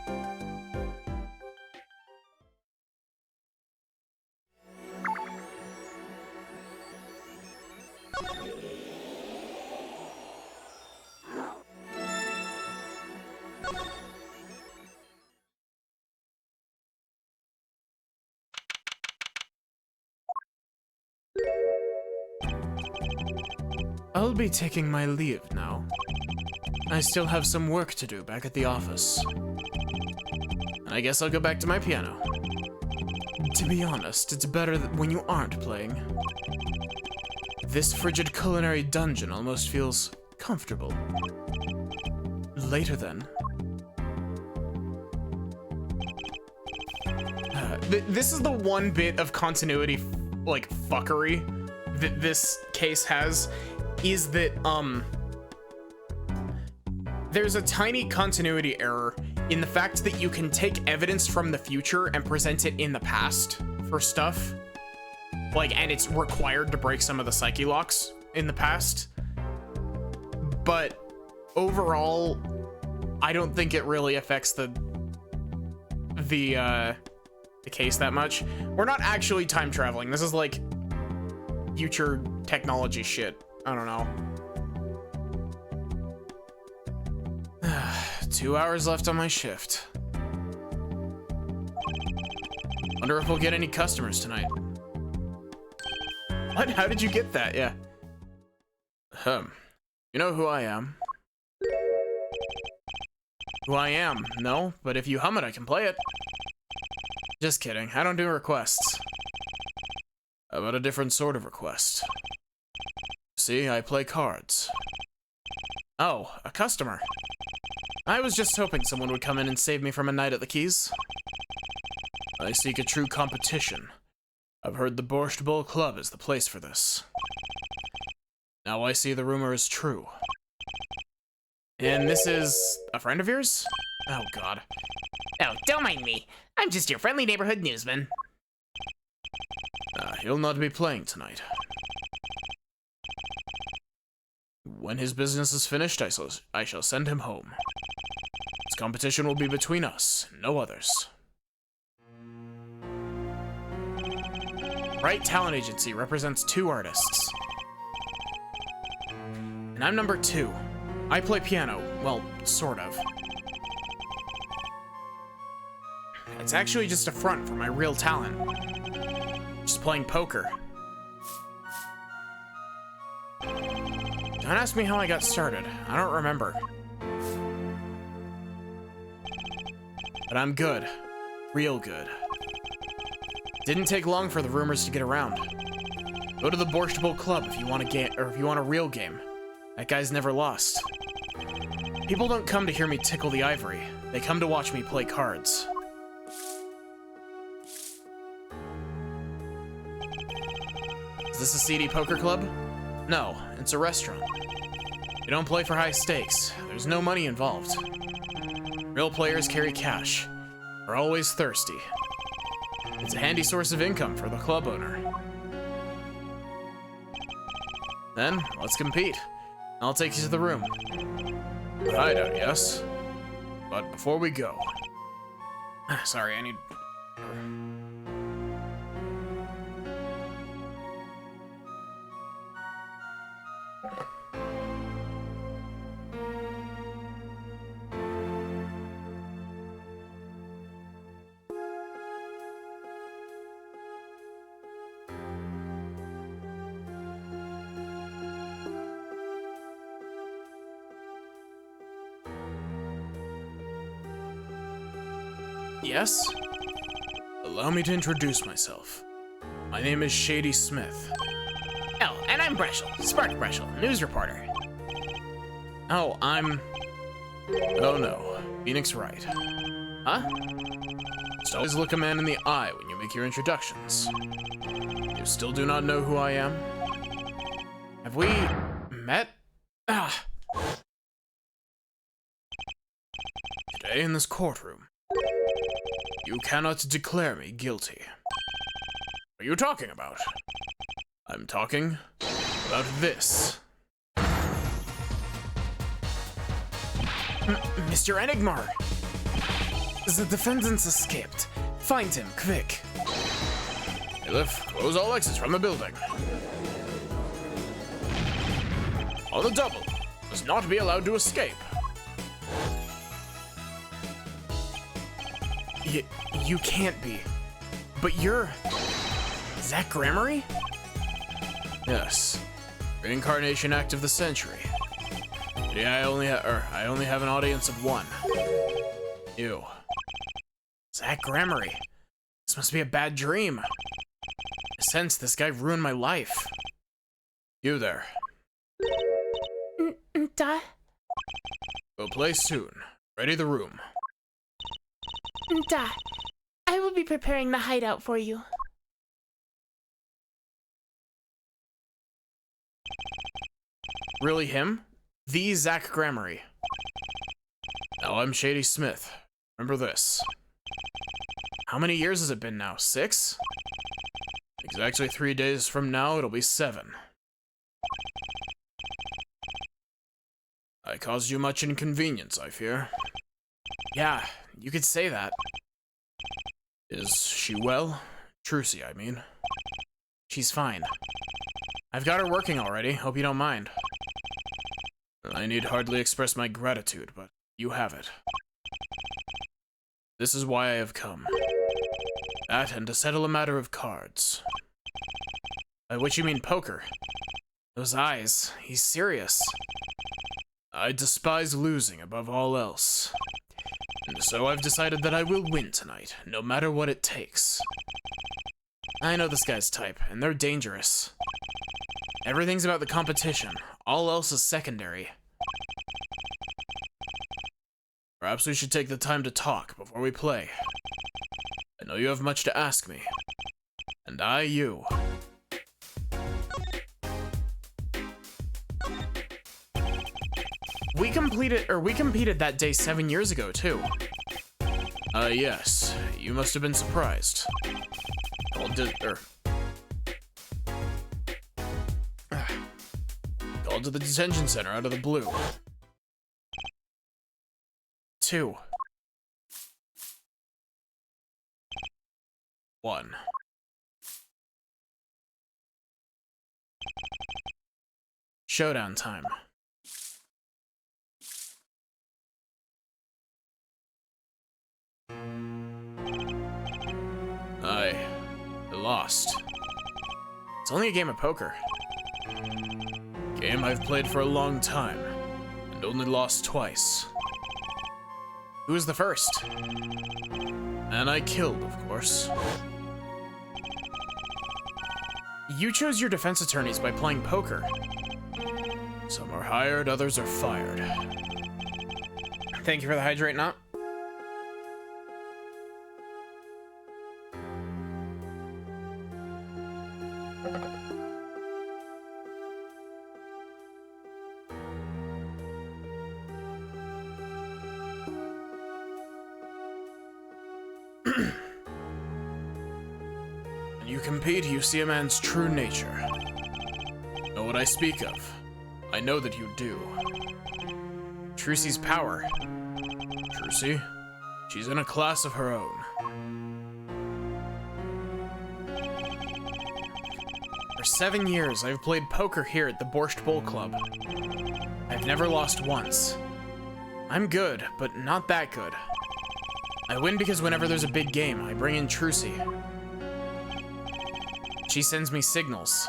I'll be taking my leave now. I still have some work to do back at the office. And I guess I'll go back to my piano. To be honest, it's better when you aren't playing. This frigid culinary dungeon almost feels comfortable. Later then. This is the one bit of continuity, like, fuckery that this case has, is that, there's a tiny continuity error in the fact that you can take evidence from the future and present it in the past for stuff. Like, and it's required to break some of the psyche locks in the past. But overall, I don't think it really affects the case that much. We're not actually time traveling. This is like future technology shit. I don't know. 2 hours left on my shift. Wonder if we'll get any customers tonight. What? How did you get that? Yeah. You know who I am? Who I am? No, but if you hum it, I can play it. Just kidding. I don't do requests. How about a different sort of request? See, I play cards. Oh, a customer. I was just hoping someone would come in and save me from a night at the Keys. I seek a true competition. I've heard the Borscht Bowl Club is the place for this. Now I see the rumor is true. And this is a friend of yours? Oh, God. Oh, don't mind me. I'm just your friendly neighborhood newsman. He'll not be playing tonight. When his business is finished, I shall send him home. This competition will be between us, no others. Right Talent Agency represents 2 artists. And I'm number 2. I play piano. Well, sort of. It's actually just a front for my real talent. Just playing poker. Don't ask me how I got started. I don't remember. But I'm good. Real good. Didn't take long for the rumors to get around. Go to the Borscht Bowl Club if you want a game, or if you want a real game. That guy's never lost. People don't come to hear me tickle the ivory. They come to watch me play cards. Is this a seedy poker club? No, it's a restaurant. You don't play for high stakes. There's no money involved. Real players carry cash. Are always thirsty. It's a handy source of income for the club owner. Then, let's compete. I'll take you to the room. Hideout, yes? But before we go... Sorry, I need... Yes? Allow me to introduce myself. My name is Shady Smith. Oh, and I'm Breschel, Spark Breschel, news reporter. Oh, I'm... Oh no, Phoenix Wright. Huh? Just always look a man in the eye when you make your introductions. You still do not know who I am? Have we met? Ah. Today in this courtroom, you cannot declare me guilty. What are you talking about? I'm talking about this. Mr. Enigmar! The defendant's escaped. Find him, quick. Bailiff, close all exits from the building. On the double, does not be allowed to escape. You can't be. But you're... Zach Gramarye? Yes. Reincarnation act of the century. Yeah, I only have an audience of one. You. Zach Gramarye. This must be a bad dream. I sense this guy ruined my life. You there. Da? We'll play soon. Ready the room. Da. I will be preparing the hideout for you. Really him? The Zach Gramarye. Now I'm Shady Smith. Remember this. How many years has it been now? 6? Exactly 3 days from now, it'll be 7. I caused you much inconvenience, I fear. Yeah, you could say that. Is she well? Trucy, I mean. She's fine. I've got her working already, hope you don't mind. I need hardly express my gratitude, but you have it. This is why I have come. That and to settle a matter of cards. By which you mean poker? Those eyes, he's serious. I despise losing above all else. And so I've decided that I will win tonight, no matter what it takes. I know this guy's type, and they're dangerous. Everything's about the competition. All else is secondary. Perhaps we should take the time to talk before we play. I know you have much to ask me. And I you. We competed that day 7 years ago, too. Yes. You must have been surprised. Called to the detention center out of the blue. 2. 1. Showdown time. I lost. It's only a game of poker. Game I've played for a long time, and only lost twice. Who was the first? And I killed, of course. You chose your defense attorneys by playing poker. Some are hired, others are fired. Thank you for the hydrate, not. When you compete, you see a man's true nature. Know what I speak of. I know that you do. Trucy's power. Trucy? She's in a class of her own. For 7 years, I've played poker here at the Borscht Bowl Club. I've never lost once. I'm good, but not that good. I win because whenever there's a big game, I bring in Trucy. She sends me signals.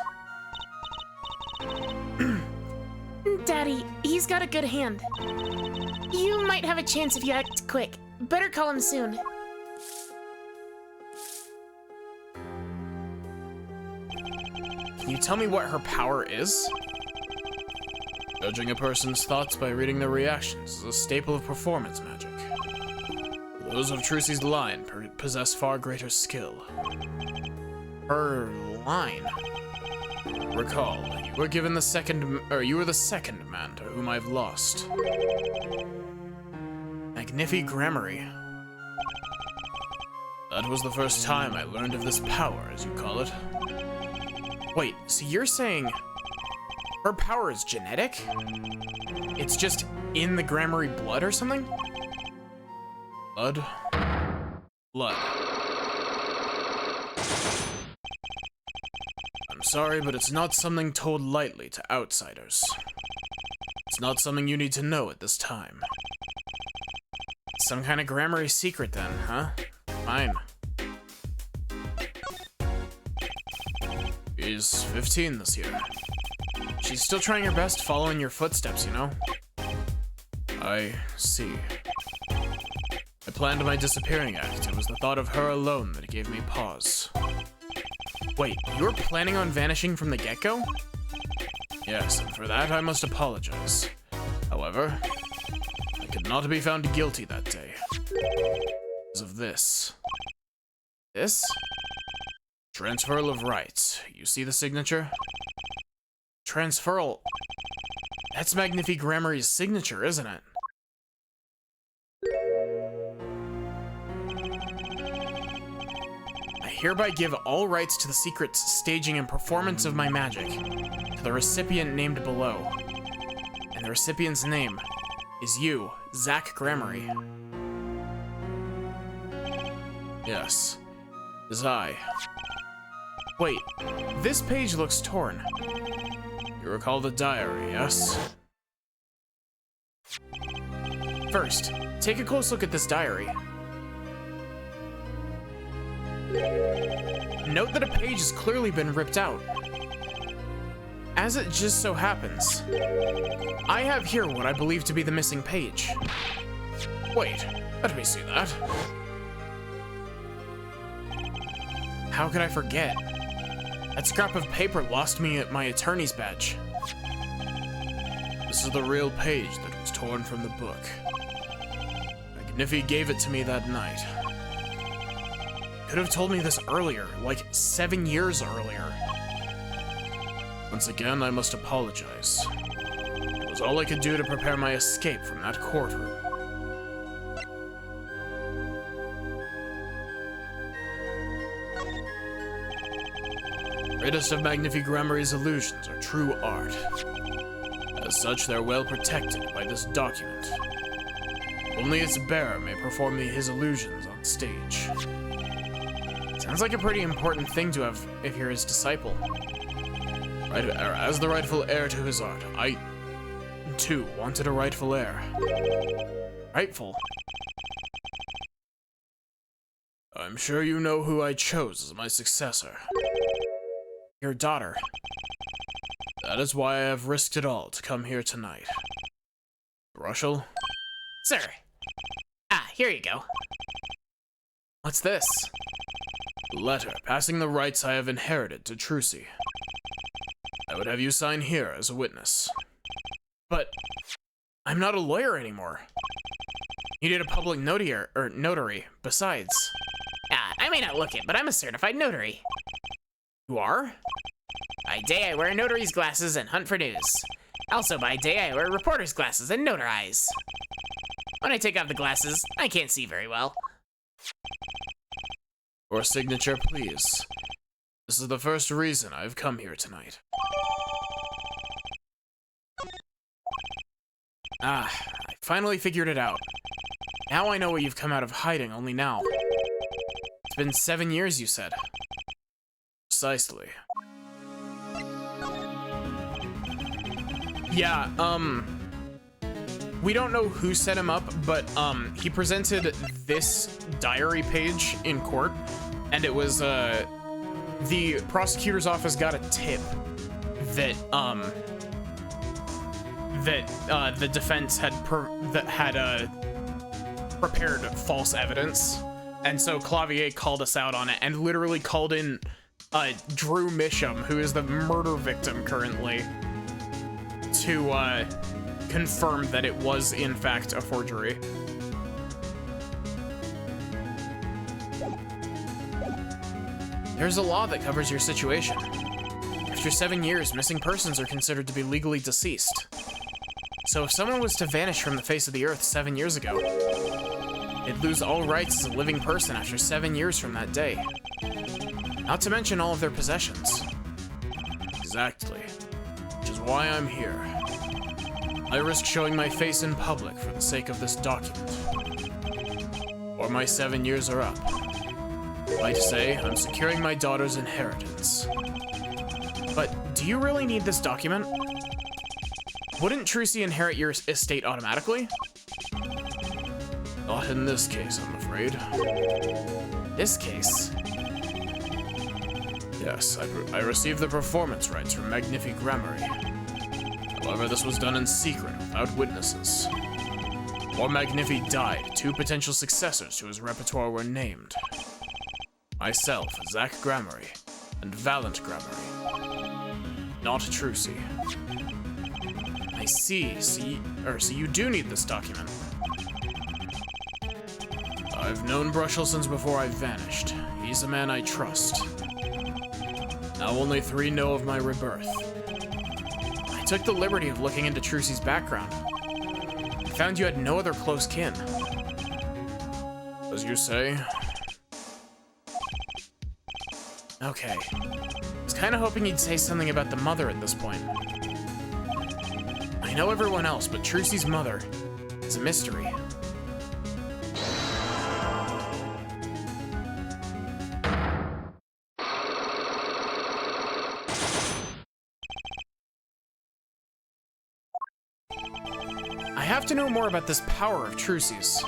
Daddy, he's got a good hand. You might have a chance if you act quick. Better call him soon. Can you tell me what her power is? Judging a person's thoughts by reading their reactions is a staple of performance magic. For the Those of Trucy's line possess far greater skill. Her line? Recall, you were given you were the second man to whom I've lost. Magnifi Gramarye. That was the first time I learned of this power, as you call it. Wait, so you're saying her power is genetic? It's just in the Gramarye blood or something? Blood? Blood. I'm sorry, but it's not something told lightly to outsiders. It's not something you need to know at this time. Some kind of Gramarye secret then, huh? Fine. She's 15 this year. She's still trying her best following your footsteps, you know? I see. I planned my disappearing act. It was the thought of her alone that gave me pause. Wait, you were planning on vanishing from the get-go? Yes, and for that I must apologize. However, I could not be found guilty that day. Because of this. This? Transferal of rights. You see the signature? Transferal. That's Magnifi Gramarye's signature, isn't it? I hereby give all rights to the secret staging and performance of my magic to the recipient named below. And the recipient's name is you, Zach Gramarye. Yes, it is I. Wait, this page looks torn. You recall the diary, yes? First, take a close look at this diary. Note that a page has clearly been ripped out. As it just so happens, I have here what I believe to be the missing page. Wait, let me see that. How could I forget? That scrap of paper lost me at my attorney's badge. This is the real page that was torn from the book. Magnifi gave it to me that night. Could have told me this earlier, like 7 years earlier. Once again, I must apologize. It was all I could do to prepare my escape from that courtroom. The greatest of Magnifi Gramarye's illusions are true art. As such, they're well protected by this document. Only its bearer may perform his illusions on stage. Sounds like a pretty important thing to have if you're his disciple. Right, as the rightful heir to his art, I, too, wanted a rightful heir. Rightful? I'm sure you know who I chose as my successor. Your daughter. That is why I have risked it all to come here tonight. Rushel? Sir. Ah, here you go. What's this? A letter passing the rights I have inherited to Trucy. I would have you sign here as a witness. But I'm not a lawyer anymore. You need a public notary, besides. Ah, I may not look it, but I'm a certified notary. You are? By day, I wear notary's glasses and hunt for news. Also, by day, I wear reporter's glasses and notarize. When I take off the glasses, I can't see very well. Your signature, please. This is the first reason I've come here tonight. Ah, I finally figured it out. Now I know why you've come out of hiding only now. It's been 7 years, you said. Precisely. Yeah, we don't know who set him up, but, he presented this diary page in court, and it was, the prosecutor's office got a tip that, the defense had prepared false evidence, and so Clavier called us out on it, and literally called in, Drew Misham, who is the murder victim currently, to, confirm that it was, in fact, a forgery. There's a law that covers your situation. After 7 years, missing persons are considered to be legally deceased. So if someone was to vanish from the face of the earth 7 years ago, they'd lose all rights as a living person after 7 years from that day. Not to mention all of their possessions. Exactly. Which is why I'm here. I risk showing my face in public for the sake of this document. Or my 7 years are up. Like to say, I'm securing my daughter's inheritance. But do you really need this document? Wouldn't Trucy inherit your estate automatically? Not in this case, I'm afraid. This case? Yes, I received the performance rights from Magnifi Grammary. However, this was done in secret, without witnesses. Before Magnifi died, 2 potential successors to his repertoire were named. Myself, Zach Grammary, and Valiant Grammary. Not Trucy. I see. So you do need this document. I've known Brushel since before I vanished. He's a man I trust. Now only 3 know of my rebirth. I took the liberty of looking into Trucy's background. I found you had no other close kin. As you say. Okay. I was kind of hoping you'd say something about the mother at this point. I know everyone else, but Trucy's mother is a mystery. I have to know more about this power of Trucy's.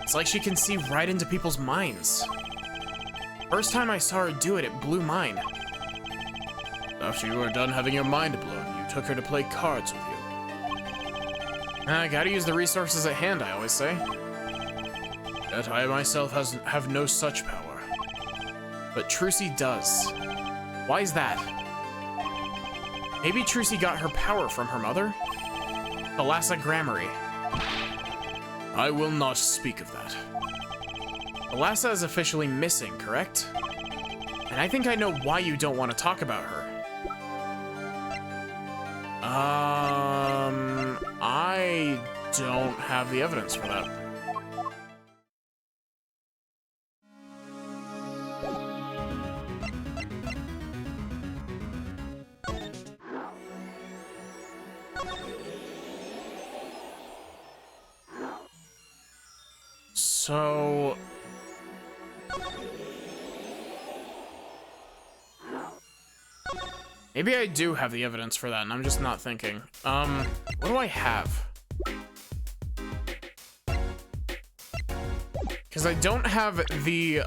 It's like she can see right into people's minds. First time I saw her do it, it blew mine. After you were done having your mind blown, you took her to play cards with you. I gotta use the resources at hand, I always say. Yet I myself have no such power. But Trucy does. Why is that? Maybe Trucy got her power from her mother? Thalassa Grammary. I will not speak of that. Thalassa is officially missing, correct? And I think I know why you don't want to talk about her. I don't have the evidence for that. So... maybe I do have the evidence for that, and I'm just not thinking. What do I have? Because I don't have the,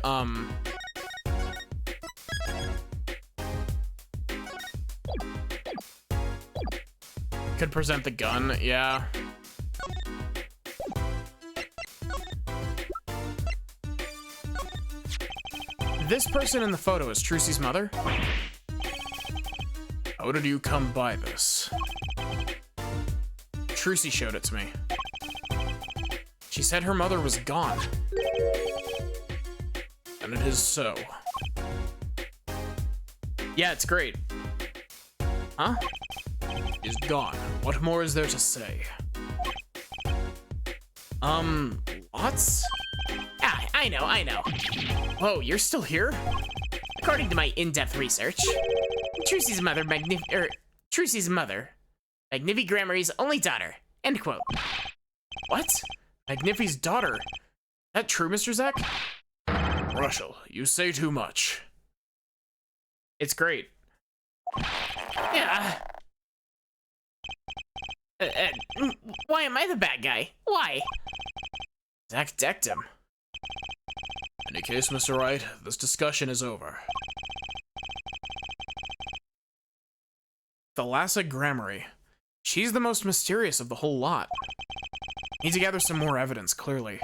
could present the gun, yeah. This person in the photo is Trucy's mother? How did you come by this? Trucy showed it to me. She said her mother was gone. And it is so. Yeah, it's great. Huh? Is gone. What more is there to say? Lots? Ah, I know. Whoa, you're still here? According to my in-depth research, Trucy's mother, Magnifi Grammary's only daughter. End quote. What? Magnifi's daughter? That true, Mr. Zach? Brushel, you say too much. It's great. Yeah. Why am I the bad guy? Why? Zach decked him. In any case, Mr. Wright, this discussion is over. Thalassa Grammary. She's the most mysterious of the whole lot. Need to gather some more evidence, clearly.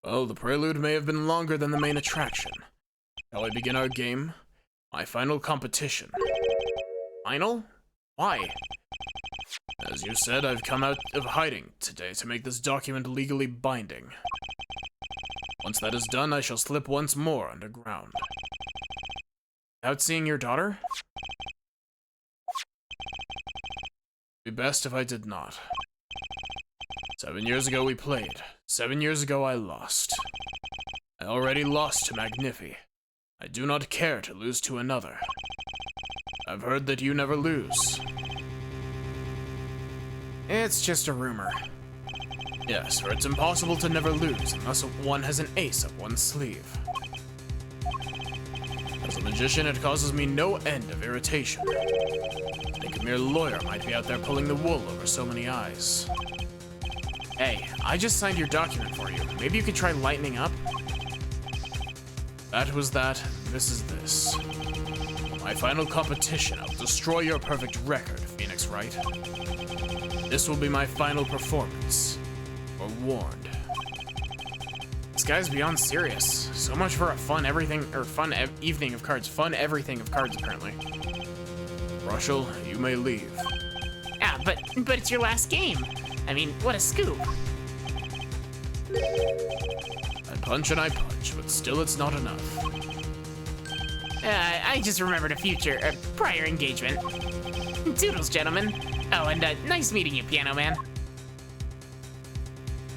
Well, the prelude may have been longer than the main attraction. Shall we begin our game? My final competition. Final? Why? As you said, I've come out of hiding today to make this document legally binding. Once that is done, I shall slip once more underground. Without seeing your daughter? It'd be best if I did not. 7 years ago we played. 7 years ago I lost. I already lost to Magnifi. I do not care to lose to another. I've heard that you never lose. It's just a rumor. Yes, for it's impossible to never lose unless one has an ace up one's sleeve. As a magician, it causes me no end of irritation. I think a mere lawyer might be out there pulling the wool over so many eyes. Hey, I just signed your document for you. Maybe you could try lightening up? That was that, this is this. My final competition, I'll destroy your perfect record, Phoenix Wright. This will be my final performance. Or warned. This guy's beyond serious. So much for a fun evening of cards. Fun everything of cards, apparently. Rushel, you may leave. Ah, but it's your last game. I mean, what a scoop. I punch and I punch, but still it's not enough. I just remembered a prior engagement. Toodles, gentlemen. Oh, and nice meeting you, Piano Man.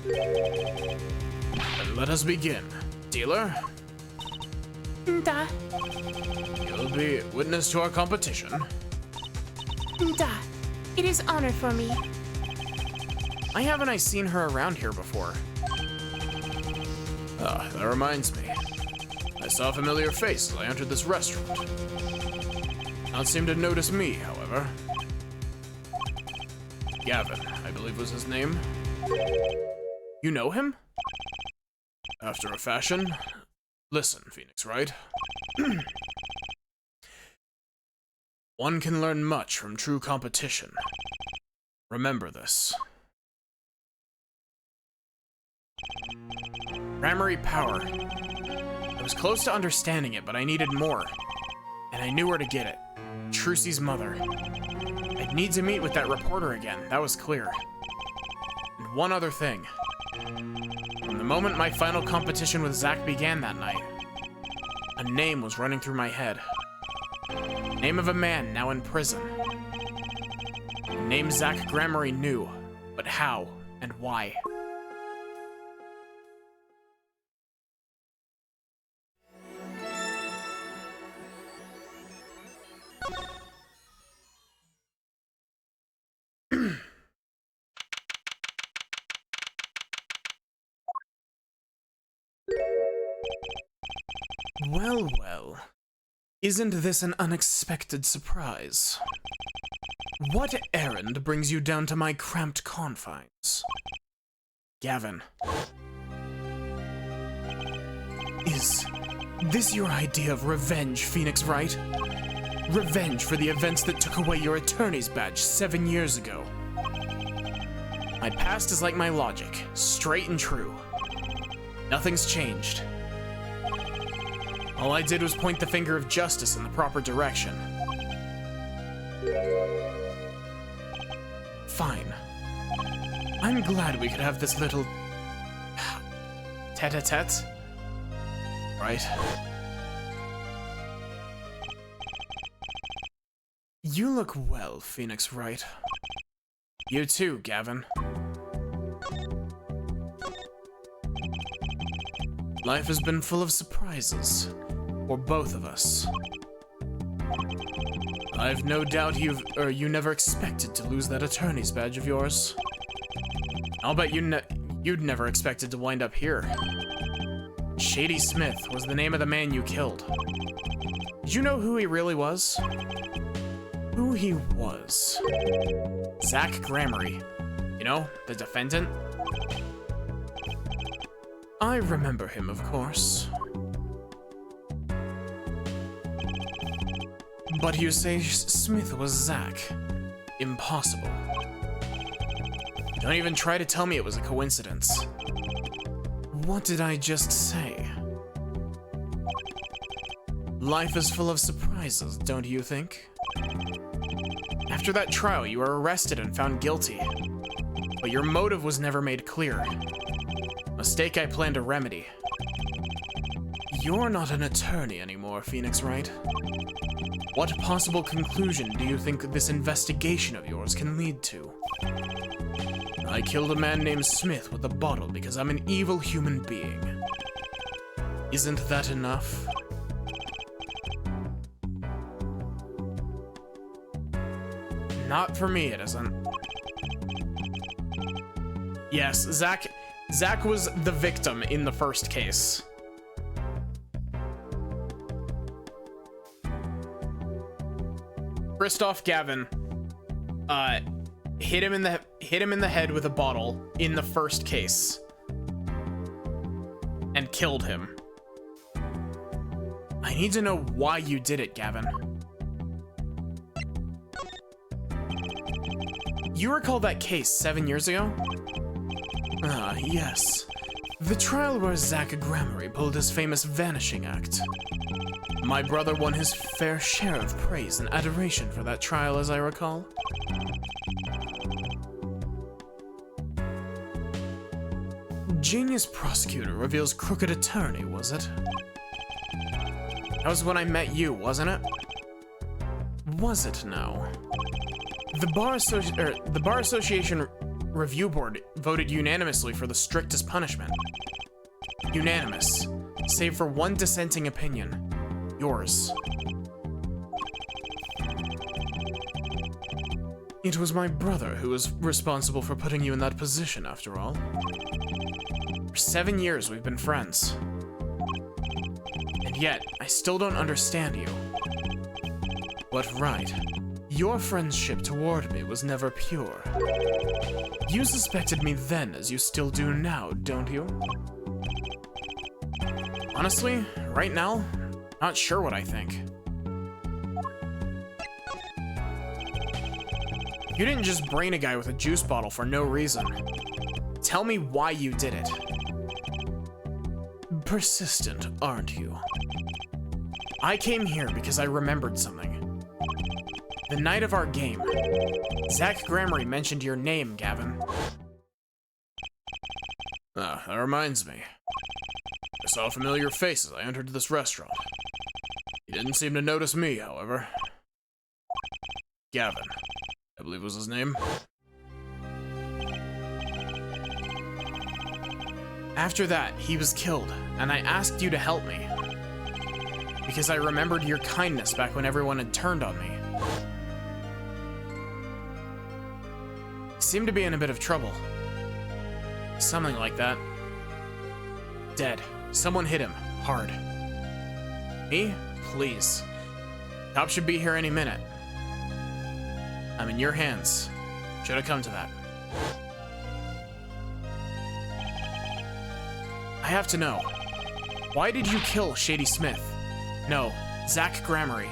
Then let us begin. Dealer, Da, you'll be witness to our competition. da. It is honor for me. Why haven't I seen her around here before? Ah, that reminds me. I saw a familiar face as I entered this restaurant. Not seem to notice me, however. Gavin, I believe was his name. You know him? After a fashion. Listen, Phoenix Wright. One can learn much from true competition. Remember this. Gramarye power. I was close to understanding it, but I needed more. And I knew where to get it. Trucy's mother. I'd need to meet with that reporter again, that was clear. And one other thing. From the moment my final competition with Zack began that night, a name was running through my head. Name of a man now in prison. A name Zack Gramarye knew, but how and why? Well, well. Isn't this an unexpected surprise? What errand brings you down to my cramped confines? Gavin. Is this your idea of revenge, Phoenix Wright? Revenge for the events that took away your attorney's badge 7 years ago. My past is like my logic, straight and true. Nothing's changed. All I did was point the finger of justice in the proper direction. Fine. I'm glad we could have this little... tete-a-tete. Right? You look well, Phoenix Wright. You too, Gavin. Life has been full of surprises. For both of us. I've no doubt you never expected to lose that attorney's badge of yours. I'll bet you'd never expected to wind up here. Shady Smith was the name of the man you killed. Did you know who he really was? Who he was? Zack Gramarye. You know, the defendant? I remember him, of course. But you say Smith was Zack. Impossible. Don't even try to tell me it was a coincidence. What did I just say? Life is full of surprises, don't you think? After that trial, you were arrested and found guilty. But your motive was never made clear. Mistake I plan to remedy. You're not an attorney anymore, Phoenix Wright. What possible conclusion do you think this investigation of yours can lead to? I killed a man named Smith with a bottle because I'm an evil human being. Isn't that enough? Not for me, it isn't. Yes, Zach was the victim in the first case. Christoph Gavin hit him in the head with a bottle in the first case and killed him. I need to know why you did it, Gavin. You recall that case 7 years ago? Ah, yes. The trial where Zach Gramarye pulled his famous vanishing act. My brother won his fair share of praise and adoration for that trial, as I recall. Genius prosecutor reveals crooked attorney, was it? That was when I met you, wasn't it? Was it now? The Bar Association Review Board voted unanimously for the strictest punishment. Unanimous, save for one dissenting opinion. Yours. It was my brother who was responsible for putting you in that position, after all. For 7 years, we've been friends. And yet, I still don't understand you. But right, your friendship toward me was never pure. You suspected me then as you still do now, don't you? Honestly, right now, not sure what I think. You didn't just brain a guy with a juice bottle for no reason. Tell me why you did it. Persistent, aren't you? I came here because I remembered something. The night of our game, Zach Gramarye mentioned your name, Gavin. Ah, that reminds me. I saw a familiar face as I entered this restaurant. He didn't seem to notice me, however. Gavin, I believe was his name. After that, he was killed, and I asked you to help me. Because I remembered your kindness back when everyone had turned on me. He seemed to be in a bit of trouble. Something like that. Dead. Someone hit him. Hard. Me? Please. Cops should be here any minute. I'm in your hands. Should have come to that. I have to know. Why did you kill Shady Smith? No, Zach Gramarye.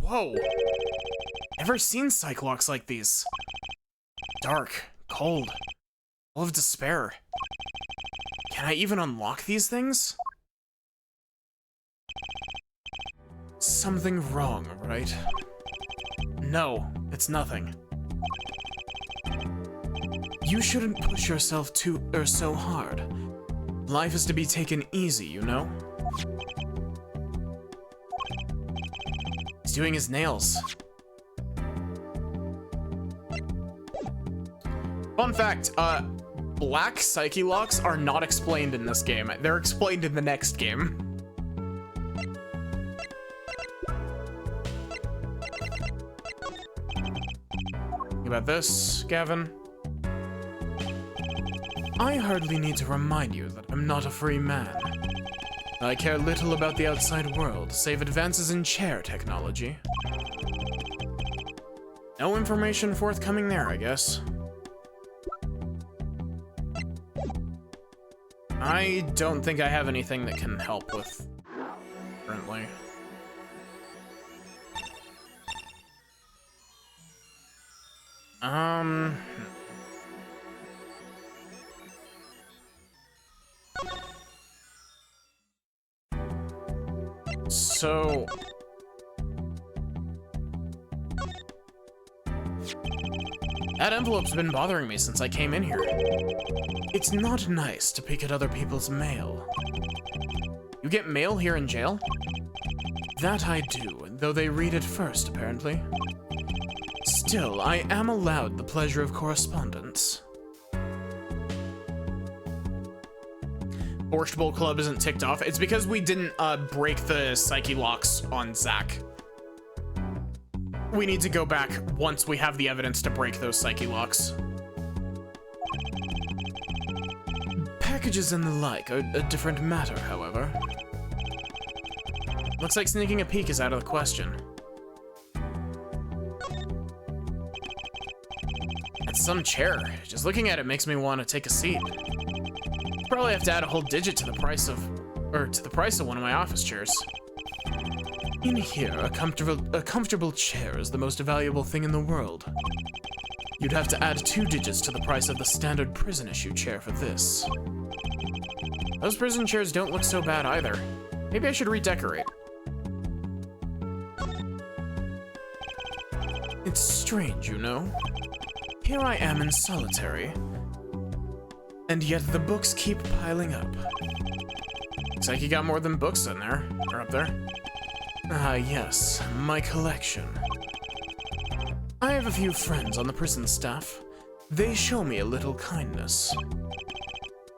Whoa! Never seen Cyclops like these. Dark, cold, full of despair. Can I even unlock these things? Something wrong, right? No, it's nothing. You shouldn't push yourself so hard. Life is to be taken easy, you know? He's doing his nails. Fun fact, black Psyche locks are not explained in this game. They're explained in the next game. Think about this, Gavin. I hardly need to remind you that I'm not a free man. I care little about the outside world, save advances in chair technology. No information forthcoming there, I guess. I don't think I have anything that can help with currently. So... That envelope's been bothering me since I came in here. It's not nice to peek at other people's mail. You get mail here in jail? That I do, though they read it first, apparently. Still, I am allowed the pleasure of correspondence. Borscht Bowl Club isn't ticked off. It's because we didn't break the psyche locks on Zack. We need to go back once we have the evidence to break those psyche locks. Packages and the like are a different matter, however. Looks like sneaking a peek is out of the question. It's some chair. Just looking at it makes me want to take a seat. Probably have to add a whole digit to the price of one of my office chairs. In here, a comfortable chair is the most valuable thing in the world. You'd have to add 2 digits to the price of the standard prison issue chair for this. Those prison chairs don't look so bad either. Maybe I should redecorate. It's strange, you know? Here I am in solitary, and yet the books keep piling up. Looks like you got more than books in there, or up there. Ah, yes, my collection. I have a few friends on the prison staff. They show me a little kindness.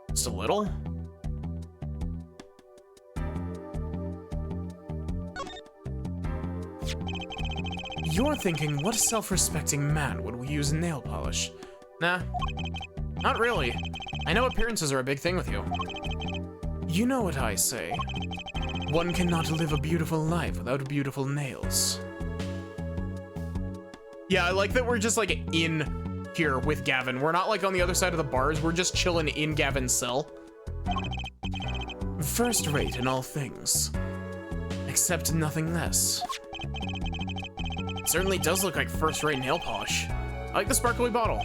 Just a little? You're thinking, what self-respecting man would use nail polish? Nah, not really. I know appearances are a big thing with you. You know what I say. One cannot live a beautiful life without beautiful nails. Yeah, I like that we're just like in here with Gavin. We're not like on the other side of the bars. We're just chilling in Gavin's cell. First rate in all things. Except nothing less. It certainly does look like first-rate nail polish. I like the sparkly bottle.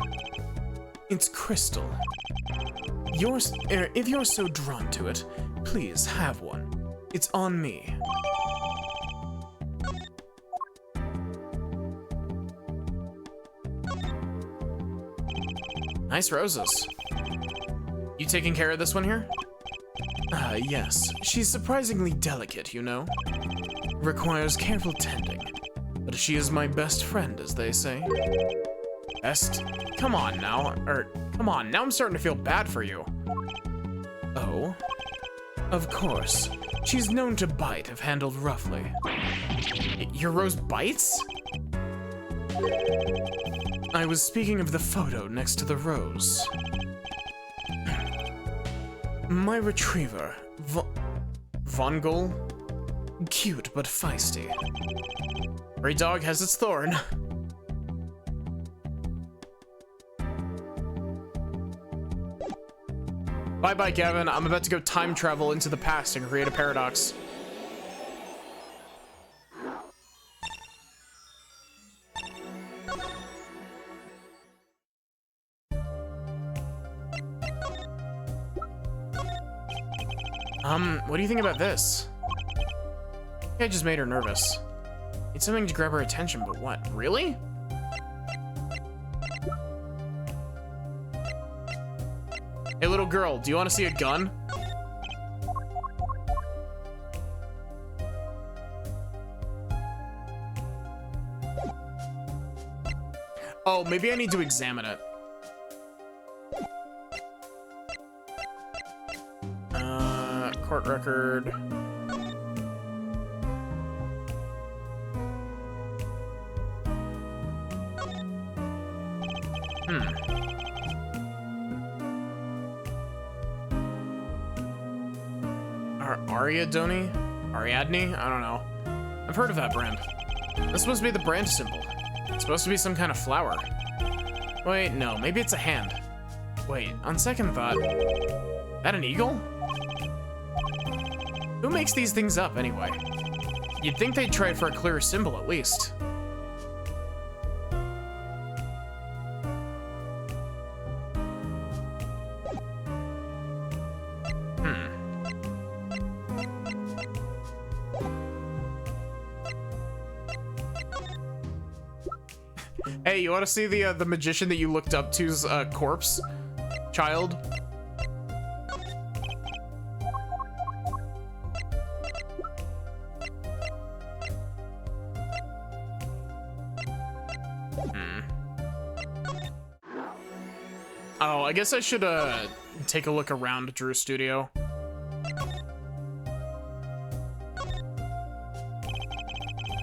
It's crystal. If you're so drawn to it, please have one. It's on me. Nice roses. You taking care of this one here? Ah, yes. She's surprisingly delicate, you know. Requires careful tending. But she is my best friend, as they say. Best? Come on now. Come on, now I'm starting to feel bad for you. Oh? Of course. She's known to bite if handled roughly. Your rose bites? I was speaking of the photo next to the rose. My retriever, Vongol? Cute but feisty. Every dog has its thorn. Bye-bye, Gavin. I'm about to go time travel into the past and create a paradox. What do you think about this? I think I just made her nervous. It's something to grab her attention, but what? Really? Hey, little girl, do you want to see a gun? Oh, maybe I need to examine it. Court record. Ariadne? Ariadne? I don't know. I've heard of that brand. That's supposed to be the brand symbol. It's supposed to be some kind of flower. Wait, no, maybe it's a hand. Wait, on second thought, that an eagle? Who makes these things up anyway? You'd think they'd try for a clearer symbol at least. Hey, you want to see the magician that you looked up to's corpse? Child? Oh, I guess I should take a look around Drew Studio.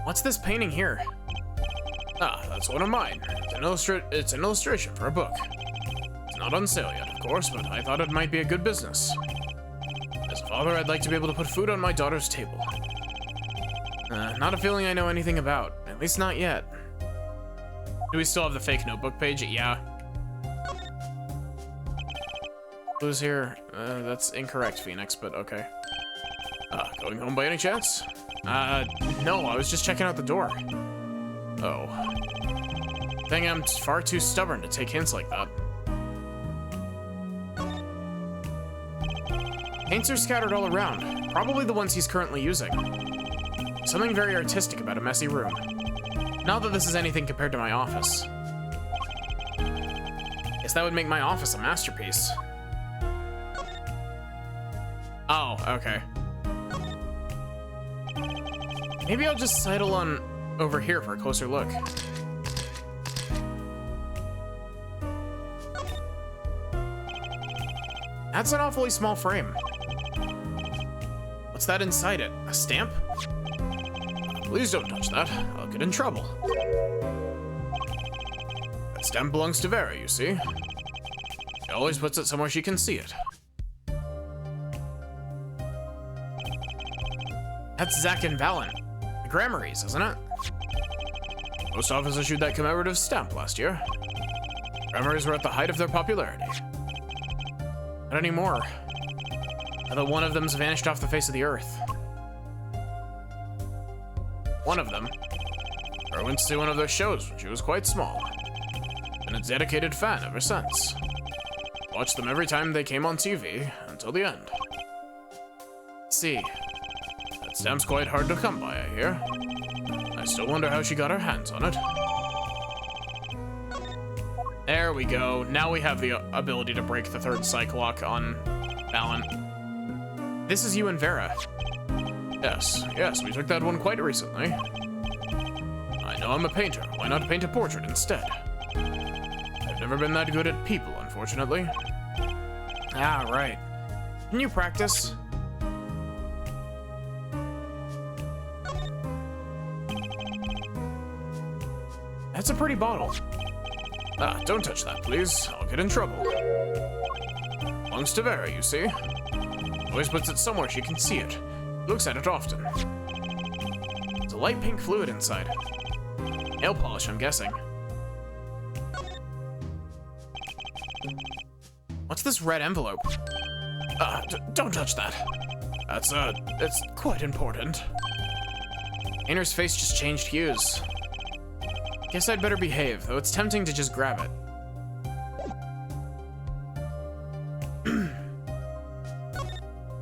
What's this painting here? Ah, that's one of mine. It's an illustration for a book. It's not on sale yet, of course, but I thought it might be a good business. As a father, I'd like to be able to put food on my daughter's table. Not a feeling I know anything about, at least not yet. Do we still have the fake notebook page? Yeah. Who's here? That's incorrect, Phoenix, but okay. Going home by any chance? No, I was just checking out the door. Oh. I think I'm far too stubborn to take hints like that. Paints are scattered all around, probably the ones he's currently using. Something very artistic about a messy room. Not that this is anything compared to my office. Guess that would make my office a masterpiece. Oh, okay. Maybe I'll just sidle on over here for a closer look. That's an awfully small frame. What's that inside it? A stamp? Please don't touch that. I'll get in trouble. That stamp belongs to Vera, you see. She always puts it somewhere she can see it. That's Zack and Valen. The Grammarys, isn't it? Post office issued that commemorative stamp last year. Grammarys were at the height of their popularity. Not anymore. Now that one of them's vanished off the face of the earth. One of them. I went to see one of their shows when she was quite small. Been a dedicated fan ever since. Watched them every time they came on TV until the end. See. That stamp's quite hard to come by, I hear. I still wonder how she got her hands on it. There we go. Now we have the ability to break the third psych lock on Valen. This is you and Vera. Yes, we took that one quite recently. I know I'm a painter. Why not paint a portrait instead? I've never been that good at people, unfortunately. Ah, right. Can you practice? That's a pretty bottle. Ah, don't touch that, please. I'll get in trouble. Belongs to Vera, you see. Always puts it somewhere she can see it. Looks at it often. There's a light pink fluid inside. Nail polish, I'm guessing. What's this red envelope? Don't touch that. It's quite important. Ainer's face just changed hues. Guess I'd better behave, though it's tempting to just grab it.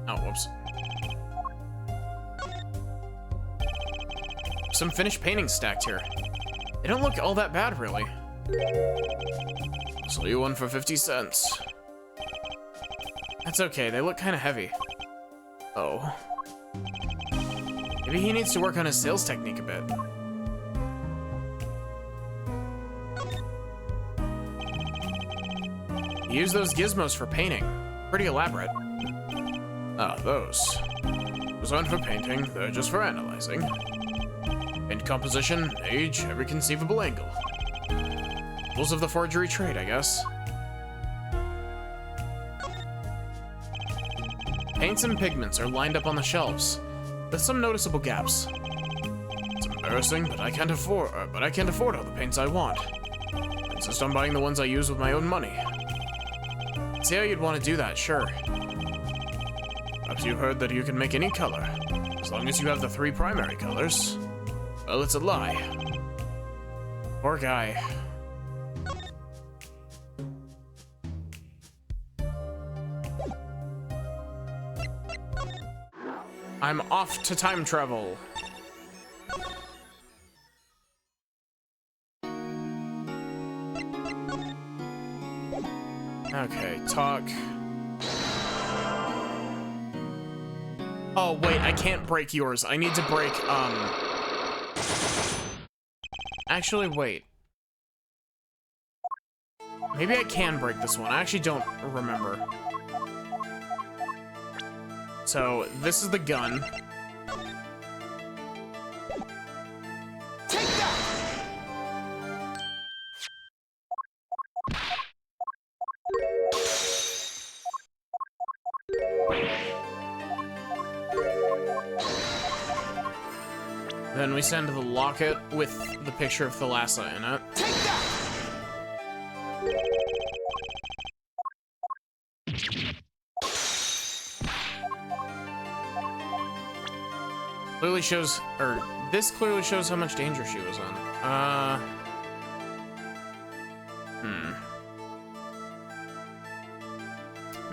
Oh, whoops. Some finished paintings stacked here. They don't look all that bad, really. Sell you one for 50 cents. That's okay, they look kind of heavy. Oh. Maybe he needs to work on his sales technique a bit. He used those gizmos for painting. Pretty elaborate. Ah, those. Those aren't for painting, they're just for analyzing. Paint composition, age, every conceivable angle. Rules of the forgery trade, I guess. Paints and pigments are lined up on the shelves, with some noticeable gaps. It's embarrassing, but I can't afford all the paints I want. I insist on buying the ones I use with my own money. See how you'd want to do that, sure. Perhaps you've heard that you can make any color, as long as you have the 3 primary colors. Well, it's a lie. Poor guy. I'm off to time travel. Okay, talk. Oh, wait, I can't break yours. I need to break, Actually, wait. Maybe I can break this one. I actually don't remember. So, this is the gun. Take that! Then we send the locket with the picture of Thalassa in it. Take that! Clearly shows, or this clearly shows how much danger she was in.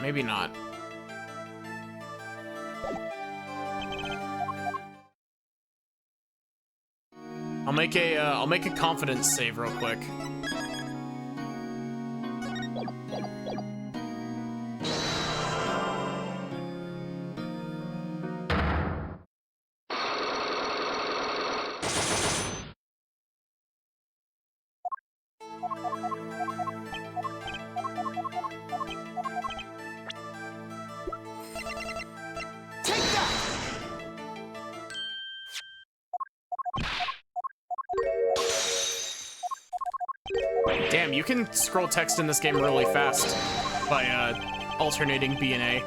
Maybe not. I'll make a confidence save real quick. Take that! Damn, you can scroll text in this game really fast by alternating B and A.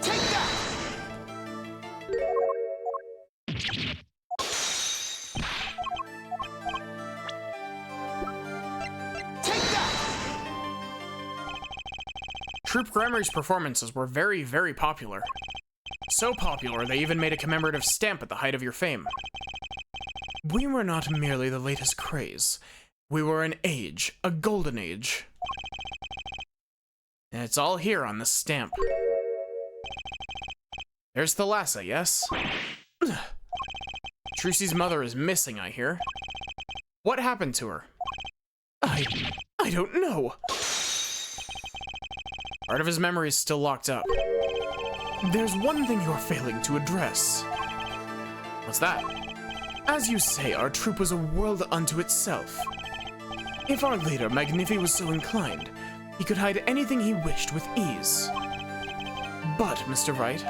Take that! Take that! Troop Grammary's performances were very, very popular. So popular, they even made a commemorative stamp at the height of your fame. We were not merely the latest craze. We were an age, a golden age. And it's all here on this stamp. There's Thalassa, yes? Trucy's mother is missing, I hear. What happened to her? I don't know. Part of his memory is still locked up. There's one thing you're failing to address. What's that? As you say, our troop was a world unto itself. If our leader, Magnifi, was so inclined, he could hide anything he wished with ease. But, Mr. Wright,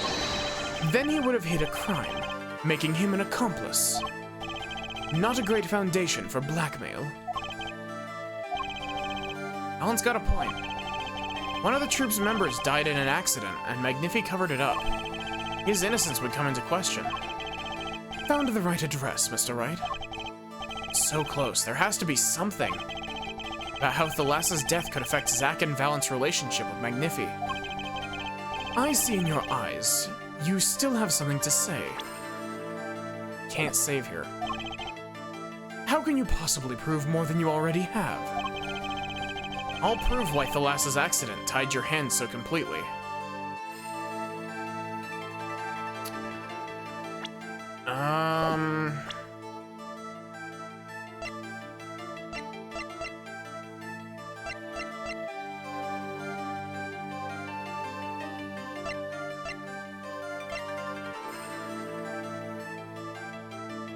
then he would have hid a crime, making him an accomplice. Not a great foundation for blackmail. Alan's got a point. One of the troop's members died in an accident, and Magnifi covered it up. His innocence would come into question. Found the right address, Mr. Wright. So close. There has to be something about how Thalassa's death could affect Zack and Valent's relationship with Magnifi. I see in your eyes, you still have something to say. Can't save here. How can you possibly prove more than you already have? I'll prove why Thalassa's accident tied your hands so completely.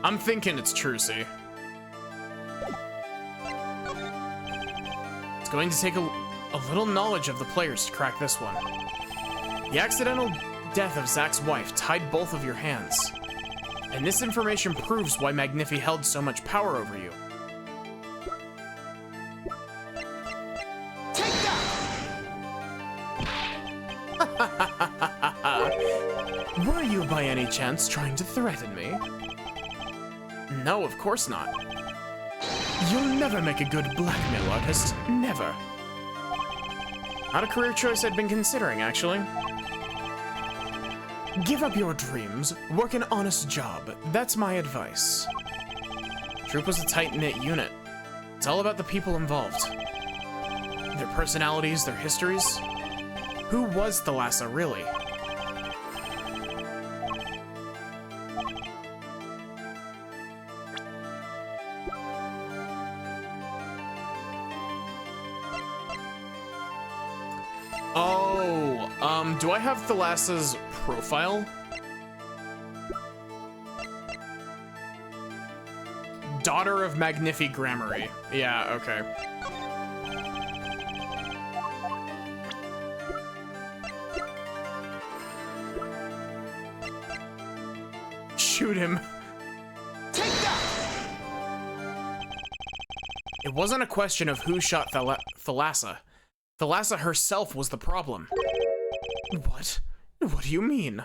I'm thinking it's Trucy. It's going to take a little knowledge of the players to crack this one. The accidental death of Zack's wife tied both of your hands. And this information proves why Magnifi held so much power over you. Take that! Were you by any chance trying to threaten me? No, of course not. You'll never make a good blackmail artist. Never. Not a career choice I'd been considering, actually. Give up your dreams, work an honest job. That's my advice. Troop was a tight-knit unit. It's all about the people involved. Their personalities, their histories. Who was Thalassa, really? Do I have Thalassa's profile? Daughter of Magnifi Gramarye. Yeah, okay. Shoot him. Take that! It wasn't a question of who shot Thalassa. Thalassa herself was the problem. What? What do you mean?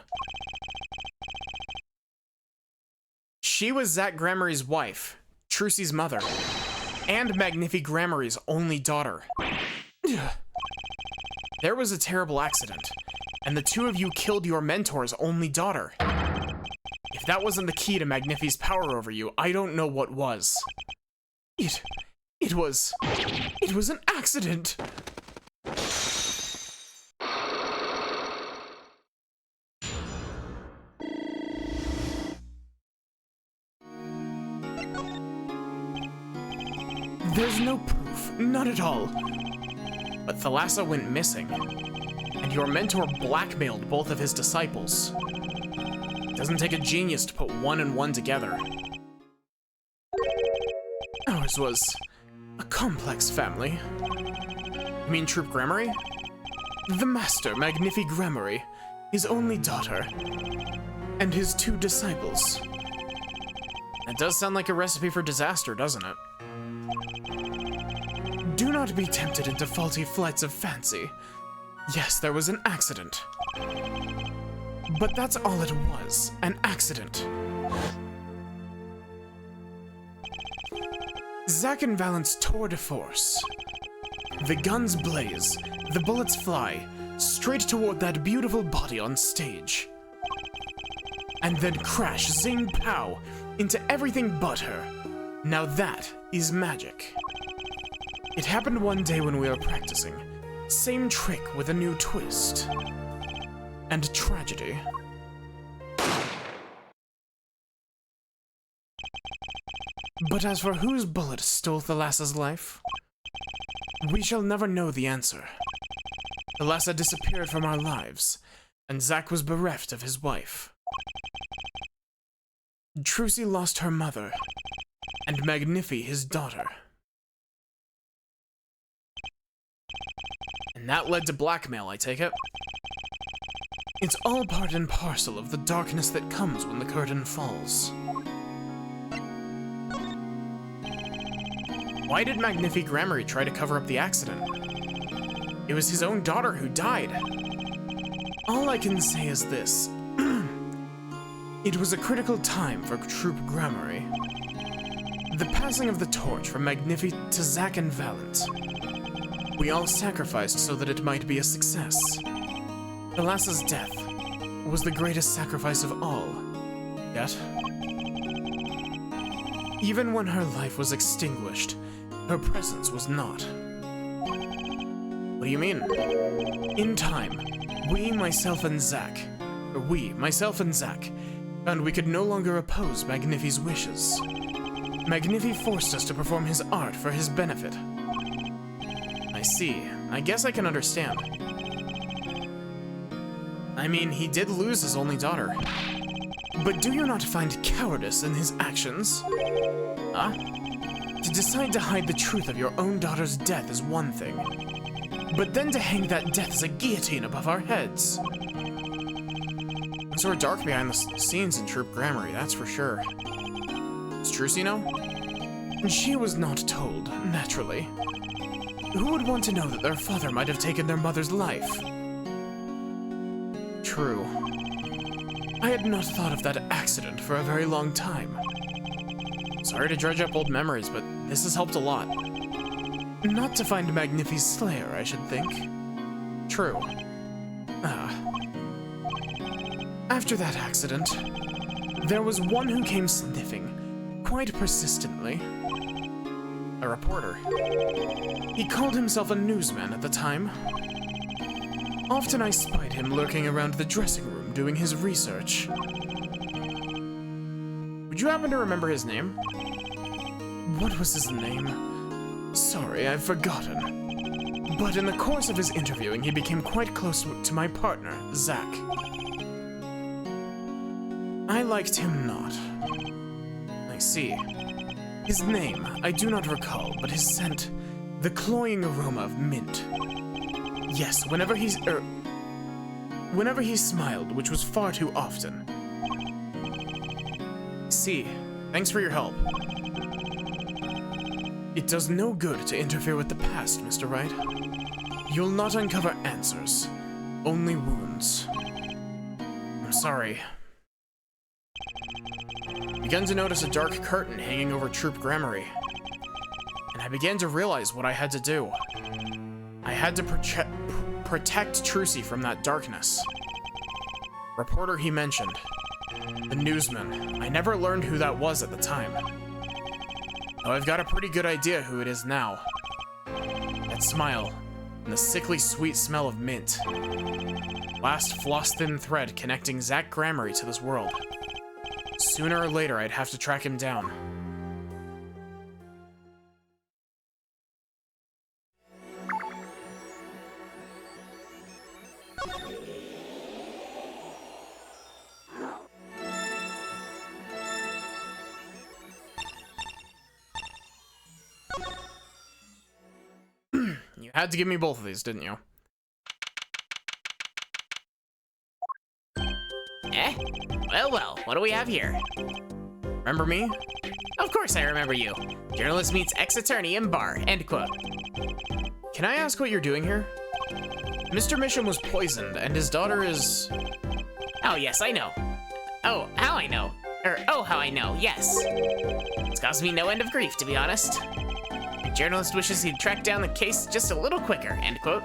She was Zack Gramarye's wife, Trucy's mother, and Magnifi Gramarye's only daughter. There was a terrible accident, and the two of you killed your mentor's only daughter. If that wasn't the key to Magnifi's power over you, I don't know what was. It was an accident. There's no proof, none at all. But Thalassa went missing, and your mentor blackmailed both of his disciples. It doesn't take a genius to put one and one together. Ours was a complex family. You mean Troop Gramarye? The Master, Magnifi Gramarye, his only daughter, and his two disciples. That does sound like a recipe for disaster, doesn't it? Do not be tempted into faulty flights of fancy. Yes, there was an accident. But that's all it was, an accident. Zack and Valent's tour de force. The guns blaze, the bullets fly, straight toward that beautiful body on stage. And then crash, zing, pow, into everything but her. Now that is magic. It happened one day when we were practicing. Same trick with a new twist. And tragedy. But as for whose bullet stole Thalassa's life, we shall never know the answer. Thalassa disappeared from our lives, and Zack was bereft of his wife. Trucy lost her mother, and Magnifi his daughter. And that led to blackmail, I take it? It's all part and parcel of the darkness that comes when the curtain falls. Why did Magnifi Gramarye try to cover up the accident? It was his own daughter who died. All I can say is this. It was a critical time for Troop Gramarye. The passing of the torch from Magnifi to Zack and Valent. We all sacrificed so that it might be a success. Thalassa's death was the greatest sacrifice of all. Yet, even when her life was extinguished, her presence was not. What do you mean? In time, myself and Zack, found we could no longer oppose Magnifi's wishes. Magnifi forced us to perform his art for his benefit. I see. I guess I can understand. I mean, he did lose his only daughter. But do you not find cowardice in his actions? Huh? To decide to hide the truth of your own daughter's death is one thing. But then to hang that death as a guillotine above our heads. It's sort of dark behind the scenes in Troop Gramarye, that's for sure. Does Trucy know? She was not told, naturally. Who would want to know that their father might have taken their mother's life? True. I had not thought of that accident for a very long time. Sorry to dredge up old memories, but this has helped a lot. Not to find Magnifi's slayer, I should think. True. After that accident, there was one who came sniffing, quite persistently. A reporter. He called himself a newsman at the time. Often I spied him lurking around the dressing room doing his research. Would you happen to remember his name? What was his name? Sorry, I've forgotten. But in the course of his interviewing, he became quite close to my partner, Zack. I liked him not. I see. His name, I do not recall, but his scent, the cloying aroma of mint. Yes, whenever he smiled, which was far too often. See, thanks for your help. It does no good to interfere with the past, Mr. Wright. You'll not uncover answers, only wounds. I'm sorry. I began to notice a dark curtain hanging over Troop Gramarye, and I began to realize what I had to do. I had to protect Trucy from that darkness. Reporter he mentioned. The newsman. I never learned who that was at the time. Though I've got a pretty good idea who it is now. That smile, and the sickly sweet smell of mint. Last floss-thin thread connecting Zack Gramarye to this world. Sooner or later, I'd have to track him down. You had to give me both of these, didn't you? Eh? Well, what do we have here? Remember me? Of course I remember you. Journalist meets ex-attorney in bar, end quote. Can I ask what you're doing here? Mr. Misham was poisoned, and his daughter is... Oh, yes, I know. Oh, how I know. How I know, yes. It's caused me no end of grief, to be honest. The journalist wishes he'd tracked down the case just a little quicker, end quote.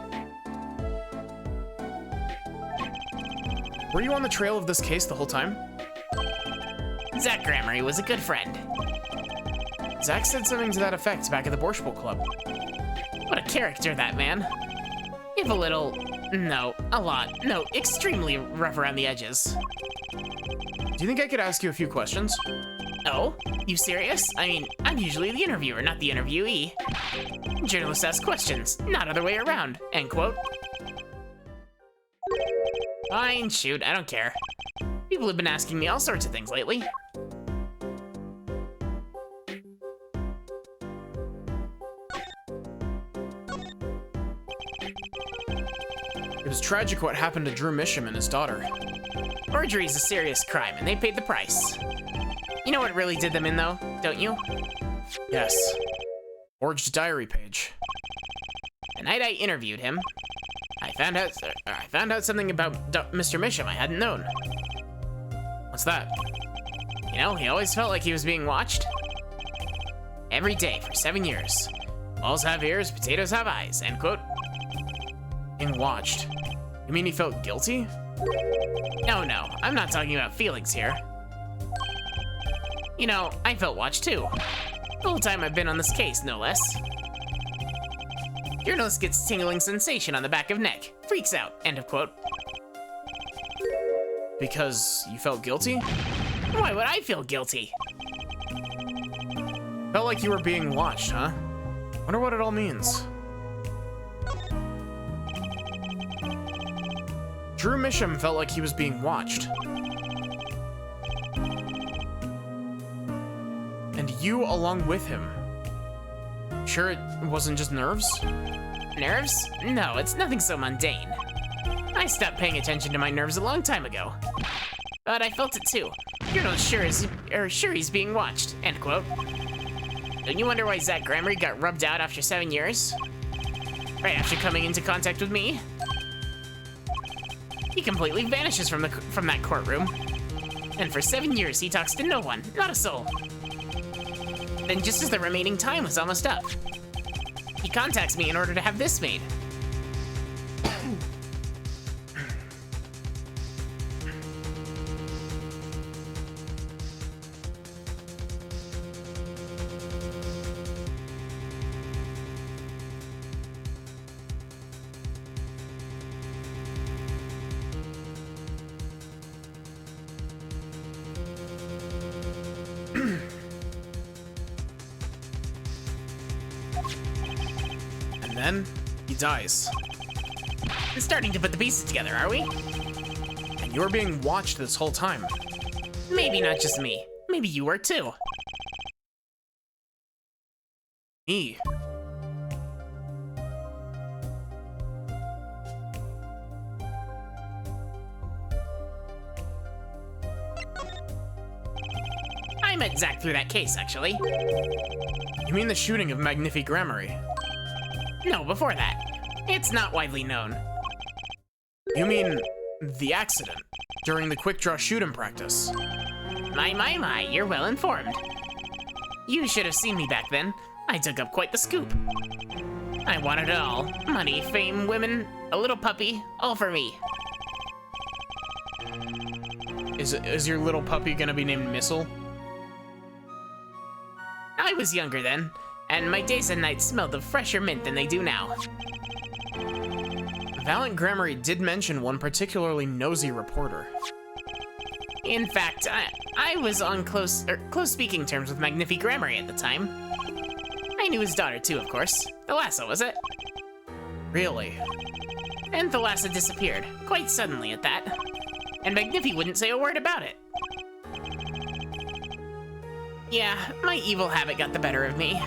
Were you on the trail of this case the whole time? Zack Gramarye was a good friend. Zack said something to that effect back at the Borscht Bowl Club. What a character, that man. You have a little... No, a lot. No, extremely rough around the edges. Do you think I could ask you a few questions? Oh? You serious? I mean, I'm usually the interviewer, not the interviewee. Journalists ask questions, not other way around, end quote. Fine, shoot, I don't care. People have been asking me all sorts of things lately. It was tragic what happened to Drew Misham and his daughter. Forgery is a serious crime, and they paid the price. You know what really did them in, though, don't you? Yes. Forged diary page. The night I interviewed him, I found out something about Mr. Misham I hadn't known. What's that? You know, he always felt like he was being watched. Every day for 7 years. Balls have ears, potatoes have eyes, end quote. Being watched? You mean he felt guilty? No, I'm not talking about feelings here. You know, I felt watched too. The whole time I've been on this case, no less. Journalist gets tingling sensation on the back of neck. Freaks out, end of quote. Because you felt guilty? Why would I feel guilty? Felt like you were being watched, huh? Wonder what it all means. Drew Misham felt like he was being watched. And you along with him. Sure it wasn't just nerves? Nerves? No, it's nothing so mundane. I stopped paying attention to my nerves a long time ago. But I felt it too. You're not sure he's being watched, end quote. Don't you wonder why Zack Gramarye got rubbed out after 7 years? Right after coming into contact with me? He completely vanishes from that courtroom. And for 7 years he talks to no one, not a soul. Then just as the remaining time was almost up, he contacts me in order to have this made. And then, He dies. We're starting to put the pieces together, are we? And you're being watched this whole time. Maybe not just me. Maybe you were too. Me? I met Zack through that case, actually. You mean the shooting of Magnifi Grammary? No, before that. It's not widely known. You mean the accident during the quick draw shoot-'em practice? My, you're well informed. You should have seen me back then. I took up quite the scoop. I wanted it all. Money, fame, women, a little puppy, all for me. Is your little puppy gonna be named Missile? I was younger then, and my days and nights smelled of fresher mint than they do now. Valiant Grammary did mention one particularly nosy reporter. In fact, I was on close speaking terms with Magnifi Grammary at the time. I knew his daughter too, of course. Thalassa, was it? Really? And Thalassa disappeared, quite suddenly at that. And Magnifi wouldn't say a word about it. Yeah, my evil habit got the better of me.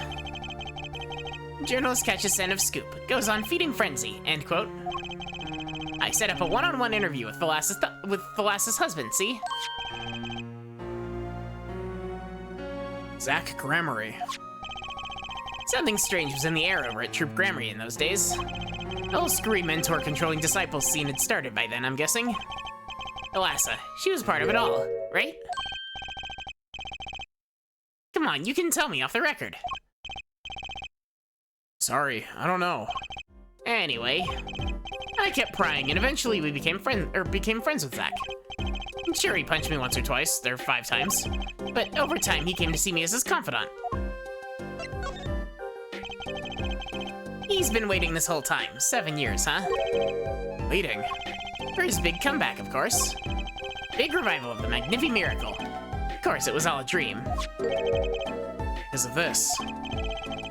Journalist catches scent of scoop, goes on feeding frenzy, end quote. I set up a one-on-one interview with Thalassa's husband, see? Zack Grammary. Something strange was in the air over at Troop Grammary in those days. The whole screwy mentor controlling disciples scene had started by then, I'm guessing. Thalassa, she was part of it all, right? Come on, you can tell me off the record. Sorry, I don't know. Anyway, I kept prying, and eventually we became friends with Zack. Sure, he punched me once or twice, or 5 times, but over time he came to see me as his confidant. He's been waiting this whole time, 7 years, huh? Waiting? For his big comeback, of course. Big revival of the Magnifi Miracle. Of course, it was all a dream. Because of this.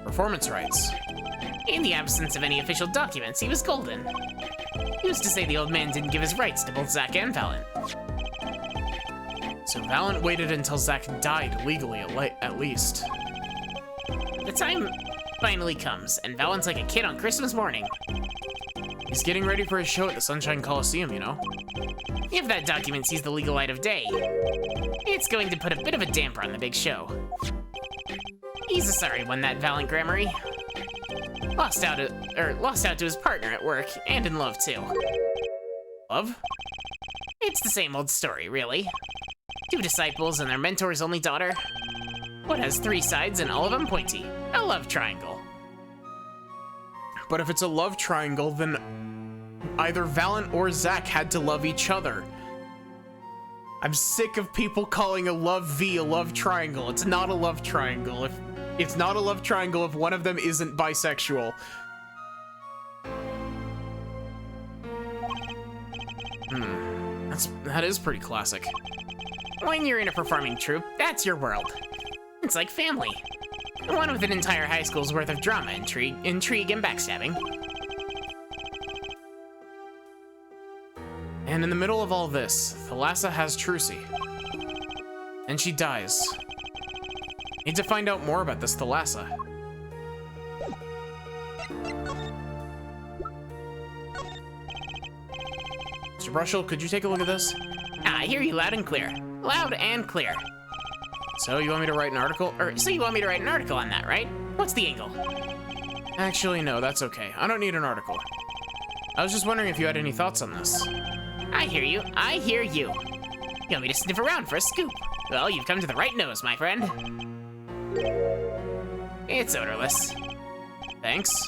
Performance rights. In the absence of any official documents, he was golden. Who's to say the old man didn't give his rights to both Zack and Valiant? So Valiant waited until Zack died legally, at least. The time finally comes, and Valiant's like a kid on Christmas morning. He's getting ready for his show at the Sunshine Coliseum, you know? If that document sees the legal light of day, it's going to put a bit of a damper on the big show. He's a sorry one, that Valiant Grammary. Lost out to his partner at work, and in love too. Love? It's the same old story, really. 2 disciples and their mentor's only daughter. What has 3 sides and all of them pointy? A love triangle. But if it's a love triangle, then either Valiant or Zack had to love each other. I'm sick of people calling a love V a love triangle. It's not a love triangle. It's not a love triangle if one of them isn't bisexual. That is pretty classic. When you're in a performing troupe, that's your world. It's like family. One with an entire high school's worth of drama, intrigue, and backstabbing. And in the middle of all this, Thalassa has Trucy. And she dies. Need to find out more about this Thalassa. Mr. Brushel, could you take a look at this? I hear you loud and clear. Loud and clear. So you want me to write an article? So you want me to write an article on that, right? What's the angle? Actually, no, that's okay. I don't need an article. I was just wondering if you had any thoughts on this. I hear you. I hear you. You want me to sniff around for a scoop? Well, you've come to the right nose, my friend. It's odorless. Thanks.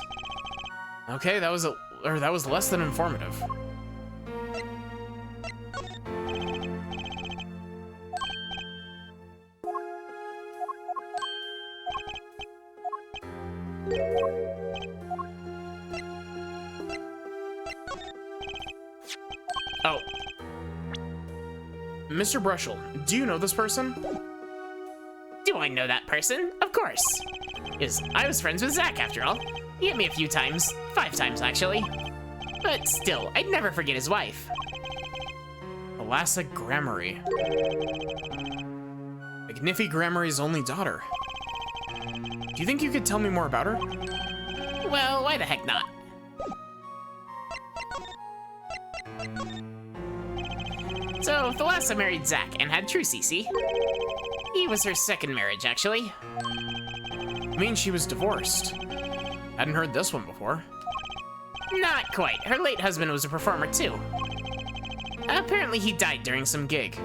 Okay, that was less than informative. Oh. Mr. Brushel, do you know this person? Do I know that person? Of course. I was friends with Zack, after all. He hit me a few times, 5 times actually. But still, I'd never forget his wife. Thalassa Gramarye. Magnifi Gramarye's only daughter. Do you think you could tell me more about her? Well, why the heck not? So, Thalassa married Zack and had Trucy, see? He was her second marriage, actually. I mean, she was divorced. Hadn't heard this one before. Not quite. Her late husband was a performer, too. Apparently, he died during some gig.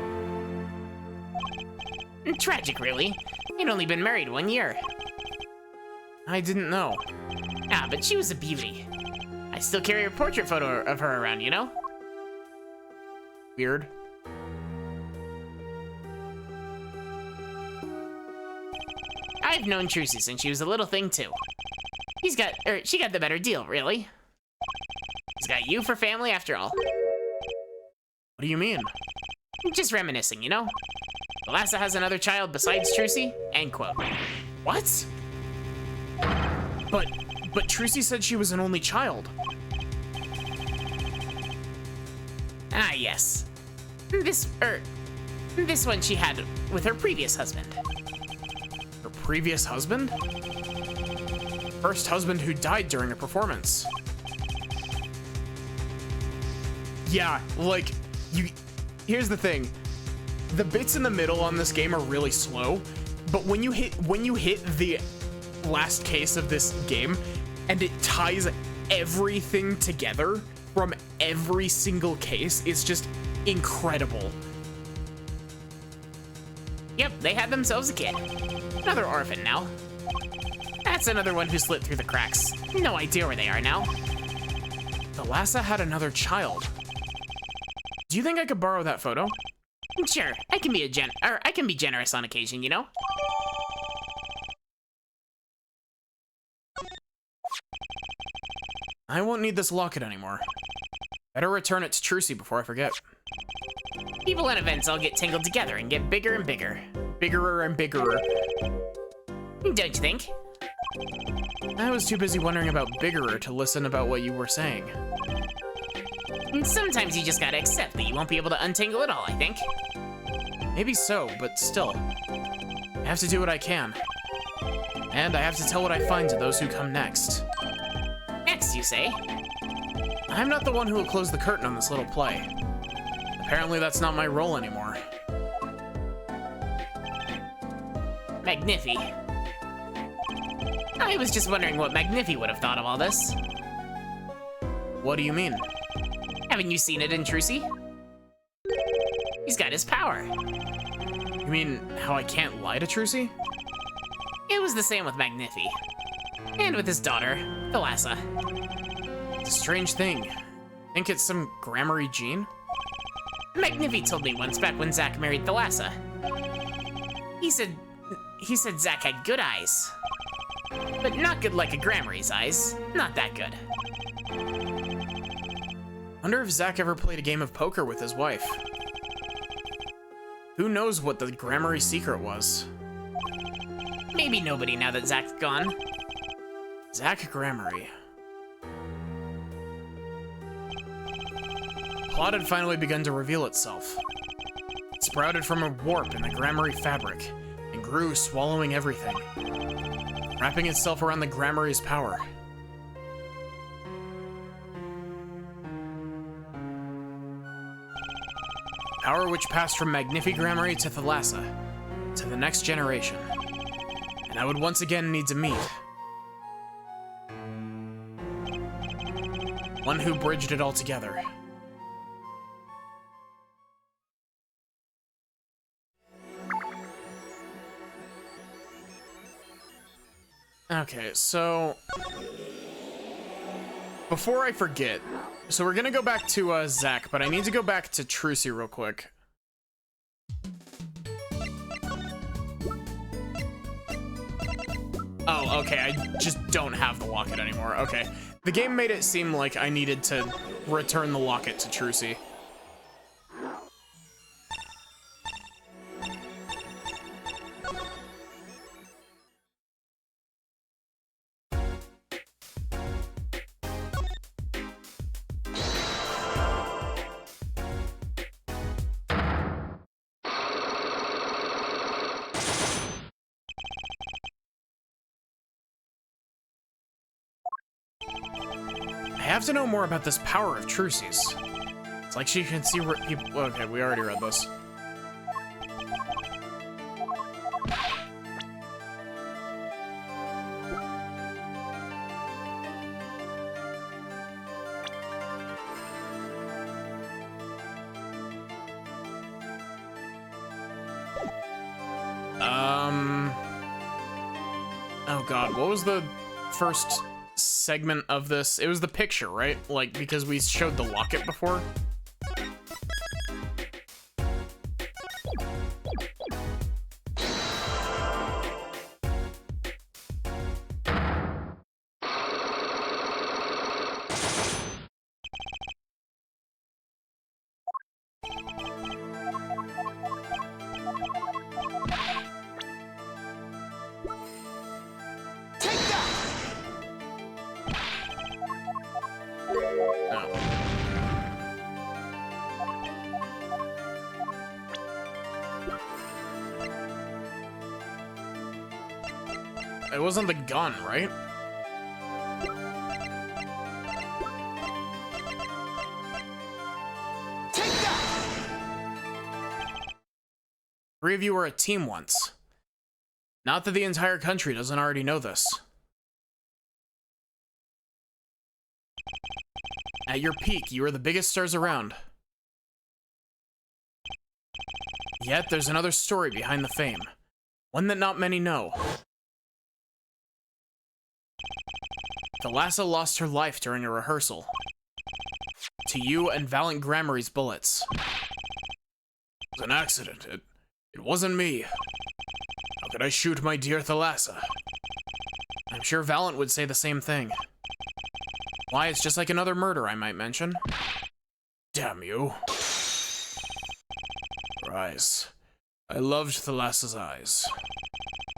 Tragic, really. He'd only been married 1 year. I didn't know. Ah, but she was a beauty. I still carry a portrait photo of her around, you know? Weird. I've known Trucy since she was a little thing, too. She got the better deal, really. He's got you for family, after all. What do you mean? Just reminiscing, you know? Thalassa has another child besides Trucy, end quote. What? But Trucy said she was an only child. Ah, yes. This one she had with her previous husband. Her previous husband? First husband who died during a performance. Yeah, like, here's the thing. The bits in the middle on this game are really slow, but when you hit the last case of this game, and it ties everything together from every single case, it's just incredible. Yep, they had themselves a kid. Another orphan now. That's another one who slipped through the cracks. No idea where they are now. Thalassa had another child. Do you think I could borrow that photo? Sure, I can be generous on occasion, you know? I won't need this locket anymore. Better return it to Trucy before I forget. People and events all get tangled together and get bigger and bigger. Biggerer and biggerer. Don't you think? I was too busy wondering about biggerer to listen about what you were saying. Sometimes you just gotta accept that you won't be able to untangle it all, I think. Maybe so, but still. I have to do what I can. And I have to tell what I find to those who come next. Next, you say? I'm not the one who will close the curtain on this little play. Apparently that's not my role anymore. Magnifi. I was just wondering what Magnifi would have thought of all this. What do you mean? Haven't you seen it in Trucy? He's got his power. You mean how I can't lie to Trucy? It was the same with Magnifi. And with his daughter, Thalassa. It's a strange thing. Think it's some Gramarye gene? Magnifi told me once back when Zack married Thalassa. He said Zack had good eyes. But not good like a Gramarye's eyes. Not that good. Wonder if Zack ever played a game of poker with his wife. Who knows what the Gramarye secret was? Maybe nobody now that Zack's gone. Zack Gramarye. Plot had finally begun to reveal itself. It sprouted from a warp in the Gramarye fabric, and grew, swallowing everything, wrapping itself around the Gramarye's power. Power which passed from Magnifi Gramarye to Thalassa, to the next generation. And I would once again need to meet one who bridged it all together. Okay, so before I forget, so we're gonna go back to Zack, but I need to go back to Trucy real quick. Oh, okay, I just don't have the locket anymore. Okay, the game made it seem like I needed to return the locket to Trucy. have to know more about this power of Trucy's. It's like she can see people. Okay, we already read this. Oh god, what was the first segment of this? It was the picture, right? Like, because we showed the locket before. It wasn't the gun, right? Take that! Three of you were a team once. Not that the entire country doesn't already know this. At your peak, you were the biggest stars around. Yet, there's another story behind the fame. One that not many know. Thalassa lost her life during a rehearsal. To you and Valiant Grammary's bullets. It was an accident. It wasn't me. How could I shoot my dear Thalassa? I'm sure Valiant would say the same thing. Why, it's just like another murder, I might mention. Damn you. Her eyes. I loved Thalassa's eyes. I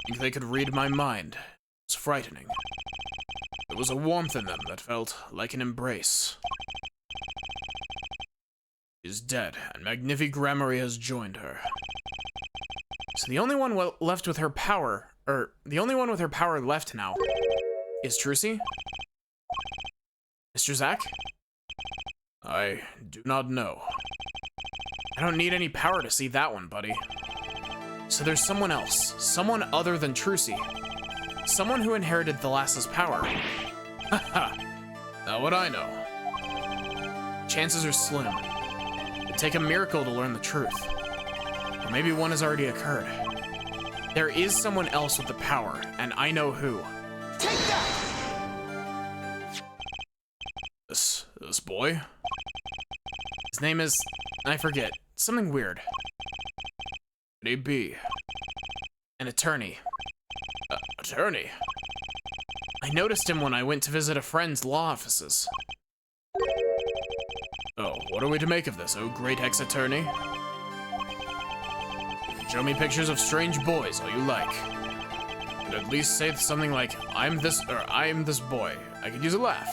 think they could read my mind. It was frightening. There was a warmth in them that felt like an embrace. She's dead, and Magnifi Grammary has joined her. So the only one left with her power, the only one with her power left now, is Trucy? Mr. Zack? I do not know. I don't need any power to see that one, buddy. So there's someone else, someone other than Trucy. Someone who inherited Thalassa's power. Haha, not what I know. Chances are slim. It'd take a miracle to learn the truth. Or maybe one has already occurred. There is someone else with the power, and I know who. Take that! This boy? His name is... I forget. Something weird. Could he be? An attorney. Attorney? I noticed him when I went to visit a friend's law offices. Oh, what are we to make of this, oh great ex-attorney? You can show me pictures of strange boys all you like. And at least say something like, I am this boy. I could use a laugh.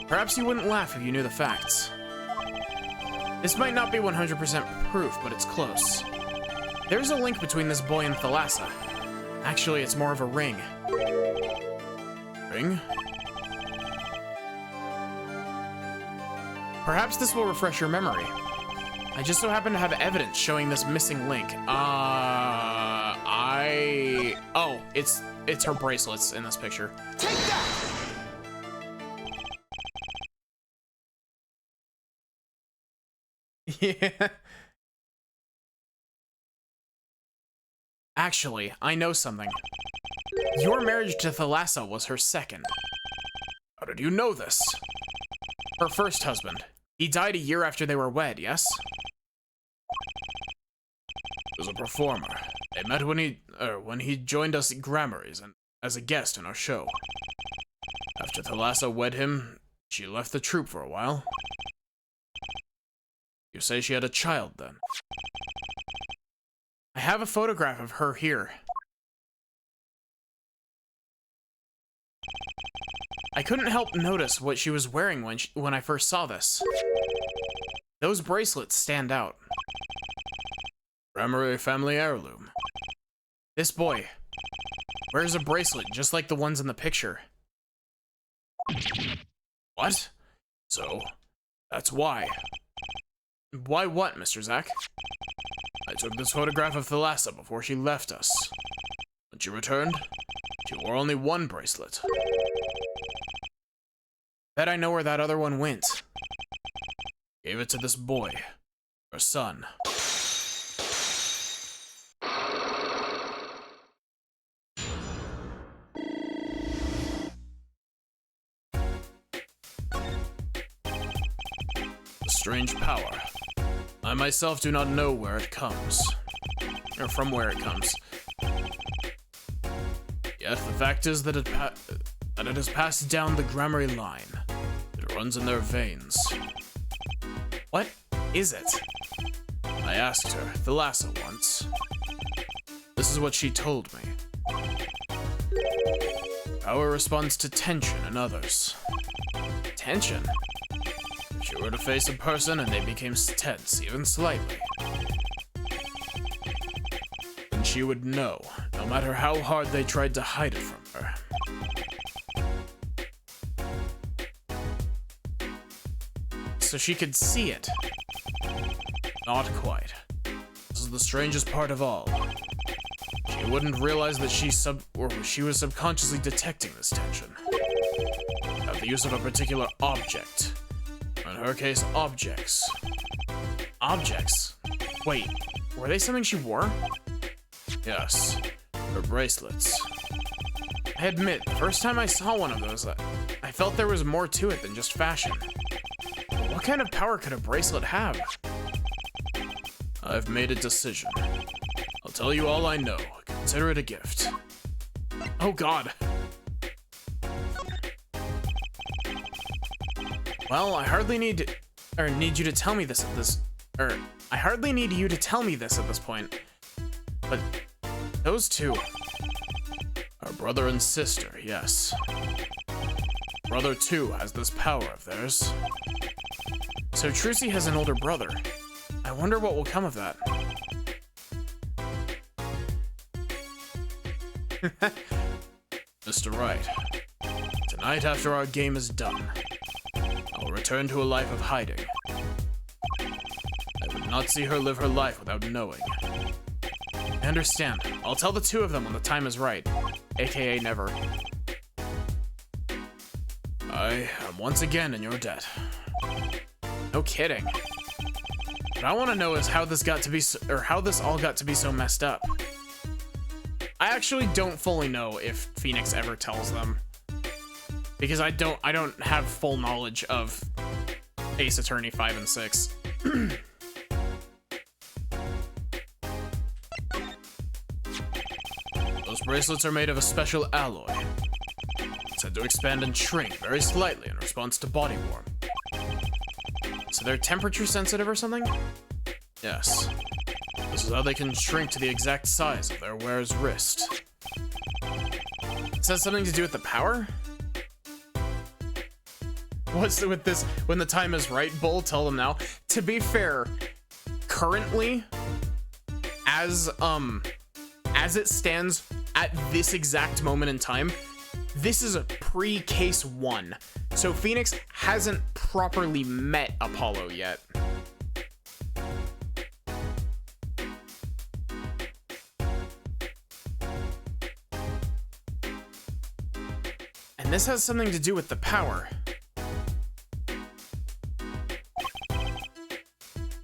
Perhaps you wouldn't laugh if you knew the facts. This might not be 100% proof, but it's close. There's a link between this boy and Thalassa. Actually, it's more of a ring. Ring? Perhaps this will refresh your memory. I just so happen to have evidence showing this missing link. Oh, it's her bracelets in this picture. Take that! Yeah. Actually, I know something. Your marriage to Thalassa was her second. How did you know this? Her first husband. He died a year after they were wed, yes? He was a performer. They met when he joined us at Grammaries and as a guest in our show. After Thalassa wed him, she left the troupe for a while. You say she had a child then? I have a photograph of her here. I couldn't help notice what she was wearing when I first saw this. Those bracelets stand out. Grammary family heirloom. This boy wears a bracelet just like the ones in the picture. What? So, that's why. Why what, Mr. Zack? I took this photograph of Thalassa before she left us. When she returned, she wore only one bracelet. Bet I know where that other one went. Gave it to this boy, her son. A strange power. I myself do not know where it comes, or from where it comes. Yet the fact is that it has passed down the Gramarye line. It runs in their veins. What is it? I asked her, Thalassa, once. This is what she told me. Power responds to tension in others. Tension? If she were to face a person and they became tense, even slightly, then she would know, no matter how hard they tried to hide it from her. So she could see it. Not quite. This is the strangest part of all. She wouldn't realize that she was subconsciously detecting this tension. Without the use of a particular object. In her case, objects. Objects? Wait, were they something she wore? Yes, her bracelets. I admit, the first time I saw one of those, I felt there was more to it than just fashion. What kind of power could a bracelet have? I've made a decision. I'll tell you all I know. Consider it a gift. Oh god. Well, I hardly need you to tell me this at this, I hardly need you to tell me this at this point. But those two, Our brother and sister, yes. Brother too has this power of theirs. so Trucy has an older brother. I wonder what will come of that. Mr. Wright, tonight after our game is done, I will return to a life of hiding. I would not see her live her life without knowing. I understand. I'll tell the two of them when the time is right. AKA never. I am once again in your debt. No kidding. What I want to know is how this got to be, how this all got to be so messed up. I actually don't fully know if Phoenix ever tells them, because I don't have full knowledge of Ace Attorney 5 and 6. Those bracelets are made of a special alloy. Said to expand and shrink very slightly in response to body warmth. So they're temperature sensitive or something? Yes. This is how they can shrink to the exact size of their wearer's wrist. Does that have something to do with the power? What's with this, when the time is right, Bull, tell them now. To be fair, currently, as it stands at this exact moment in time, this is a pre-case 1. So Phoenix hasn't properly met Apollo yet. And this has something to do with the power.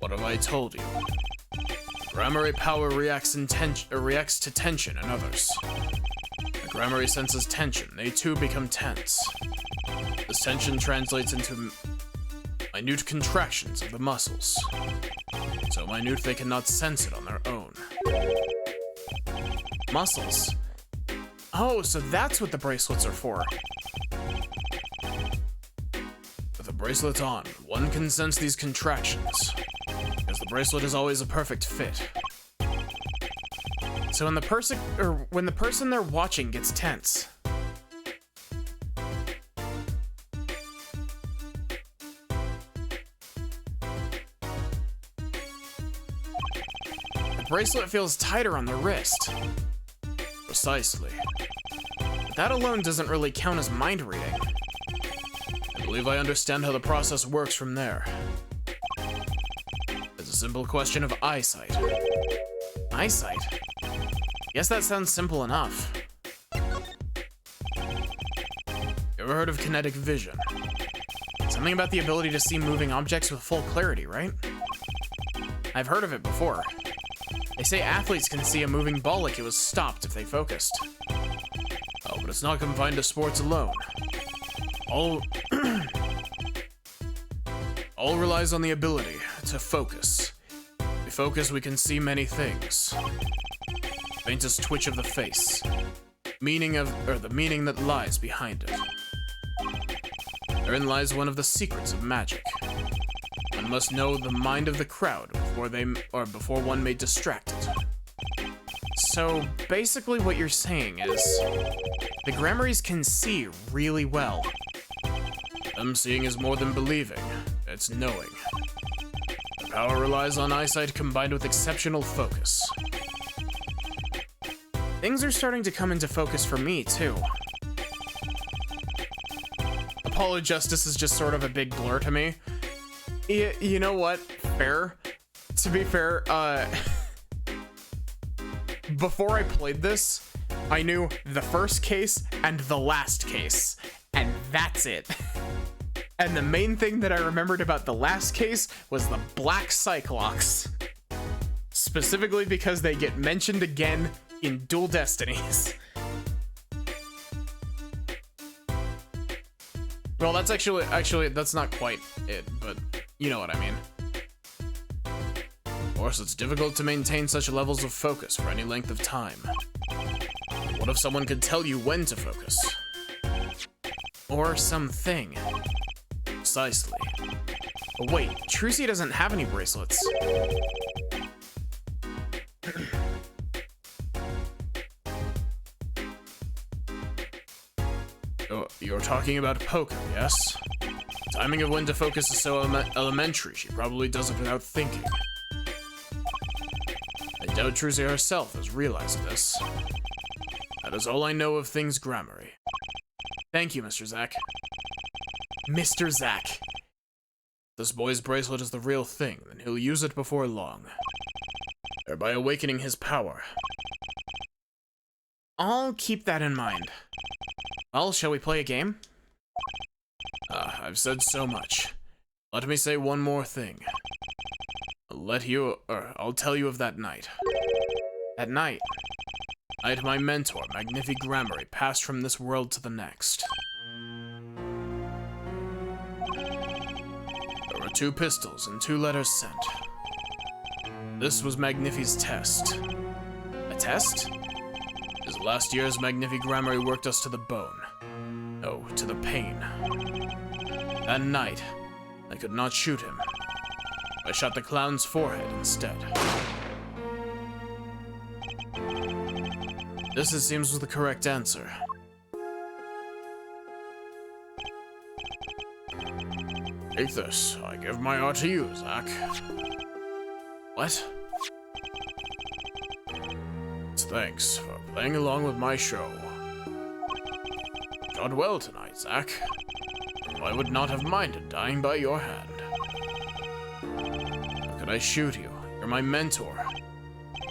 What have I told you? Gramarye power reacts to tension in others. The Gramarye senses tension. They too become tense. This tension translates into minute contractions of the muscles. So minute they cannot sense it on their own. Muscles. Oh, so that's what the bracelets are for. With a bracelet on, one can sense these contractions, because the bracelet is always a perfect fit. So when the person they're watching gets tense, the bracelet feels tighter on the wrist. Precisely. But that alone doesn't really count as mind reading. In believe I understand how the process works from there. It's a simple question of eyesight. Eyesight? Guess that sounds simple enough. You ever heard of kinetic vision? Something about the ability to see moving objects with full clarity, right? I've heard of it before. They say athletes can see a moving ball like it was stopped if they focused. Oh, but it's not confined to sports alone. All relies on the ability to focus. If we focus, we can see many things. Faintest twitch of the face. The meaning that lies behind it. Therein lies one of the secrets of magic. One must know the mind of the crowd before one may distract it. So basically what you're saying is the Gramarys can see really well. Them seeing is more than believing. It's knowing. The power relies on eyesight combined with exceptional focus. Things are starting to come into focus for me, too. Apolojustice is just sort of a big blur to me. You know what? Fair. To be fair, before I played this, I knew the first case and the last case, and that's it. And the main thing that I remembered about the last case was the Black Cyclops. Specifically because they get mentioned again in Dual Destinies. Well, that's actually, that's not quite it, but you know what I mean. Of course, it's difficult to maintain such levels of focus for any length of time. What if someone could tell you when to focus? Or something. Precisely. But wait, Trucy doesn't have any bracelets. You're talking about poker, yes? Timing of when to focus is so elementary, she probably does it without thinking. I doubt Trucy herself has realized this. That is all I know of things Grammarly. Thank you, Mr. Zack. Mr. Zack. This boy's bracelet is the real thing, then he'll use it before long. Thereby awakening his power. I'll keep that in mind. Well, shall we play a game? I've said so much. Let me say one more thing. I'll tell you of that night. That night? Night my mentor, Magnifi Grammarly, passed from this world to the next. There were 2 pistols and 2 letters sent. This was Magnifi's test. A test? His last years, Magnifi Grammarly worked us to the bone. No, to the pain. That night, I could not shoot him. I shot the clown's forehead instead. This, it seems, was the correct answer. Take this. I give my art to you, Zack. What? Thanks for playing along with my show. Shot well tonight, Zack. I would not have minded dying by your hand. How could I shoot you? You're my mentor.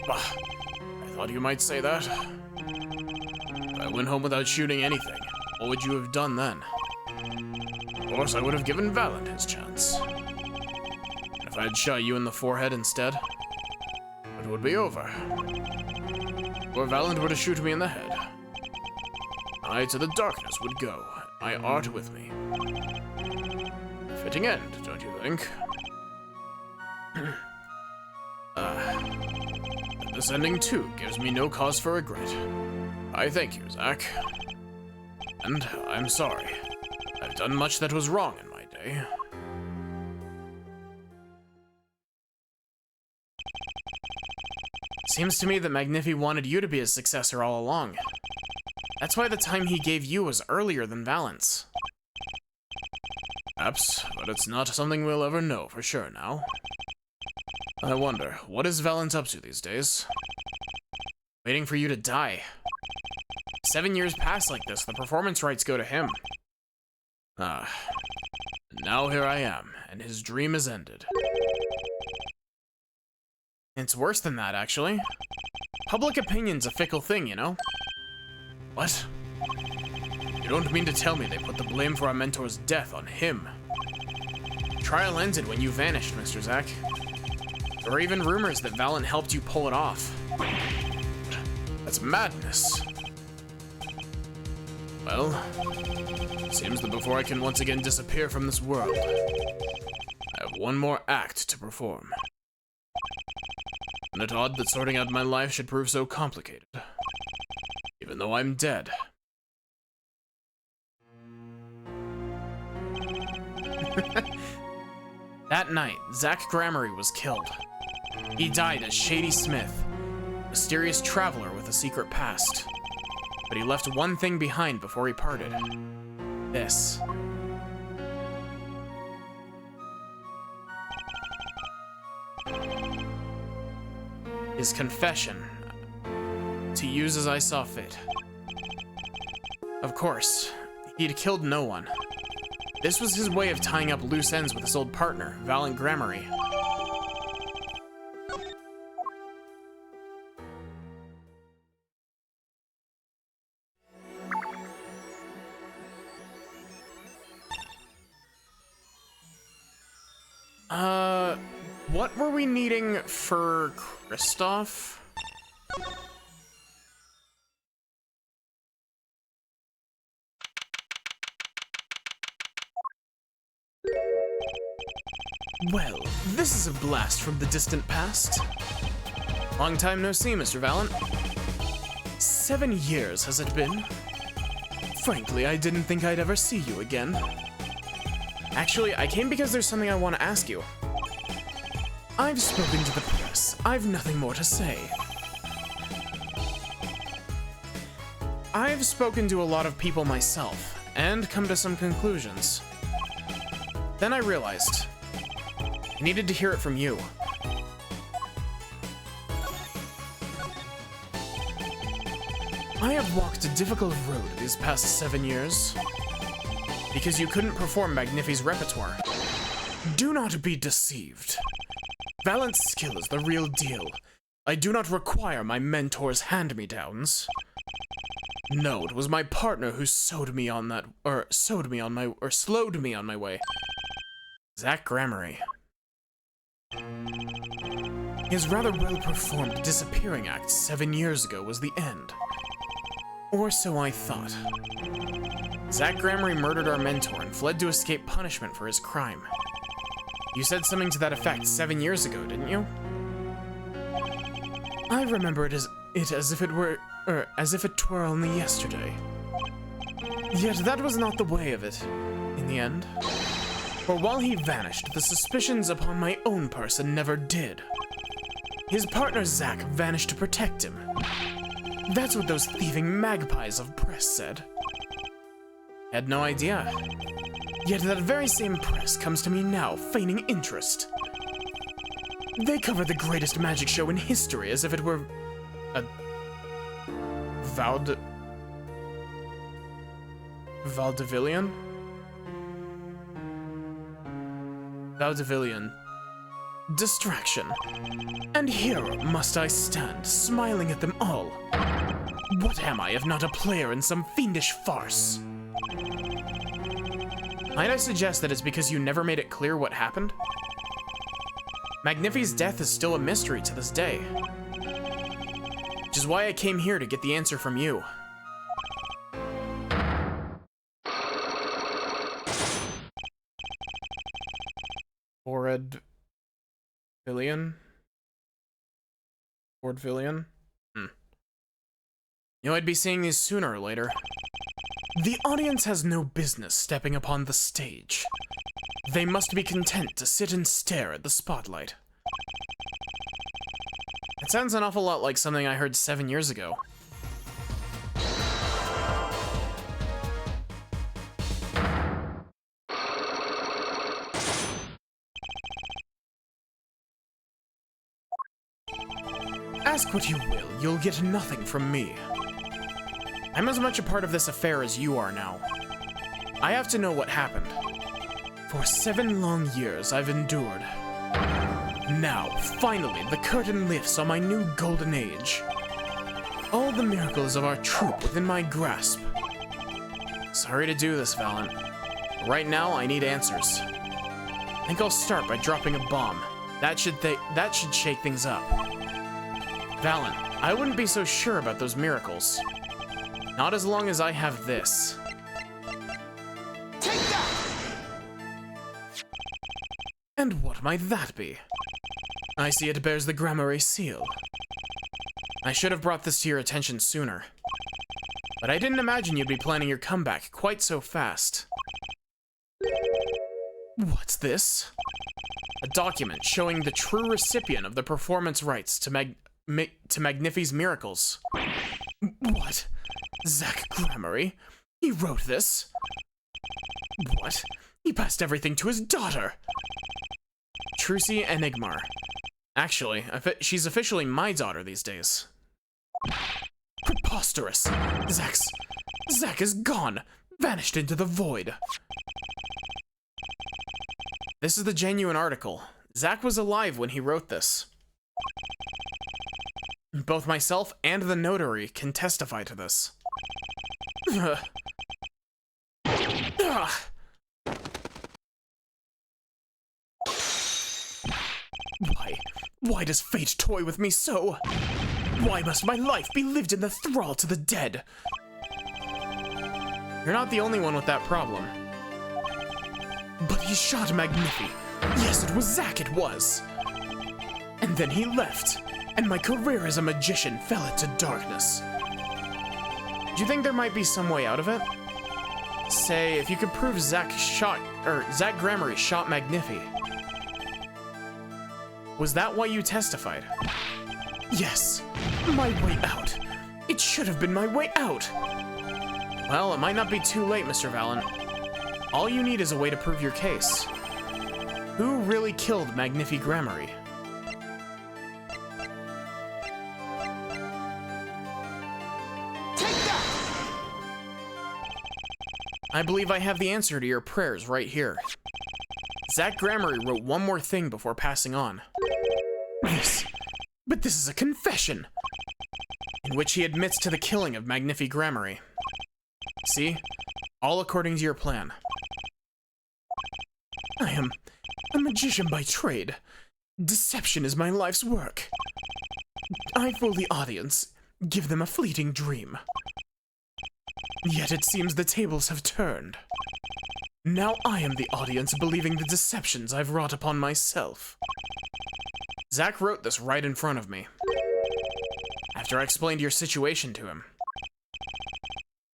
Bah, I thought you might say that. If I went home without shooting anything, what would you have done then? Of course, I would have given Valant his chance. And if I had shot you in the forehead instead, it would be over. Or Valant were to shoot me in the head, I to the darkness would go, my art with me. Fitting end, don't you think? This ending too gives me no cause for regret. I thank you, Zack. And I'm sorry. I've done much that was wrong in my day. Seems to me that Magnifi wanted you to be his successor all along. That's why the time he gave you was earlier than Valant's. Perhaps, but it's not something we'll ever know for sure now. I wonder, what is Valant up to these days? Waiting for you to die. 7 years pass like this, the performance rights go to him. Now here I am, and his dream is ended. It's worse than that, actually. Public opinion's a fickle thing, you know? What? You don't mean to tell me they put the blame for our mentor's death on him? Trial ended when you vanished, Mr. Zack. There were even rumors that Valent helped you pull it off. That's madness. Well, seems that before I can once again disappear from this world, I have one more act to perform. Isn't it odd that sorting out my life should prove so complicated? Even though I'm dead. That night, Zack Gramarye was killed. He died as Shady Smith, a mysterious traveler with a secret past. But he left one thing behind before he parted. This. His confession, to use as I saw fit. Of course, he'd killed no one. This was his way of tying up loose ends with his old partner, Valent Gramarye. What were we needing for Kristoff? Well, this is a blast from the distant past. Long time no see, Mr. Valent. 7 years has it been? Frankly, I didn't think I'd ever see you again. Actually, I came because there's something I want to ask you. I've spoken to the press. I've nothing more to say. I've spoken to a lot of people myself, and come to some conclusions. Then I realized I needed to hear it from you. I have walked a difficult road these past 7 years, because you couldn't perform Magnifie's repertoire. Do not be deceived. Valent's skill is the real deal. I do not require my mentor's hand-me-downs. No, it was my partner who slowed me on my way. Zack Gramarye. His rather well-performed disappearing act 7 years ago was the end. Or so I thought. Zack Gramarye murdered our mentor and fled to escape punishment for his crime. You said something to that effect 7 years ago, didn't you? I remember it as if it were only yesterday. Yet that was not the way of it, in the end. For while he vanished, the suspicions upon my own person never did. His partner Zack vanished to protect him. That's what those thieving magpies of press said. Had no idea. Yet that very same press comes to me now, feigning interest. They cover the greatest magic show in history as if it were a Vaudevillian? Vaudevillian. Distraction. And here must I stand, smiling at them all. What am I if not a player in some fiendish farce? Might I suggest that it's because you never made it clear what happened? Magnifie's death is still a mystery to this day. Which is why I came here to get the answer from you. Vaudevillian? Vaudevillian? You know, I'd be seeing these sooner or later. The audience has no business stepping upon the stage. They must be content to sit and stare at the spotlight. It sounds an awful lot like something I heard 7 years ago. Ask what you will, you'll get nothing from me. I'm as much a part of this affair as you are now. I have to know what happened. For 7 long years, I've endured. Now, finally, the curtain lifts on my new golden age. All the miracles of our troop within my grasp. Sorry to do this, Valen. Right now, I need answers. I think I'll start by dropping a bomb. That should shake things up. Valen, I wouldn't be so sure about those miracles. Not as long as I have this. Take that! And what might that be? I see it bears the Gramarye seal. I should have brought this to your attention sooner. But I didn't imagine you'd be planning your comeback quite so fast. What's this? A document showing the true recipient of the performance rights to Magnifi's miracles. What? Zack Gramarye? He wrote this? What? He passed everything to his daughter! Trucy Enigmar. Actually, she's officially my daughter these days. Preposterous! Zack is gone! Vanished into the void! This is the genuine article. Zack was alive when he wrote this. Both myself and the notary can testify to this. Why does fate toy with me so? Why must my life be lived in the thrall to the dead? You're not the only one with that problem. But he shot Magnifi. Yes, it was Zack, it was. And then he left, and my career as a magician fell into darkness. Do you think there might be some way out of it? Say, if you could prove Zack Gramarye shot Magnifi. Was that why you testified? Yes, my way out. It should have been my way out. Well, it might not be too late, Mr. Valen. All you need is a way to prove your case. Who really killed Magnifi Gramarye? Take that! I believe I have the answer to your prayers right here. Zack Gramarye wrote one more thing before passing on. But this is a confession! In which he admits to the killing of Magnifi Gramarye. See? All according to your plan. I am a magician by trade. Deception is my life's work. I fool the audience, give them a fleeting dream. Yet it seems the tables have turned. Now I am the audience believing the deceptions I've wrought upon myself. Zack wrote this right in front of me. After I explained your situation to him.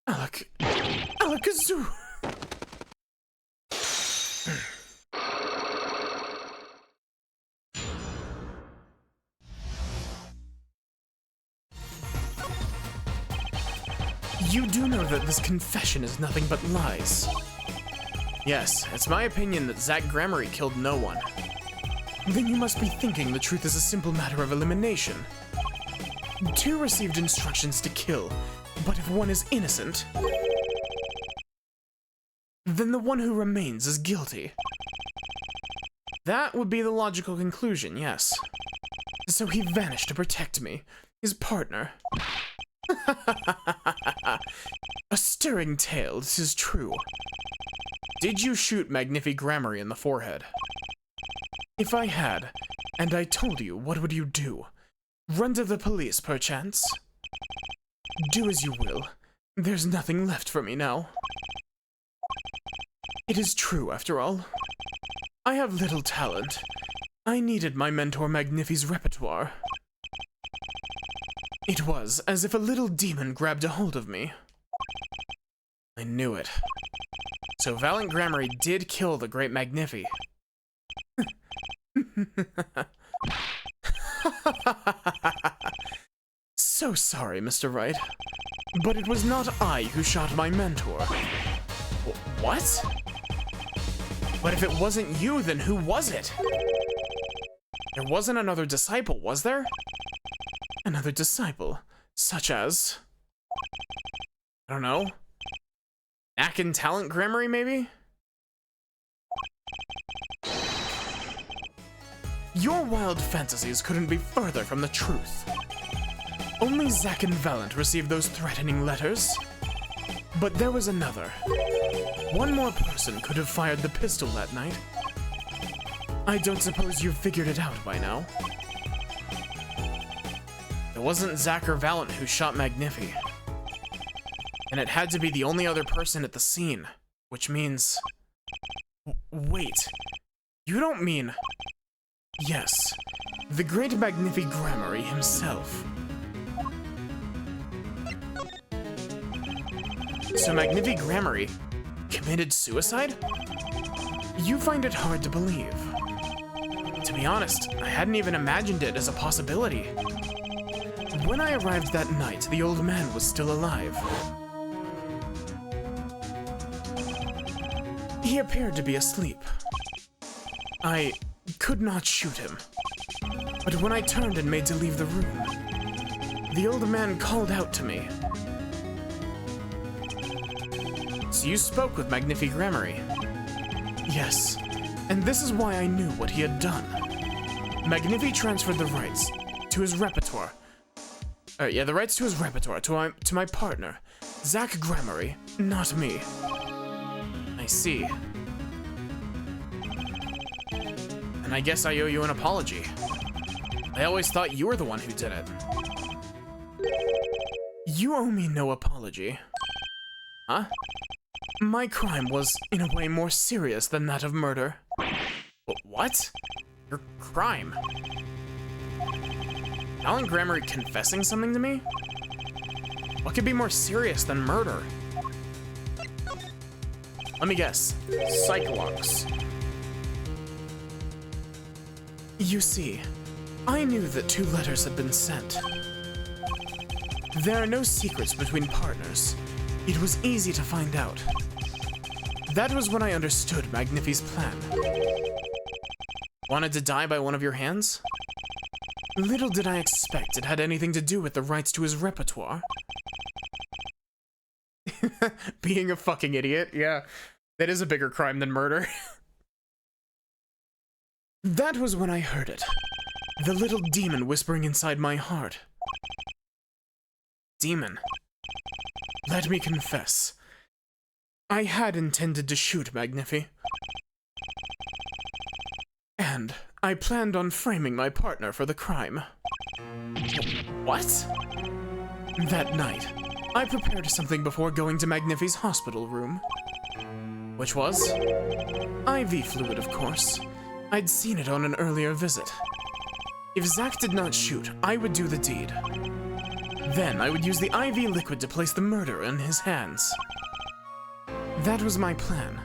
Alakazam! You do know that this confession is nothing but lies. Yes, it's my opinion that Zack Gramarye killed no one. Then you must be thinking the truth is a simple matter of elimination. 2 received instructions to kill, but if one is innocent, then the one who remains is guilty. That would be the logical conclusion, yes. So he vanished to protect me, his partner. A stirring tale, this is true. Did you shoot Magnifi Gramarye in the forehead? If I had, and I told you, what would you do? Run to the police, perchance? Do as you will. There's nothing left for me now. It is true, after all. I have little talent. I needed my mentor Magnifi's repertoire. It was as if a little demon grabbed a hold of me. I knew it. So Valen Gramarye did kill the great Magnifi. So sorry, Mr. Wright. But it was not I who shot my mentor. What? But if it wasn't you, then who was it? There wasn't another disciple, was there? Another disciple, such as... I don't know. Knack and talent Gramarye, maybe? Your wild fantasies couldn't be further from the truth. Only Zack and Valent received those threatening letters. But there was another. One more person could have fired the pistol that night. I don't suppose you've figured it out by now. It wasn't Zack or Valent who shot Magnifi. And it had to be the only other person at the scene, which means... Wait, you don't mean... Yes, the great Magnifi Gramarye himself. So Magnifi Gramarye committed suicide? You find it hard to believe. To be honest, I hadn't even imagined it as a possibility. When I arrived that night, the old man was still alive. He appeared to be asleep. I could not shoot him. But when I turned and made to leave the room, the old man called out to me. So you spoke with Magnifi Gramarye? Yes, and this is why I knew what he had done. Magnifi transferred the rights to his repertoire. The rights to his repertoire To my partner, Zack Gramarye, not me. I see. And I guess I owe you an apology. I always thought you were the one who did it. You owe me no apology. Huh? My crime was, in a way, more serious than that of murder. What? Your crime? Alan Gramarye confessing something to me? What could be more serious than murder? Let me guess. Psychologues. You see, I knew that 2 letters had been sent. There are no secrets between partners. It was easy to find out. That was when I understood Magnifi's plan. Wanted to die by one of your hands? Little did I expect it had anything to do with the rights to his repertoire. Being a fucking idiot, yeah. That is a bigger crime than murder. That was when I heard it. The little demon whispering inside my heart. Demon. Let me confess. I had intended to shoot Magnifi. And I planned on framing my partner for the crime. What? That night, I prepared something before going to Magnifi's hospital room. Which was? IV fluid, of course. I'd seen it on an earlier visit. If Zack did not shoot, I would do the deed. Then I would use the IV liquid to place the murder in his hands. That was my plan.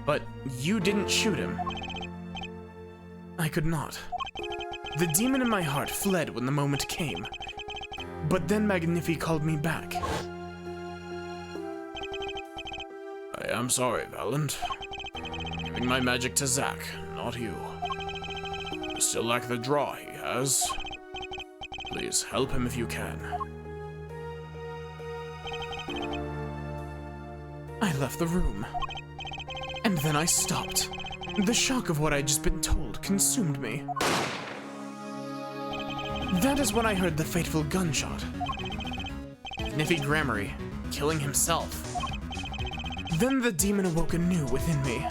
But you didn't shoot him. I could not. The demon in my heart fled when the moment came. But then Magnifi called me back. I am sorry, Valent. Giving my magic to Zack, not you. You still lack the draw he has. Please help him if you can. I left the room. And then I stopped. The shock of what I'd just been told consumed me. That is when I heard the fateful gunshot. Magnifi Gramarye, killing himself. Then the demon awoke anew within me.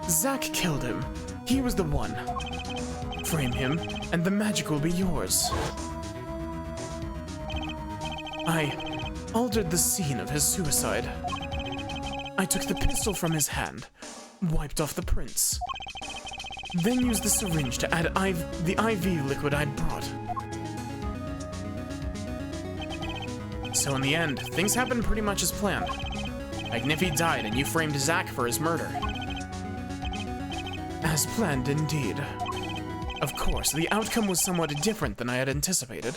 Zack killed him. He was the one. Frame him, and the magic will be yours. I altered the scene of his suicide. I took the pistol from his hand, wiped off the prints, then used the syringe to add the IV liquid I'd brought. So in the end, things happened pretty much as planned. Magnifi died and you framed Zack for his murder. As planned, indeed. Of course, the outcome was somewhat different than I had anticipated.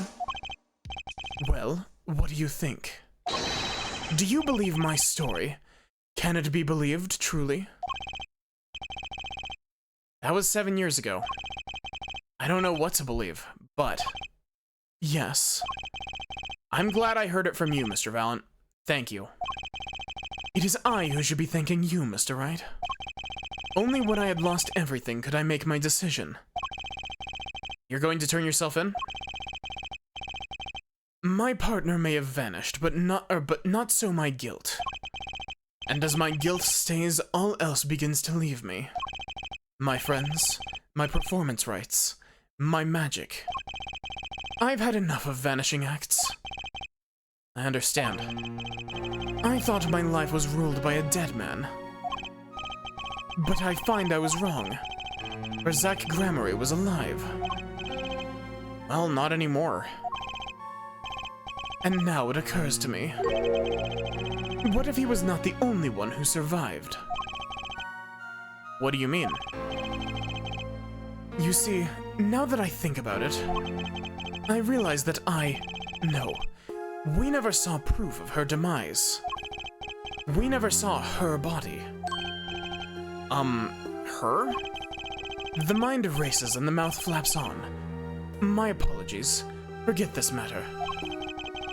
Well, what do you think? Do you believe my story? Can it be believed, truly? That was 7 years ago. I don't know what to believe, but... Yes. I'm glad I heard it from you, Mr. Valent. Thank you. It is I who should be thanking you, Mr. Wright. Only when I had lost everything could I make my decision. You're going to turn yourself in? My partner may have vanished, but not so my guilt. And as my guilt stays, all else begins to leave me. My friends, my performance rights, my magic. I've had enough of vanishing acts. I understand. I thought my life was ruled by a dead man. But I find I was wrong. For Zach Gramarye was alive. Well, not anymore. And now it occurs to me. What if he was not the only one who survived? What do you mean? You see, now that I think about it, I realize that we never saw proof of her demise. We never saw her body. Her? The mind races and the mouth flaps on. My apologies. Forget this matter.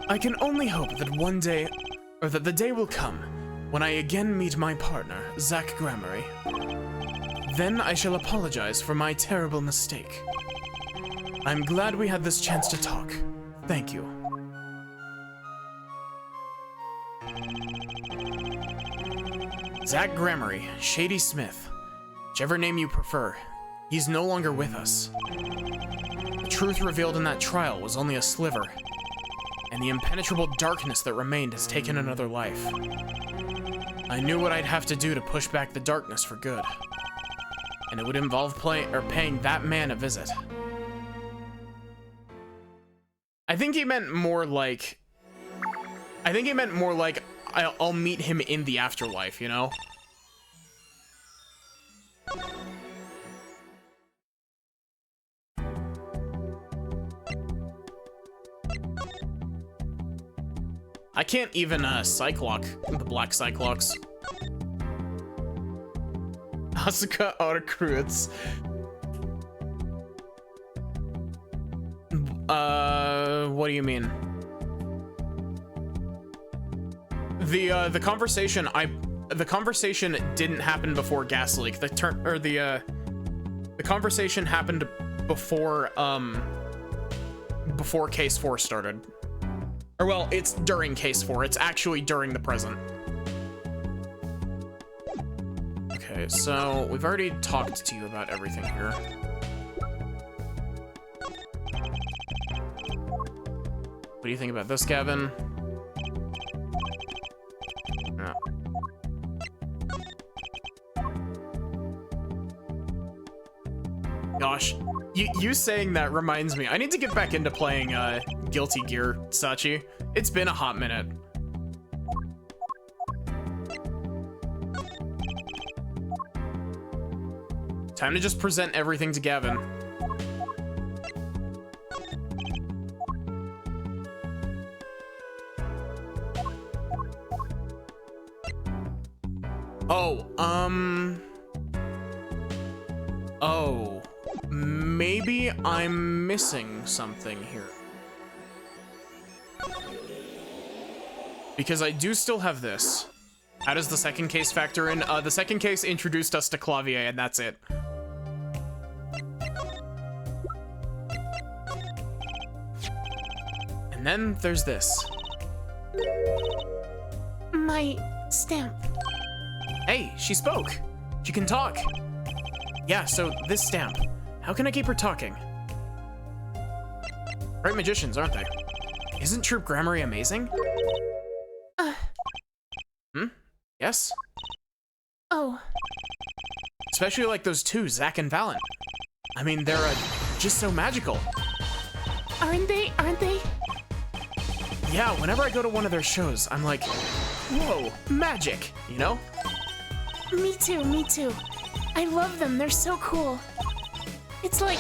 I can only hope that one day, or that the day will come, when I again meet my partner, Zach Gramarye. Then I shall apologize for my terrible mistake. I'm glad we had this chance to talk. Thank you. Zach Gramarye, Shady Smith. Whichever name you prefer. He's no longer with us. The truth revealed in that trial was only a sliver, and the impenetrable darkness that remained has taken another life. I knew what I'd have to do to push back the darkness for good, and it would involve paying that man a visit. I think he meant more like I'll meet him in the afterlife, you know? I can't even Cyclock the Black Cyclops. Asuka Autocruits. What do you mean? The conversation didn't happen before Gas Leak. The conversation happened before Case 4 started. Or well, it's during Case 4. It's actually during the present. Okay, so we've already talked to you about everything here. What do you think about this, Gavin? No. Gosh, you saying that reminds me. I need to get back into playing Guilty Gear, Sachi. It's been a hot minute. Time to just present everything to Gavin. Oh, maybe I'm missing something here. Because I do still have this. How does the second case factor in? The second case introduced us to Clavier, and that's it. And then there's this. My stamp. Hey, she spoke. She can talk. Yeah, so this stamp. How can I keep her talking? Great magicians, aren't they? Isn't Troop Gramarye amazing? Yes? Oh. Especially like those two, Zach and Valen. I mean, they're just so magical. Aren't they? Aren't they? Yeah, whenever I go to one of their shows, I'm like, whoa, magic, you know? Me too, me too. I love them, they're so cool. It's like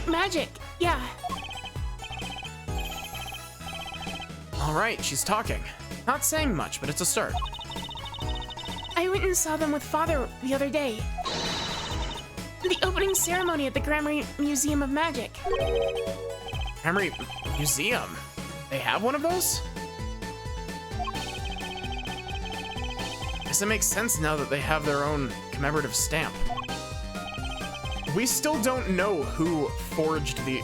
magic, yeah. All right, she's talking. Not saying much, but it's a start. I went and saw them with Father the other day. The opening ceremony at the Gramarye Museum of Magic. Gramarye Museum? They have one of those? Guess it makes sense now that they have their own commemorative stamp. We still don't know who forged the,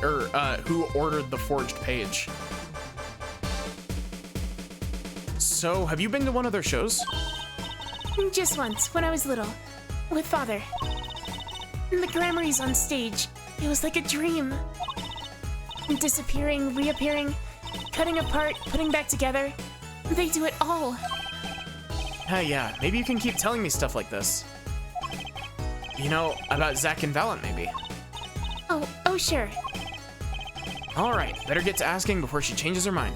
who ordered the forged page. So, have you been to one of their shows? Just once, when I was little, with Father. The Gramarye's on stage. It was like a dream. Disappearing, reappearing, cutting apart, putting back together. They do it all. Yeah, maybe you can keep telling me stuff like this. You know, about Zack and Valiant, maybe. Oh, sure. Alright, better get to asking before she changes her mind.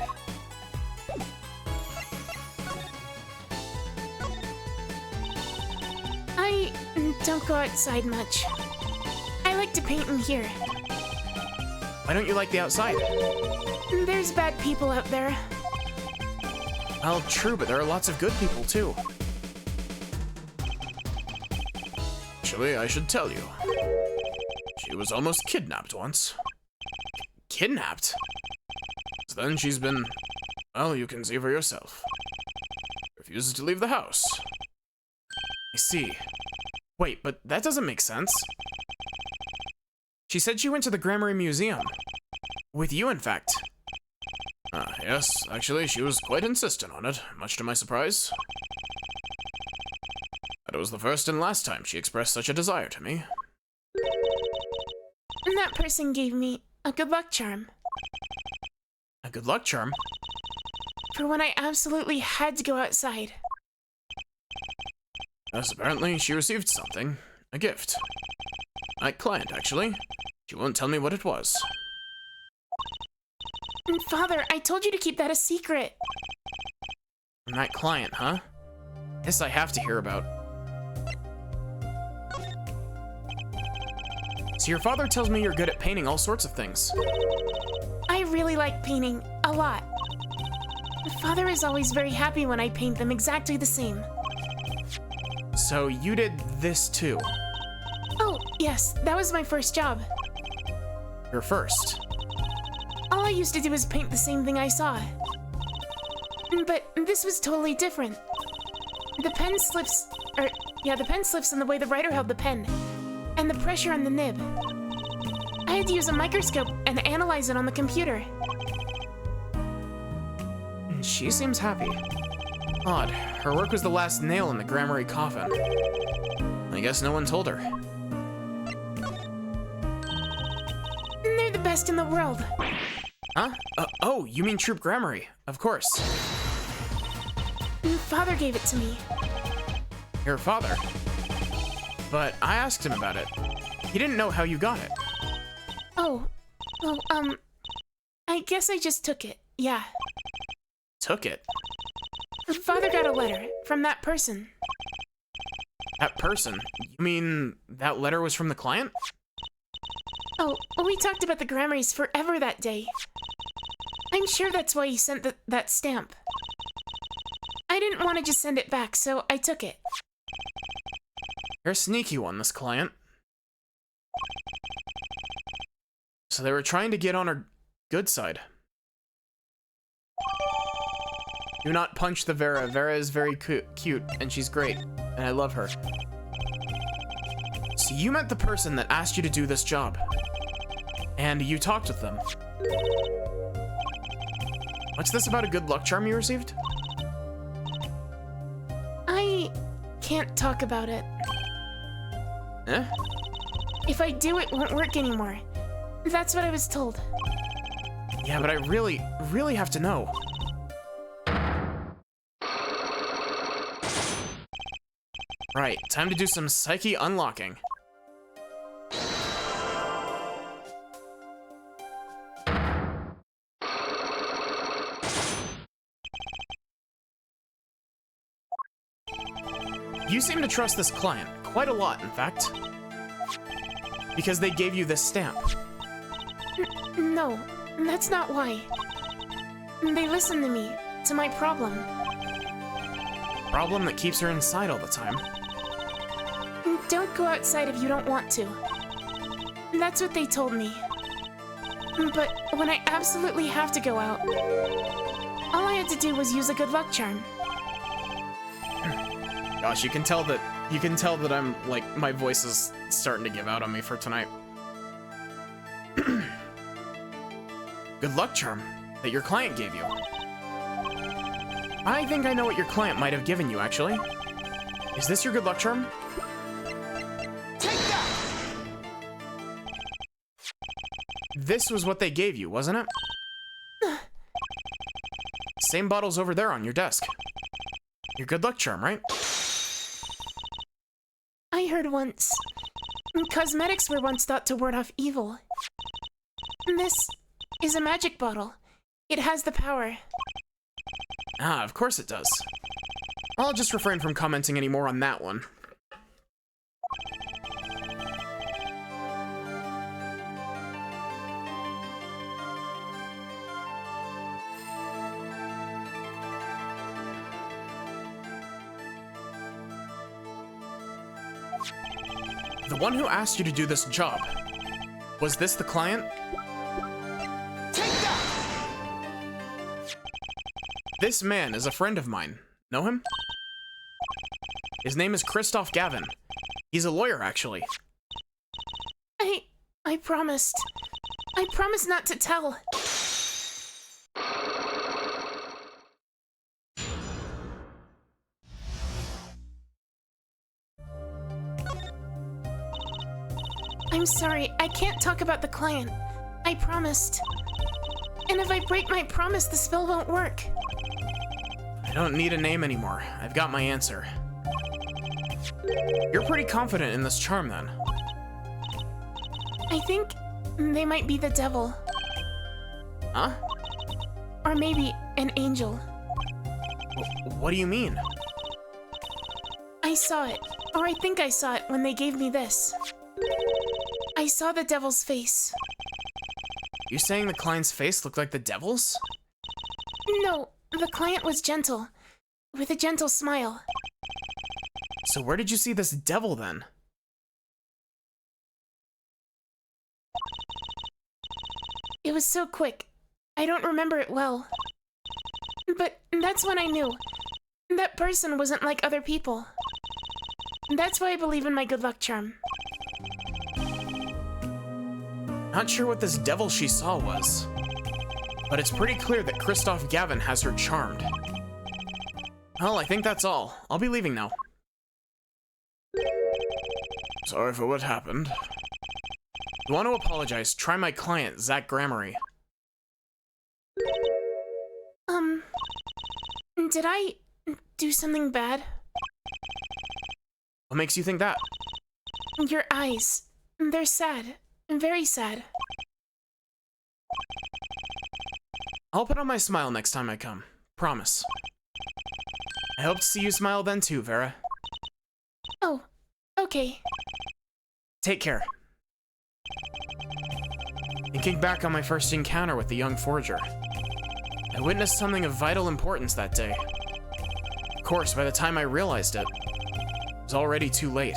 I don't go outside much. I like to paint in here. Why don't you like the outside? There's bad people out there. Well, true, but there are lots of good people, too. Actually, I should tell you. She was almost kidnapped once. Kidnapped? Then she's been... Well, you can see for yourself. Refuses to leave the house. I see. Wait, but that doesn't make sense. She said she went to the Gramarye Museum. With you, in fact. Yes, actually, she was quite insistent on it, much to my surprise. That was the first and last time she expressed such a desire to me. And that person gave me a good luck charm. A good luck charm? For when I absolutely had to go outside. Yes, apparently she received something. A gift. My client, actually. She won't tell me what it was. Father, I told you to keep that a secret. That client, huh? Guess I have to hear about. So your father tells me you're good at painting all sorts of things. I really like painting, a lot. Father is always very happy when I paint them exactly the same. So you did this too? Oh, yes, that was my first job. Your first? All I used to do was paint the same thing I saw. But this was totally different. The pen slips in the way the writer held the pen, and the pressure on the nib. I had to use a microscope and analyze it on the computer. She seems happy. Odd, her work was the last nail in the Gramarye coffin. I guess no one told her. They're the best in the world. Huh? Oh, you mean Troop Gramarye, of course. Father gave it to me. Your father? But I asked him about it. He didn't know how you got it. I guess I just took it, yeah. Took it? Father got a letter from that person. That person? You mean that letter was from the client? Oh, we talked about the Gramaryes forever that day. I'm sure that's why he sent that stamp. I didn't want to just send it back, so I took it. You're a sneaky one, this client. So they were trying to get on her good side. Do not punch the Vera. Vera is very cute, and she's great, and I love her. So you met the person that asked you to do this job, and you talked with them. What's this about a good luck charm you received? I can't talk about it. Eh? If I do, it won't work anymore. That's what I was told. Yeah, but I really, really have to know. Right, time to do some psyche unlocking. You seem to trust this client, quite a lot, in fact. Because they gave you this stamp. No, that's not why. They listened to me, to my problem. Problem that keeps her inside all the time. Don't go outside if you don't want to. That's what they told me. But when I absolutely have to go out, all I had to do was use a good luck charm. Gosh, you can tell that You can tell that I'm, like, my voice is starting to give out on me for tonight. Good luck charm that your client gave you. I think I know what your client might have given you, actually. Is this your good luck charm? Take that! This was what they gave you, wasn't it? Same bottle's over there on your desk. Your good luck charm, right? I heard once. Cosmetics were once thought to ward off evil. This is a magic bottle. It has the power. Ah, of course it does. I'll just refrain from commenting any more on that one. The one who asked you to do this job, was this the client? Take that! This man is a friend of mine. Know him? His name is Christoph Gavin. He's a lawyer, actually. I promised. I promised not to tell. I'm sorry, I can't talk about the client. I promised. And if I break my promise, the spell won't work. I don't need a name anymore. I've got my answer. You're pretty confident in this charm, then. I think they might be the devil. Huh? Or maybe an angel. What do you mean? I saw it, or I think I saw it when they gave me this. I saw the devil's face. You saying the client's face looked like the devil's? No, the client was gentle, with a gentle smile. So where did you see this devil, then? It was so quick. I don't remember it well. But that's when I knew. That person wasn't like other people. That's why I believe in my good luck charm. Not sure what this devil she saw was, but it's pretty clear that Christoph Gavin has her charmed. Well, I think that's all. I'll be leaving now. Sorry for what happened. You want to apologize, try my client, Zach Gramarye. Did I do something bad? What makes you think that? Your eyes. They're sad. Very sad. I'll put on my smile next time I come. Promise. I hope to see you smile then too, Vera. Oh, okay. Take care. Thinking back on my first encounter with the young forger, I witnessed something of vital importance that day. Of course, by the time I realized it, it was already too late.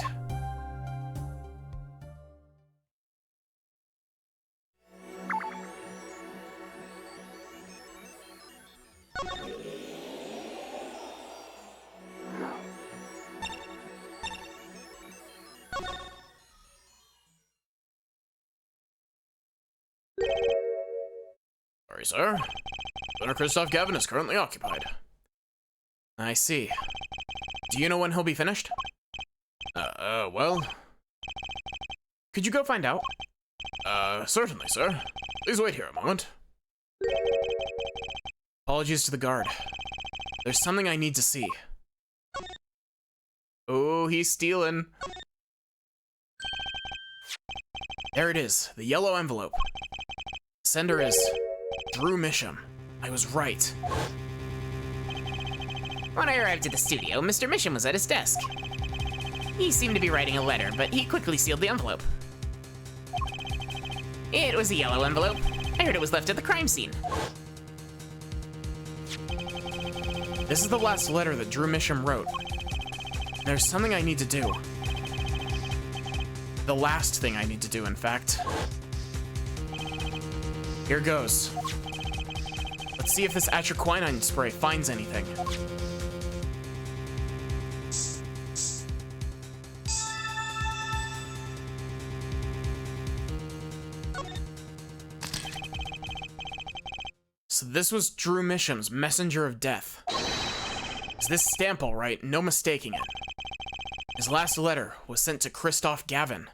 Sorry, sir. Owner Christoph Gavin is currently occupied. I see. Do you know when he'll be finished? Well... Could you go find out? Certainly, sir. Please wait here a moment. Apologies to the guard. There's something I need to see. Oh, he's stealing. There it is, the yellow envelope. Sender is Drew Misham. I was right. When I arrived at the studio, Mr. Misham was at his desk. He seemed to be writing a letter, but he quickly sealed the envelope. It was a yellow envelope. I heard it was left at the crime scene. This is the last letter that Drew Misham wrote. There's something I need to do. The last thing I need to do, in fact. Here goes. Let's see if this atroquinine spray finds anything. So this was Drew Misham's Messenger of Death. Is this stamp all right? No mistaking it. His last letter was sent to Christoph Gavin.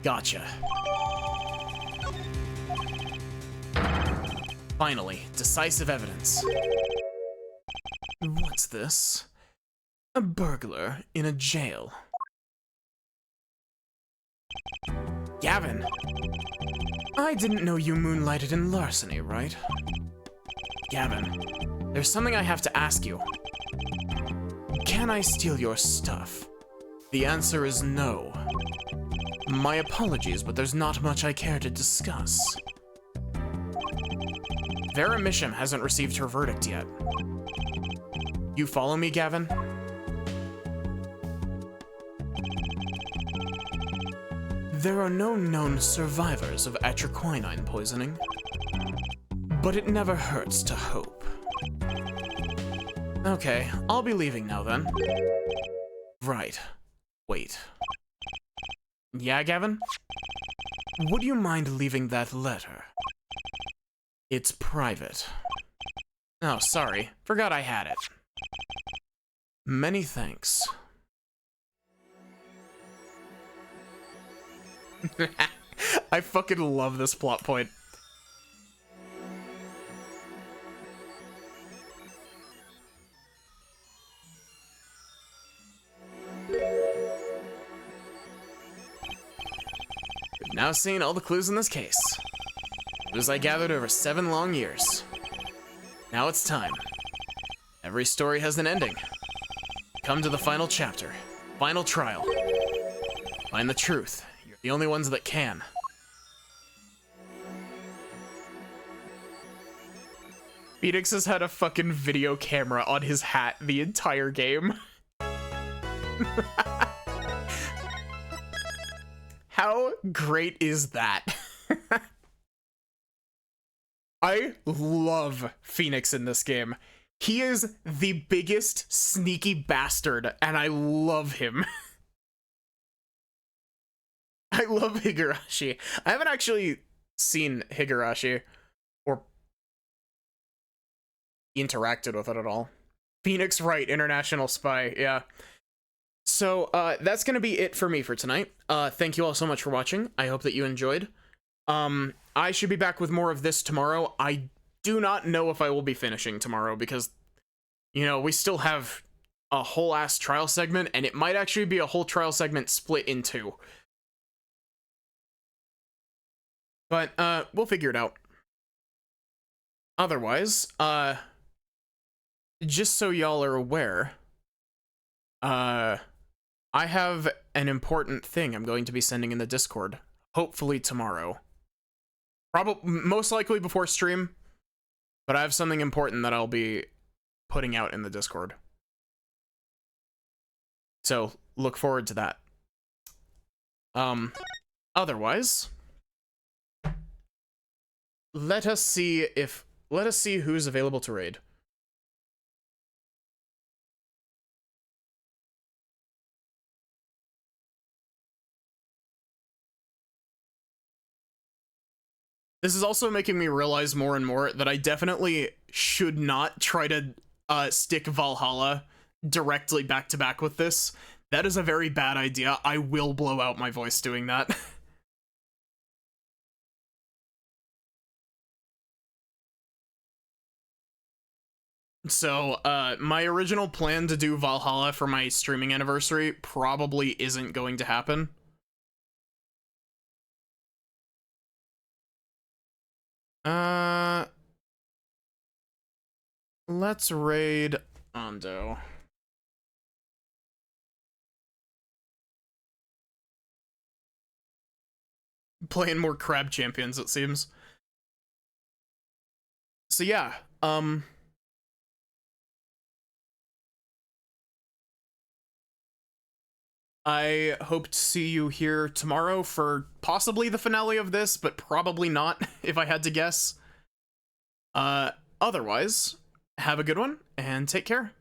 Gotcha. Finally, decisive evidence. What's this? A burglar in a jail. Gavin! I didn't know you moonlighted in larceny, right? Gavin, there's something I have to ask you. Can I steal your stuff? The answer is no. My apologies, but there's not much I care to discuss. Vera Misham hasn't received her verdict yet. You follow me, Gavin? There are no known survivors of atroquinine poisoning, but it never hurts to hope. Okay, I'll be leaving now then. Right. Wait. Yeah, Gavin? Would you mind leaving that letter? It's private. Oh, sorry. Forgot I had it. Many thanks. I fucking love this plot point. We've now seen all the clues in this case. Clues I gathered over 7 long years. Now it's time. Every story has an ending. Come to the final chapter. Final trial. Find the truth. You're the only ones that can. Phoenix has had a fucking video camera on his hat the entire game. How great is that? I love Phoenix in this game. He is the biggest sneaky bastard, and I love him. I love Higurashi. I haven't actually seen Higurashi or interacted with it at all. Phoenix Wright, International Spy, yeah. So, that's gonna be it for me for tonight. Thank you all so much for watching. I hope that you enjoyed. I should be back with more of this tomorrow. I do not know if I will be finishing tomorrow because, you know, we still have a whole ass trial segment, and it might actually be a whole trial segment split in 2. But, we'll figure it out. Otherwise, just so y'all are aware, I have an important thing I'm going to be sending in the Discord, hopefully tomorrow. Most likely before stream, but I have something important that I'll be putting out in the Discord. So, look forward to that. Otherwise, let us see who's available to raid. This is also making me realize more and more that I definitely should not try to stick Valhalla directly back to back with this. That is a very bad idea. I will blow out my voice doing that. So, my original plan to do Valhalla for my streaming anniversary probably isn't going to happen. Let's raid Ando. Playing more crab champions, it seems. So yeah, I hope to see you here tomorrow for possibly the finale of this, but probably not, if I had to guess. Otherwise, have a good one, and take care.